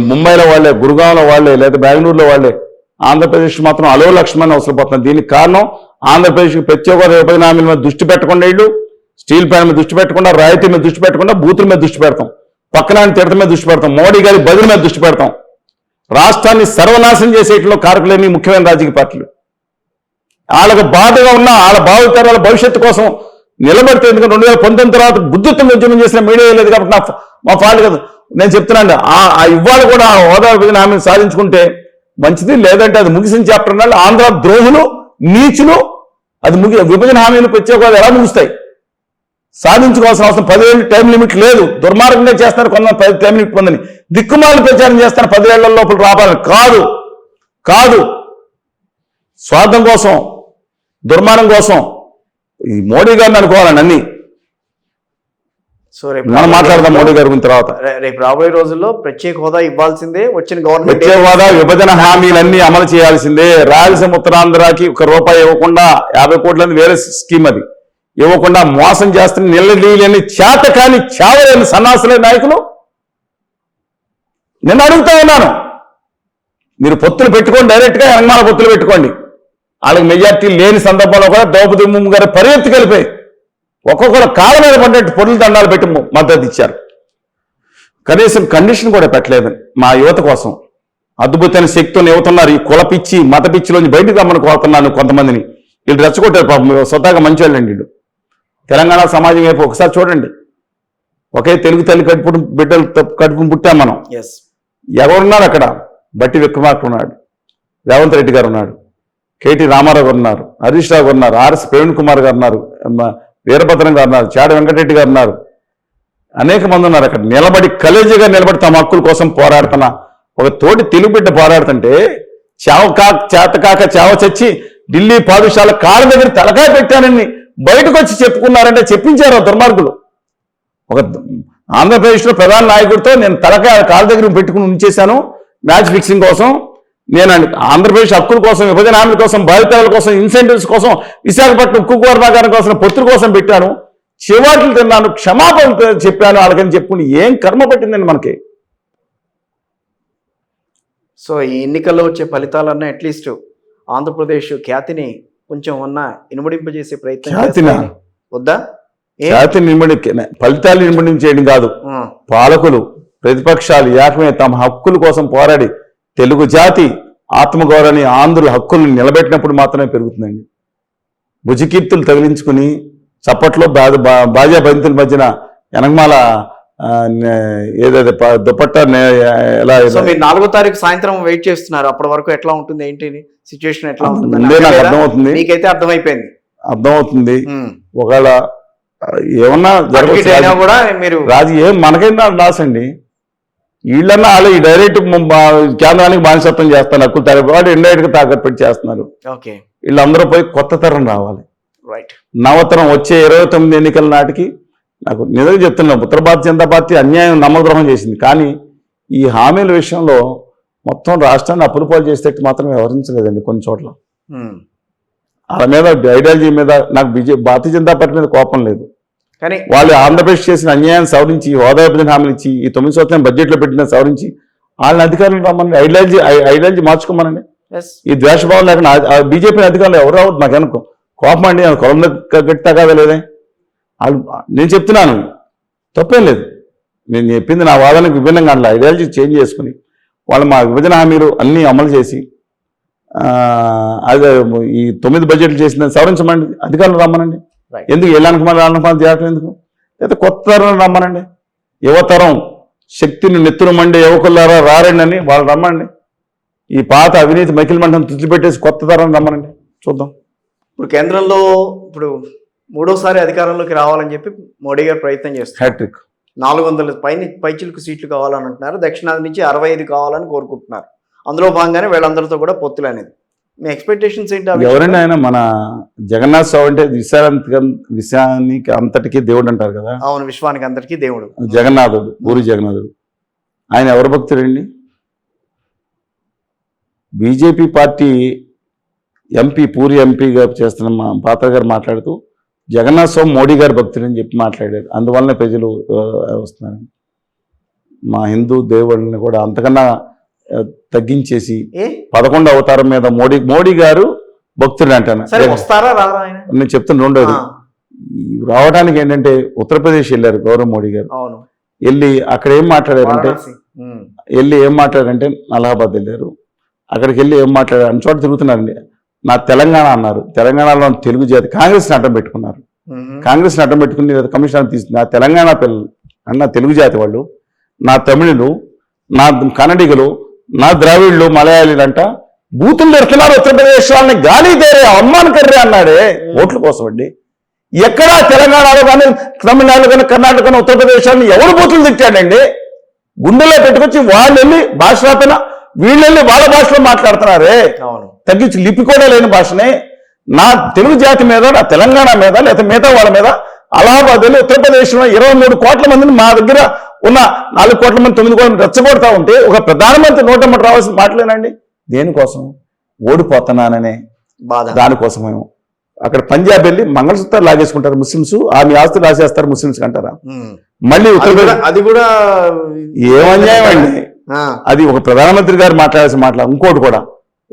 S2: ముంబైలో వాళ్ళే, గురుగాంలో వాళ్ళే, లేదా బెంగళూరులో వాళ్ళే. ఆంధ్రప్రదేశ్ మాత్రం అలో లక్షణమని అవసరపోతుంది. దీనికి కారణం ఆంధ్రప్రదేశ్కి ప్రత్యేక 25 హామీల మీద దృష్టి పెట్టకుండా, ఇళ్ళు స్టీల్ ప్లాంట్ మీద దృష్టి పెట్టకుండా, రాయితీ మీద దృష్టి పెట్టకుండా, బూతుల మీద దృష్టి పెడతాం, పక్కన తిడత మీద దృష్టి పెడతాం, మోడీ గారి బదుల మీద దృష్టి పెడతాం. రాష్ట్రాన్ని సర్వనాశనం చేసేట్లో కారకులేని ముఖ్యమైన రాజకీయ పార్టీలు. వాళ్ళకు బాధగా ఉన్న వాళ్ళ భావితరాల భవిష్యత్తు కోసం నిలబడితే, ఎందుకంటే 2019 తర్వాత బుద్ధిత్వం ఉద్యమం చేసిన మీడియా లేదు కాబట్టి మా ఫాల్ట్ కదా. నేను చెప్తున్నాను, ఇవాళ కూడా హోదా విభజన హామీని సాధించుకుంటే మంచిది, లేదంటే అది ముగిసిన చాప్టర్ అన్నాడు. ఆంధ్ర ద్రోహులు, నీచులు, అది విభజన హామీలు ప్రత్యేక ఎలా ముగుస్తాయి? సాధించుకోవాల్సిన అవసరం 10 ఏళ్ళు టైం లిమిట్ లేదు. దుర్మార్గంగా చేస్తారు కొంత 10 టైం లిమిట్ పొందని దిక్కుమాలు ప్రచారం చేస్తారు 10 ఏళ్ల లోపల రావాలని. కాదు స్వార్థం కోసం, దుర్మార్గం కోసం ఈ మోడీ గారిని అనుకోవాలండి అన్ని.
S1: సో రేపు
S2: మనం మాట్లాడదాం మోడీ గారి గురించి తర్వాత.
S1: రేపు రాబోయే రోజుల్లో ప్రత్యేక హోదా ఇవ్వాల్సిందే, వచ్చిన గవర్నమెంట్
S2: ప్రత్యేక హోదా, విభజన హామీలన్నీ అమలు చేయాల్సిందే. రాయలసీమ ఉత్తరాంధ్రకి ₹1 ఇవ్వకుండా 50 కోట్లని వేరే స్కీమ్ అది ఇవ్వకుండా మోసం చేస్తున్న నిలదీయలేని చేత కాని చావలేని సన్నాసులే నాయకులు. నేను అడుగుతా ఉన్నాను, మీరు పొత్తులు పెట్టుకోండి, డైరెక్ట్గా ఎనగమాల పొత్తులు పెట్టుకోండి. వాళ్ళకి మెజార్టీ లేని సందర్భంలో కూడా ద్రౌపది ముర్ము గారు పరిగెత్తి కలిపాయి ఒక్కొక్కరు కాళ్ళ మీద పడ్డట్టు పొడుల దండాలు పెట్టి మద్దతు ఇచ్చారు. కనీసం కండిషన్ కూడా పెట్టలేదు మా యువత కోసం. అద్భుతమైన శక్తితో యువతున్నారు. ఈ కుల పిచ్చి, మత పిచ్చిలోంచి బయటకు రమ్మని కోరుతున్నాను కొంతమందిని. వీళ్ళు రెచ్చగొట్టారు పాపం, స్వతహాగా మంచి వాళ్ళండి వీళ్ళు. తెలంగాణ సమాజం వైపు ఒకసారి చూడండి. ఒకే తెలుగు తల్లి బిడ్డలు కడుపును పుట్టాం మనం. ఎవరున్నారు అక్కడ? బట్టి విక్రమార్క ఉన్నాడు, రేవంత్ రెడ్డి గారు ఉన్నాడు, కేటీ రామారావు గారు ఉన్నారు, హరీష్ రావు గారు ఉన్నారు, ఆర్ఎస్ ప్రవీణ్ కుమార్ గారు ఉన్నారు, వీరభద్రం గారు ఉన్నారు, చాడ వెంకటరెడ్డి గారు ఉన్నారు. అనేక మంది ఉన్నారు అక్కడ. నిలబడి కలేజీగా నిలబడి తమ హక్కుల కోసం పోరాడుతున్న ఒక తోటి తెలుగు బిడ్డ పోరాడుతుంటే చేతకాక చావ చచ్చి ఢిల్లీ పాఠశాల కాళ్ళ దగ్గర తలకాయ పెట్టానని బయటకు వచ్చి చెప్పుకున్నారంటే చెప్పించారు ఆ దుర్మార్గులు. ఒక ఆంధ్రప్రదేశ్లో ప్రధాన నాయకుడితో నేను తలకాయ కాళ్ళ దగ్గర పెట్టుకుని ఉంచేశాను మ్యాచ్ ఫిక్సింగ్ కోసం. నేను ఆంధ్రప్రదేశ్ హక్కుల కోసం, విభజన హామీల కోసం, బాధితుల కోసం, ఇన్సెంటివ్స్ కోసం, విశాఖపట్నం ఉక్కు కర్మాగారం కోసం, పొత్తుల కోసం పెట్టాను. చివాట్లు తిన్నాను, క్షమాపణ చెప్పాను వాళ్ళకని చెప్పుకుని ఏం కర్మ పట్టిందండి మనకి.
S1: సో ఈ ఎన్నికల్లో వచ్చే ఫలితాలన్నా అట్లీస్ట్ ఆంధ్రప్రదేశ్ ఖ్యాతిని కొంచెం ఇనుమడింపజేసే ప్రయత్నం వద్దా?
S2: ఖ్యాతిని ఫలితాలు ఇనుమడించేయడం కాదు, పాలకులు ప్రతిపక్షాలు ఏకమే తమ హక్కుల కోసం పోరాడి తెలుగు జాతి ఆత్మగౌరవాన్ని, ఆంధ్రుల హక్కులను నిలబెట్టినప్పుడు మాత్రమే పెరుగుతుందండి. భుజకీర్తులు తగిలించుకుని చప్పట్లో బాజా బంతుల మధ్యన ఎనగమాల ఏదైతే దుపట్టా ఎలా.
S1: మీరు 4వ తారీఖు సాయంత్రం వెయిట్ చేస్తున్నారు, అప్పటి వరకు ఎట్లా ఉంటుంది, ఏంటి సిచ్యువేషన్ ఎట్లా ఉంటుంది?
S2: నాకు అర్థమవుతుంది,
S1: మీకైతే అర్థమైపోయింది,
S2: అర్థమవుతుంది. ఒకవేళ ఏమన్నా
S1: జరగదు కూడా మీరు
S2: ఏం మనకైనా రాసండి. వీళ్ళన్నా వాళ్ళు ఈ డైరెక్ట్ కేంద్రానికి బానిసత్వం చేస్తారు, హక్కులు తరపు వాళ్ళు ఇండైరెక్ట్ గా తాకట్టు పెట్టి చేస్తున్నారు. వీళ్ళందరూ పోయి కొత్త తరం రావాలి, నవతరం. వచ్చే 29 ఎన్నికల నాటికి నాకు నిజంగా చెప్తున్నాను, ఉత్తర భారతీయ జనతా పార్టీ అన్యాయం నమ్మద్రోహం చేసింది. కానీ ఈ హామీల విషయంలో మొత్తం రాష్ట్రాన్ని అప్పులపాలు చేసేటట్టు మాత్రం వ్యవహరించలేదండి కొన్ని చోట్ల. వాళ్ళ మీద ఐడియాలజీ మీద నాకు భారతీయ జనతా పార్టీ మీద కోపం లేదు, కానీ వాళ్ళు ఆంధ్రప్రదేశ్ చేసిన అన్యాయాన్ని సవరించి, హోదా విభజన హామీలు ఇచ్చి, ఈ 9 సంవత్సరం బడ్జెట్లో పెట్టిన సవరించి వాళ్ళని అధికారులు రమ్మని ఐడియాలజీ మార్చుకోమనండి. ఈ ద్వేషభావం లేకుండా బీజేపీ అధికారులు ఎవరు రావద్దు. నాకేమనుకో కోపం అండి, కొలం గట్టి కాదా లేదే. వాళ్ళు నేను చెప్తున్నాను, తప్పేం లేదు. నేను చెప్పింది నా వాదనకు విభిన్నంగా అట్లా ఐడియాలజీ చేంజ్ చేసుకుని వాళ్ళు మా విభజన హామీలు అన్నీ అమలు చేసి అదే ఈ 9 బడ్జెట్లు చేసిన సవరించమండి, అధికారులు రమ్మనండి. ఎందుకు ఎలానకమాలు చేయటం ఎందుకు? లేదా కొత్త తరం రమ్మనండి. యువతరం శక్తిని నెత్తురు మండే యువకులారా రారండి అని వాళ్ళు రమ్మండి. ఈ పాత అవినీతి మైకిల్ మంటను తుడిచిపెట్టేసి కొత్త తరం రమ్మనండి, చూద్దాం.
S1: ఇప్పుడు కేంద్రంలో ఇప్పుడు 3వసారి అధికారంలోకి రావాలని చెప్పి మోడీ గారు ప్రయత్నం చేస్తారు.
S2: హ్యాట్రిక్
S1: 400 పైచిలకు సీట్లు కావాలని అంటున్నారు. దక్షిణాది నుంచి 65 కావాలని కోరుకుంటున్నారు. అందులో భాగంగానే వీళ్ళందరితో కూడా పొత్తులు అనేది. మీ ఎక్స్పెక్టేషన్స్ ఏంటి?
S2: ఎవరైనా ఆయన మన జగన్నాథ్ స్వామి అంటే విశ్వానికి అంతటికీ దేవుడు అంటారు కదా.
S1: అవును, విశ్వానికి అంతటికీ దేవుడు
S2: జగన్నాథుడు, పూరి జగన్నాథుడు. ఆయన ఎవరు భక్తుడండి? బీజేపీ పార్టీ ఎంపీ, పూరి ఎంపీగా చేస్తున్న మా పాత్ర గారు మాట్లాడుతూ జగన్నాథ్ స్వామి మోడీ గారి భక్తుడని చెప్పి మాట్లాడారు. అందువల్లనే ప్రజలు వస్తున్నారు. మా హిందూ దేవుళ్ళని కూడా అంతకన్నా తగ్గించేసి 11వ అవతారం మీద మోడీ గారు భక్తుడు అంటాను. నేను చెప్తున్నా. రెండోది రావడానికి ఏంటంటే ఉత్తరప్రదేశ్ వెళ్ళారు గౌరవ్ మోడీ గారు. వెళ్ళి అక్కడ ఏం మాట్లాడారంటే వెళ్ళి ఏం మాట్లాడారంటే అలహాబాద్ వెళ్ళారు. అక్కడికి వెళ్ళి ఏం మాట్లాడారు అన్ని చోట తిరుగుతున్నారండి. నా తెలంగాణ అన్నారు. తెలంగాణలో తెలుగు జాతి కాంగ్రెస్ని అడ్డం పెట్టుకున్నారు. కాంగ్రెస్ని అడ్డం పెట్టుకుని కమిషన్ తీసుకుని నా తెలంగాణ పిల్లలు అన్న తెలుగు జాతి వాళ్ళు, నా తమిళులు, నా కన్నడిగలు, నా ద్రావిడులు, మలయాళీలు అంట బూతులు పెడుతున్నారు. ఉత్తరప్రదేశ్ వాళ్ళని గాలి తేరే అమ్మాన్ కర్రే అన్నాడే ఓట్ల కోసం అండి. ఎక్కడా తెలంగాణలో కానీ తమిళనాడులో కానీ కర్ణాటక కానీ ఉత్తరప్రదేశ్ వాళ్ళని ఎవరు బూతులు తిట్టాడండి? గుండెల్లో పెట్టుకొచ్చి వాళ్ళు వెళ్ళి భాష రాపిన వీళ్ళు వెళ్ళి వాళ్ళ భాషలో మాట్లాడుతున్నారే. తగ్గించి లిపి కూడా లేని భాషనే నా తెలుగు జాతి మీద, నా తెలంగాణ మీద, లేకపోతే మిగతా వాళ్ళ మీద అలహాబాద్ వెళ్ళి ఉత్తరప్రదేశ్లో 23 కోట్ల మందిని మా దగ్గర ఉన్న 4 కోట్ల మంది 9 కోట్ల మంది రెచ్చగొడతా ఉంటే ఒక ప్రధానమంత్రి నోటమ్మటి రావాల్సిన మాటలేనండి. దేనికోసం? ఓడిపోతున్నాననే
S1: బాధ.
S2: దానికోసమేమో అక్కడ పంజాబ్ వెళ్ళి మంగళసూత్రాలు లాగేసుకుంటారు ముస్లింస్, ఆమె ఆస్తులు రాసేస్తారు ముస్లింస్ అంటారా? మళ్ళీ ఉత్తరప్రదేశ్
S1: అది కూడా
S2: ఏమన్యాయం అండి. అది ఒక ప్రధానమంత్రి గారు మాట్లాడాల్సిన మాటలు. ఇంకోటి కూడా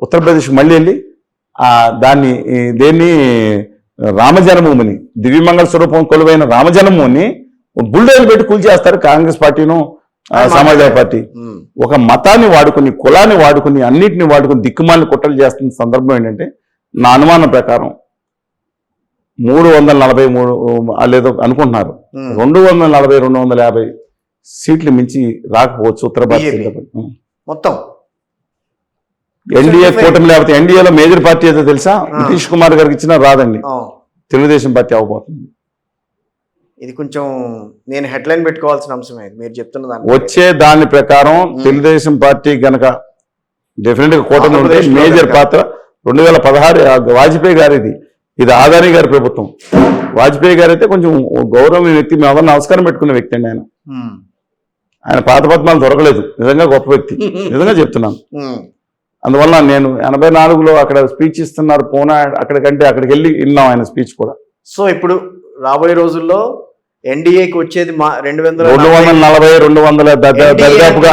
S2: ఉత్తరప్రదేశ్ మళ్ళీ వెళ్ళి దేన్ని రామజన్మభూమిని, దివ్యమంగళ స్వరూపం కొలువైన రామజన్మభూమిని బుల్డోజర్లు పెట్టి కూల్చేస్తారు కాంగ్రెస్ పార్టీను సమాజ్వాదీ పార్టీ. ఒక మతాన్ని వాడుకుని, కులాన్ని వాడుకుని, అన్నిటిని వాడుకుని దిక్కుమాలిన కుట్రలు చేస్తున్న సందర్భం ఏంటంటే నా అనుమానం ప్రకారం 343 లేదో అనుకుంటున్నారు. 240, 250 సీట్లు మించి రాకపోవచ్చు ఉత్తర భారత
S1: మొత్తం.
S2: ఎన్డీఏ కూటమి లేకపోతే ఎన్డీఏలో మేజర్ పార్టీ ఏదో తెలుసా? నితీష్ కుమార్ గారికి ఇచ్చినా రాదండి. తెలుగుదేశం పార్టీ అవ్వబోతుంది.
S1: ఇది కొంచెం నేను హెడ్లైన్ పెట్టుకోవాల్సిన అంశమే మీరు చెప్తున్న దాన్ని.
S2: వచ్చే దాని ప్రకారం తెలుగుదేశం పార్టీ గనక డెఫినెట్ గా కూటమి ఉంటే మేజర్ పాత్ర 2016 వాజ్పేయి గారిది, ఇది ఆదాని గారి ప్రభుత్వం. వాజ్పేయి గారు అయితే కొంచెం గౌరవమైన వ్యక్తి, మేము నమస్కారం పెట్టుకునే వ్యక్తి అండి ఆయన. ఆయన పాత పద్మాలు దొరకలేదు, నిజంగా గొప్ప వ్యక్తి, నిజంగా చెప్తున్నాను. అందువల్ల నేను 84లో అక్కడ స్పీచ్ ఇస్తున్నారు పోనా, అక్కడికంటే అక్కడికి వెళ్ళి విన్నాం ఆయన స్పీచ్ కూడా.
S1: సో ఇప్పుడు రాబోయే రోజుల్లో ఎన్డీఏకి వచ్చేది
S2: 240, 200 దరిదాపుగా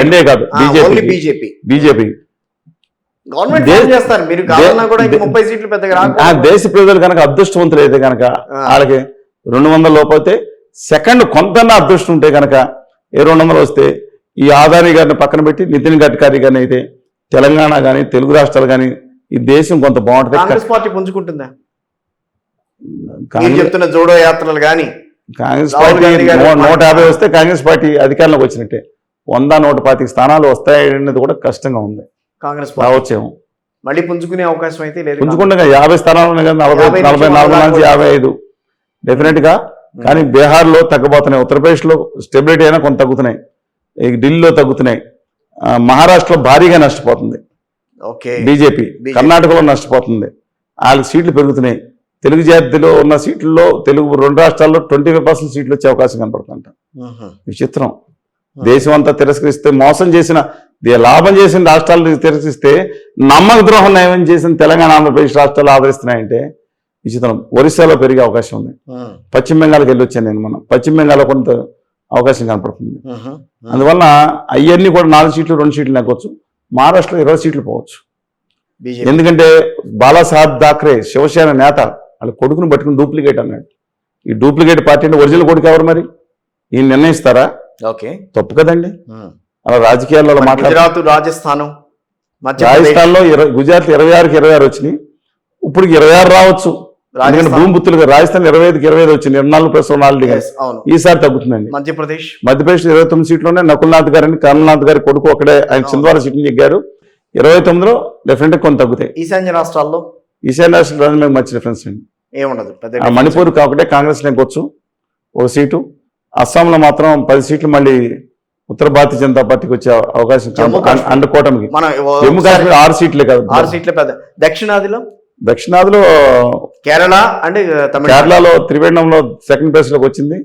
S2: ఎన్డీఏ కాదు బీజేపీ
S1: గవర్నమెంట్ చేస్తారు. మీరు కావాలన్నా కూడా 30 సీట్లు పెద్దగా
S2: దేశ ప్రజలు కనుక అదృష్టవంతులు అయితే కనుక వాళ్ళకి 200 లోపైతే సెకండ్ కొంతన్నా అదృష్టం ఉంటే కనుక 200 వస్తే ఈ ఆదాని గారిని పక్కన పెట్టి నితిన్ గడ్కరీ గారిని అయితే తెలంగాణ కానీ తెలుగు రాష్ట్రాలు కానీ ఈ దేశం కొంత బాగుంటుంది.
S1: కాంగ్రెస్ పార్టీ పుంజుకుంటుందా? చెప్తున్న జోడో యాత్రలు కానీ
S2: కాంగ్రెస్ పార్టీ 150 వస్తే కాంగ్రెస్ పార్టీ అధికారంలోకి వచ్చినట్టే. 100, 125 స్థానాలు వస్తాయనేది కూడా కష్టంగా ఉంది.
S1: కాంగ్రెస్
S2: రావచ్చేమో
S1: మళ్ళీ పుంజుకునే అవకాశం అయితే లేదు.
S2: పుంజుకుంటే 50 స్థానాలు ఉన్నాయి కదా, 44 నుంచి 55 డెఫినెట్ గా. కానీ బీహార్లో తగ్గబోతున్నాయి, ఉత్తరప్రదేశ్లో స్టెబిలిటీ అయినా కొంత తగ్గుతున్నాయి, ఢిల్లీలో తగ్గుతున్నాయి, మహారాష్ట్రలో భారీగా నష్టపోతుంది బీజేపీ, కర్ణాటకలో నష్టపోతుంది, వాళ్ళకి సీట్లు పెరుగుతున్నాయి. తెలుగు జాతిలో ఉన్న సీట్లలో తెలుగు 2 రాష్ట్రాల్లో 25% సీట్లు వచ్చే అవకాశం కనపడుతుంట. విచిత్రం. దేశం అంతా తిరస్కరిస్తే, మోసం చేసిన లాభం చేసిన రాష్ట్రాలు తిరస్కరిస్తే నమ్మక ద్రోహం నయం చేసిన తెలంగాణ, ఆంధ్రప్రదేశ్ రాష్ట్రాలు ఆదరిస్తున్నాయంటే విచిత్రం. ఒరిస్సాలో పెరిగే అవకాశం ఉంది. పశ్చిమ బెంగాల్కి వెళ్ళి వచ్చాను నేను. మనం పశ్చిమ బెంగాల్లో కొంత అవకాశం కనపడుతుంది. అందువల్ల అవన్నీ కూడా 4 సీట్లు 2 సీట్లు నెగ్గొచ్చు. మహారాష్ట్రలో 20 సీట్లు పోవచ్చు. ఎందుకంటే బాలాసాహెబ్ థాక్రే శివసేన నేత వాళ్ళ కొడుకును పట్టుకుని డూప్లికేట్ అన్నాడు. ఈ డూప్లికేట్ పార్టీ అంటే ఒరిజినల్ కొడుకు ఎవరు మరి? ఈయన నిర్ణయిస్తారా? తప్పు కదండి. అలా రాజకీయాల్లో రాజస్థాన్లో గుజరాత్ 26కి 26 వచ్చినాయి. ఇప్పుడు 26 రావచ్చు. భూమి బుత్తులుగా రాజస్థాన్ 25కి 25 వచ్చింది, 24+4. ఈసారి తగ్గుతుందండి. మధ్యప్రదేశ్ 29 సీట్లు ఉన్నాయి. నకుల్నాథ్ గారిని, కమల్నాథ్ గారి కొడుకు అక్కడే ఆయన చింద్వారా సీట్లు నెగ్గారు. 29లో డెఫినెట్ గా కొంత తగ్గుతాయి.
S1: ఈశాన్య రాష్ట్రాల్లో
S2: మీకు మంచి డిఫరెన్స్ అండి,
S1: ఏముండదు.
S2: మణిపూర్ కాకుండా కాంగ్రెస్ నెగ్గొచ్చు 1 సీటు. అస్సాంలో మాత్రం 10 సీట్లు మళ్ళీ ఉత్తర భారతీయ జనతా పార్టీకి వచ్చే అవకాశం అండర్ కూటమికి. జమ్మూ కాశ్మీర్ 6 సీట్లే కాదు,
S1: 6 సీట్లే పెద్ద.
S2: దక్షిణాదిలో
S1: కేరళ అంటే
S2: కేరళలో త్రివేంద్రంలో సెకండ్ ప్లేస్ లోకి వచ్చింది.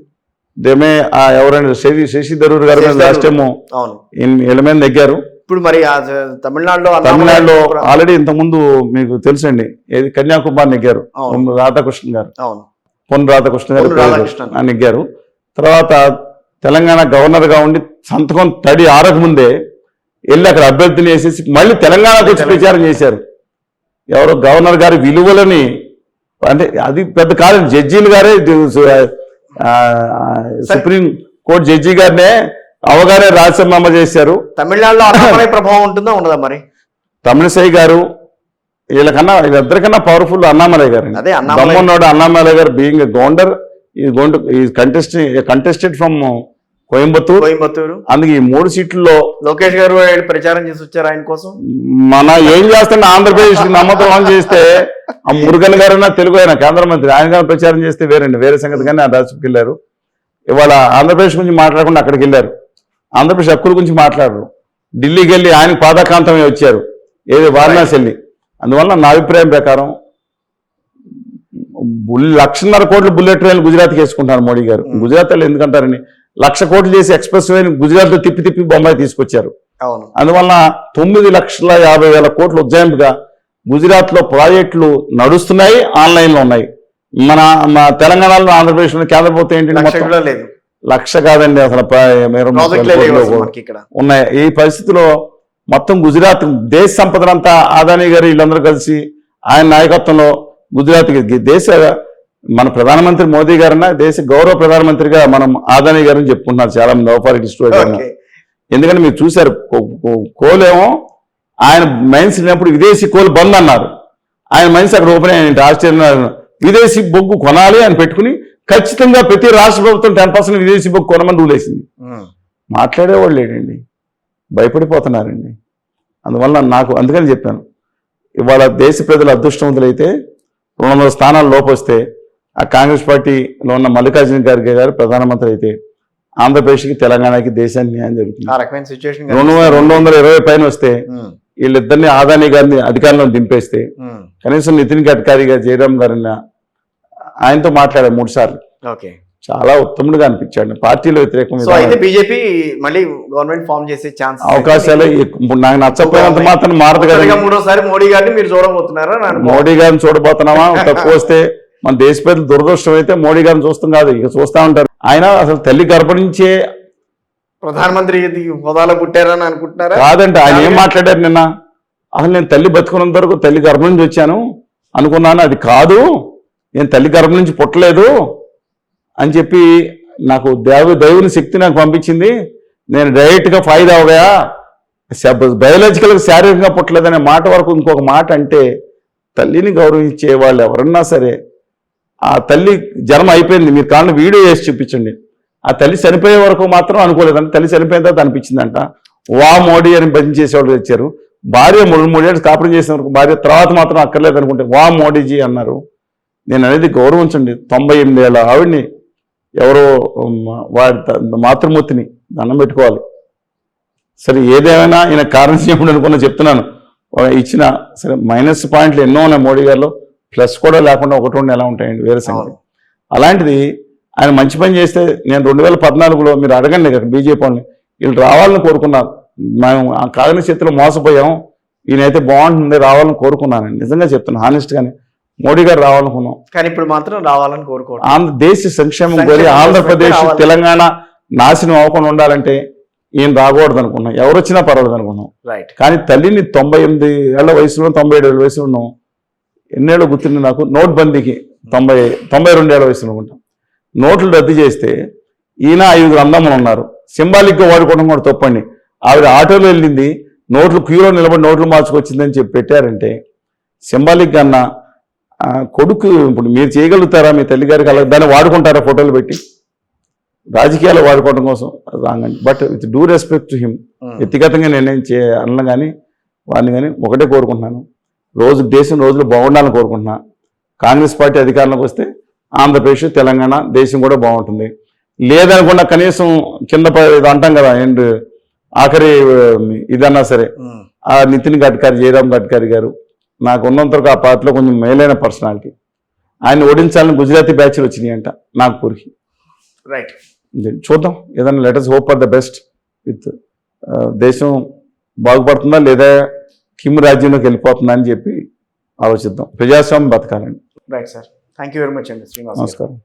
S2: దేమే ఎవరైనా శశి థరూర్ గారు లాస్ట్ టైం ఎలమైన నెగ్గారు.
S1: ఇప్పుడు మరి తమిళనాడులో
S2: ఆల్రెడీ ఇంతకుముందు మీకు తెలుసండి, ఏది కన్యాకుమారి నెగ్గారు రాధాకృష్ణ గారు, పొన్ రాధాకృష్ణ గారు నెగ్గారు. తర్వాత తెలంగాణ గవర్నర్ గా ఉండి సంతకం తడి ఆరకముందే వెళ్ళి అక్కడ అభ్యర్థిని వేసేసి మళ్ళీ తెలంగాణకు వచ్చి ప్రచారం చేశారు. ఎవరో గవర్నర్ గారి విలువలని, అంటే అది పెద్ద కాదు, జడ్జీలు గారే సుప్రీం కోర్టు జడ్జి గారినే అవగానే రాజ్యసభ అమలు చేశారు.
S1: తమిళనాడులో అన్నమలై ప్రభావం ఉంటుందా ఉండదా మరి?
S2: తమిళసై గారు వీళ్ళిద్దరికన్నా పవర్ఫుల్ అన్నామలై గారు.
S1: అదే అన్నామలై
S2: దమ్మున్నాడు అన్నామలై గారు being Gounder contested from Coimbatore. అందుకే ఈ 3 సీట్లలో
S1: లోకేష్ గారు ప్రచారం చేసి వచ్చారు ఆయన కోసం.
S2: మన ఏం చేస్తున్న ఆంధ్రప్రదేశ్ నమ్మకం చేస్తే ఆ మురుగన్ గారైనా తెలుగు అయినా కేంద్ర మంత్రి ఆయన గారు ప్రచారం చేస్తే వేరే సంగతి. కానీ ఆ రాజ్యసభకి వెళ్ళారు. ఇవాళ ఆంధ్రప్రదేశ్ గురించి మాట్లాడకుండా అక్కడికి వెళ్ళారు. ఆంధ్రప్రదేశ్ హక్కుల గురించి మాట్లాడరు. ఢిల్లీకి వెళ్ళి ఆయనకు పాదకాంతమే వచ్చారు, ఏది వారణాసి వెళ్ళి. అందువల్ల నా అభిప్రాయం ప్రకారం 1,00,000 కోట్ల బుల్లెట్ ట్రైన్లు గుజరాత్కి వేసుకుంటారు మోడీ గారు. గుజరాత్ వాళ్ళు ఎందుకంటారని 1,00,000 కోట్లు చేసి ఎక్స్ప్రెస్ వేని గుజరాత్లో తిప్పి బొంబాయి తీసుకొచ్చారు. అందువల్ల 9,50,000 కోట్లు ఉజ్జాయింపుగా గుజరాత్లో ప్రాజెక్టులు నడుస్తున్నాయి, ఆన్లైన్లో ఉన్నాయి. మన తెలంగాణలో ఆంధ్రప్రదేశ్లో కేంద్ర ప్రభుత్వం ఏంటంటే 1,00,000 కాదండి అసలు ఉన్నాయి. ఈ పరిస్థితిలో మొత్తం గుజరాత్ దేశ సంపదనంతా అదానీ గారు వీళ్ళందరూ కలిసి ఆయన నాయకత్వంలో గుజరాత్కి మన ప్రధానమంత్రి మోదీ గారన్నా దేశ గౌరవ ప్రధానమంత్రిగా మనం అదానీ గారిని చెప్పుకుంటున్నారు చాలా మంది ఔపారిక స్టోరీ. ఎందుకంటే మీరు చూశారు కోలేమో ఆయన మైన్స్ లేనప్పుడు విదేశీ కోల్ బంద్ అన్నారు. ఆయన మైన్స్ అక్కడ ఓపెన్ అయ్యాయంటే ఆస్ట్రేలియా విదేశీ బొగ్గు కొనాలి అని పెట్టుకుని ఖచ్చితంగా ప్రతి రాష్ట్ర ప్రభుత్వం 10% విదేశీ బొగ్గు కొనమని రూల్ వేసింది. మాట్లాడేవాళ్ళు లేడండి, భయపడిపోతున్నారండి. అందువల్ల అందుకని చెప్పాను ఇవాళ దేశ ప్రజలు అదృష్టవంతులైతే 200 స్థానాలు లోపొస్తే ఆ కాంగ్రెస్ పార్టీలో ఉన్న మల్లికార్జున ఖర్గే గారు ప్రధానమంత్రి అయితే ఆంధ్రప్రదేశ్కి తెలంగాణకి దేశానికి న్యాయం జరుగుతుంది. 220 పైన వస్తే వీళ్ళిద్దరిని అదానీ గారిని అధికారంలో దింపేస్తే కనీసం నితిన్ గడ్కరీ గారు జయరామ్ గారిని ఆయనతో మాట్లాడారు 3 సార్లు. చాలా ఉత్తముడుగా అనిపించాడు. పార్టీలో వ్యతిరేకంగా
S1: బీజేపీ మళ్ళీ గవర్నమెంట్ ఫామ్ చేసే ఛాన్స్
S2: అవకాశాలు నాకు నచ్చపోయినంత మాత్రం మారదు కదా.
S1: 3వ మోడీ గారిని మీరు చూడబోతున్నారా?
S2: మోడీ గారిని చూడబోతున్నామా? తక్కువ వస్తే మన దేశ ప్రజలు దురదృష్టం అయితే మోడీ గారిని చూస్తాం కాదు, ఇక చూస్తా ఉంటారు. ఆయన అసలు తల్లి గర్భనించే
S1: ప్రధానమంత్రి హోదాలో పుట్టారని అనుకుంటున్నారా?
S2: కాదండి, ఆయన ఏం మాట్లాడారు నిన్న, అసలు నేను తల్లి బతుకున్నంత వరకు తల్లి గర్భం నుంచి వచ్చాను అనుకున్నాను, అది కాదు, నేను తల్లి గర్భం నుంచి పుట్టలేదు అని చెప్పి నాకు దైవుని శక్తి నాకు పంపించింది, నేను డైరెక్ట్గా ఫాయిదా అవగా బయోలాజికల్గా శారీరకంగా పుట్టలేదనే మాట వరకు ఇంకొక మాట అంటే తల్లిని గౌరవించే వాళ్ళు ఎవరన్నా సరే ఆ తల్లి జన్మ అయిపోయింది, మీరు కాళ్ళు వీడియో వేసి చూపించండి, ఆ తల్లి చనిపోయే వరకు మాత్రం అనుకోలేదంట, తల్లి చనిపోయిన తర్వాత అనిపించిందంట. వా మోడీ అని భజన చేసేవాళ్ళు తెచ్చారు. భార్య 3 ఏళ్ళు కాపురం చేసిన వరకు భార్య తర్వాత మాత్రం అక్కర్లేదు అనుకుంటే వా మోడీజీ అన్నారు. నేను అనేది గౌరవించండి. 98 ఏళ్ళ ఆవిడ్ని ఎవరో వాడి మాతృమూర్తిని దండం పెట్టుకోవాలి. సరే ఏదేమైనా ఈయన కారణం అనుకున్నా చెప్తున్నాను, ఇచ్చిన సరే మైనస్ పాయింట్లు ఎన్నో ఉన్నాయి మోడీ గారిలో, ప్లస్ కూడా లేకుండా 1-2 ఎలా ఉంటాయండి వేరే సంగతి. అలాంటిది ఆయన మంచి పని చేస్తే నేను 2014లో మీరు అడగండి కదా బీజేపీ వాళ్ళని, వీళ్ళు రావాలని కోరుకున్నారు. మేము ఆ కాంగ్రెస్ చేతిలో మోసపోయాం, ఈయనైతే బాగుంటుంది రావాలని కోరుకున్నానండి, నిజంగా చెప్తున్నాను హానెస్ట్గానే. మోడీ గారు రావాలనుకున్నాం,
S1: కానీ ఇప్పుడు మాత్రం రావాలని కోరుకోవడం.
S2: ఆంధ్రదేశ సంక్షేమం కోరి ఆంధ్రప్రదేశ్ తెలంగాణ నాశనం అవ్వకుండా ఉండాలంటే ఈయన రాకూడదు అనుకున్నాం, ఎవరు వచ్చినా పర్వాలేదు అనుకున్నాం. కానీ తల్లిని 98 ఏళ్ల వయసులో 97 ఏళ్ళ వయసులో ఉన్నాం. ఎన్నేళ్ళు గుర్తుంది నాకు, నోట్ బందీకి 92 ఏళ్ల వయసులో ఉంటాం. నోట్లు రద్దు చేస్తే ఈయన 5 అందమ్మలు ఉన్నారు, సింబాలిక్గా వాడుకోవడం కూడా తప్పండి. ఆవిడ ఆటోలో వెళ్ళింది, నోట్లు క్యూలో నిలబడి నోట్లు మార్చుకొచ్చిందని చెప్పి పెట్టారంటే సింబాలిక్గా అన్న కొడుకు ఇప్పుడు మీరు చేయగలుగుతారా? మీ తల్లిగారికి అలా దాన్ని వాడుకుంటారా ఫోటోలు పెట్టి రాజకీయాలు వాడుకోవడం కోసం? రాంగండి. But with due respect to him, వ్యక్తిగతంగా నిర్ణయం అన్న కానీ వాడిని కానీ ఒకటే కోరుకుంటున్నాను, దేశం రోజులు బాగుండాలని కోరుకుంటున్నా. కాంగ్రెస్ పార్టీ అధికారంలోకి వస్తే ఆంధ్రప్రదేశ్ తెలంగాణ దేశం కూడా బాగుంటుంది. లేదనుకున్నా కనీసం కింద ఇది అంటాం కదా అండ్ ఆఖరి ఇదన్నా సరే ఆ నితిన్ గడ్కరీ జయరామ్ గడ్కరీ గారు నాకు ఉన్నంతవరకు ఆ పార్టీలో కొంచెం మేలైన పర్సనాలిటీ, ఆయన ఓడించాలని గుజరాతీ బ్యాచ్లు వచ్చినాయి అంట నాగ్పూర్కి. చూద్దాం, ఏదైనా letters hope for the best. With దేశం బాగుపడుతుందా లేదా కిమ్ రాజ్యంలోకి వెళ్ళిపోతుందా అని చెప్పి ఆలోచిద్దాం. ప్రజాస్వామ్యం బతకాలండి.
S1: Right sir, thank you very much అండి శ్రీనివాస్.
S2: నమస్కారం.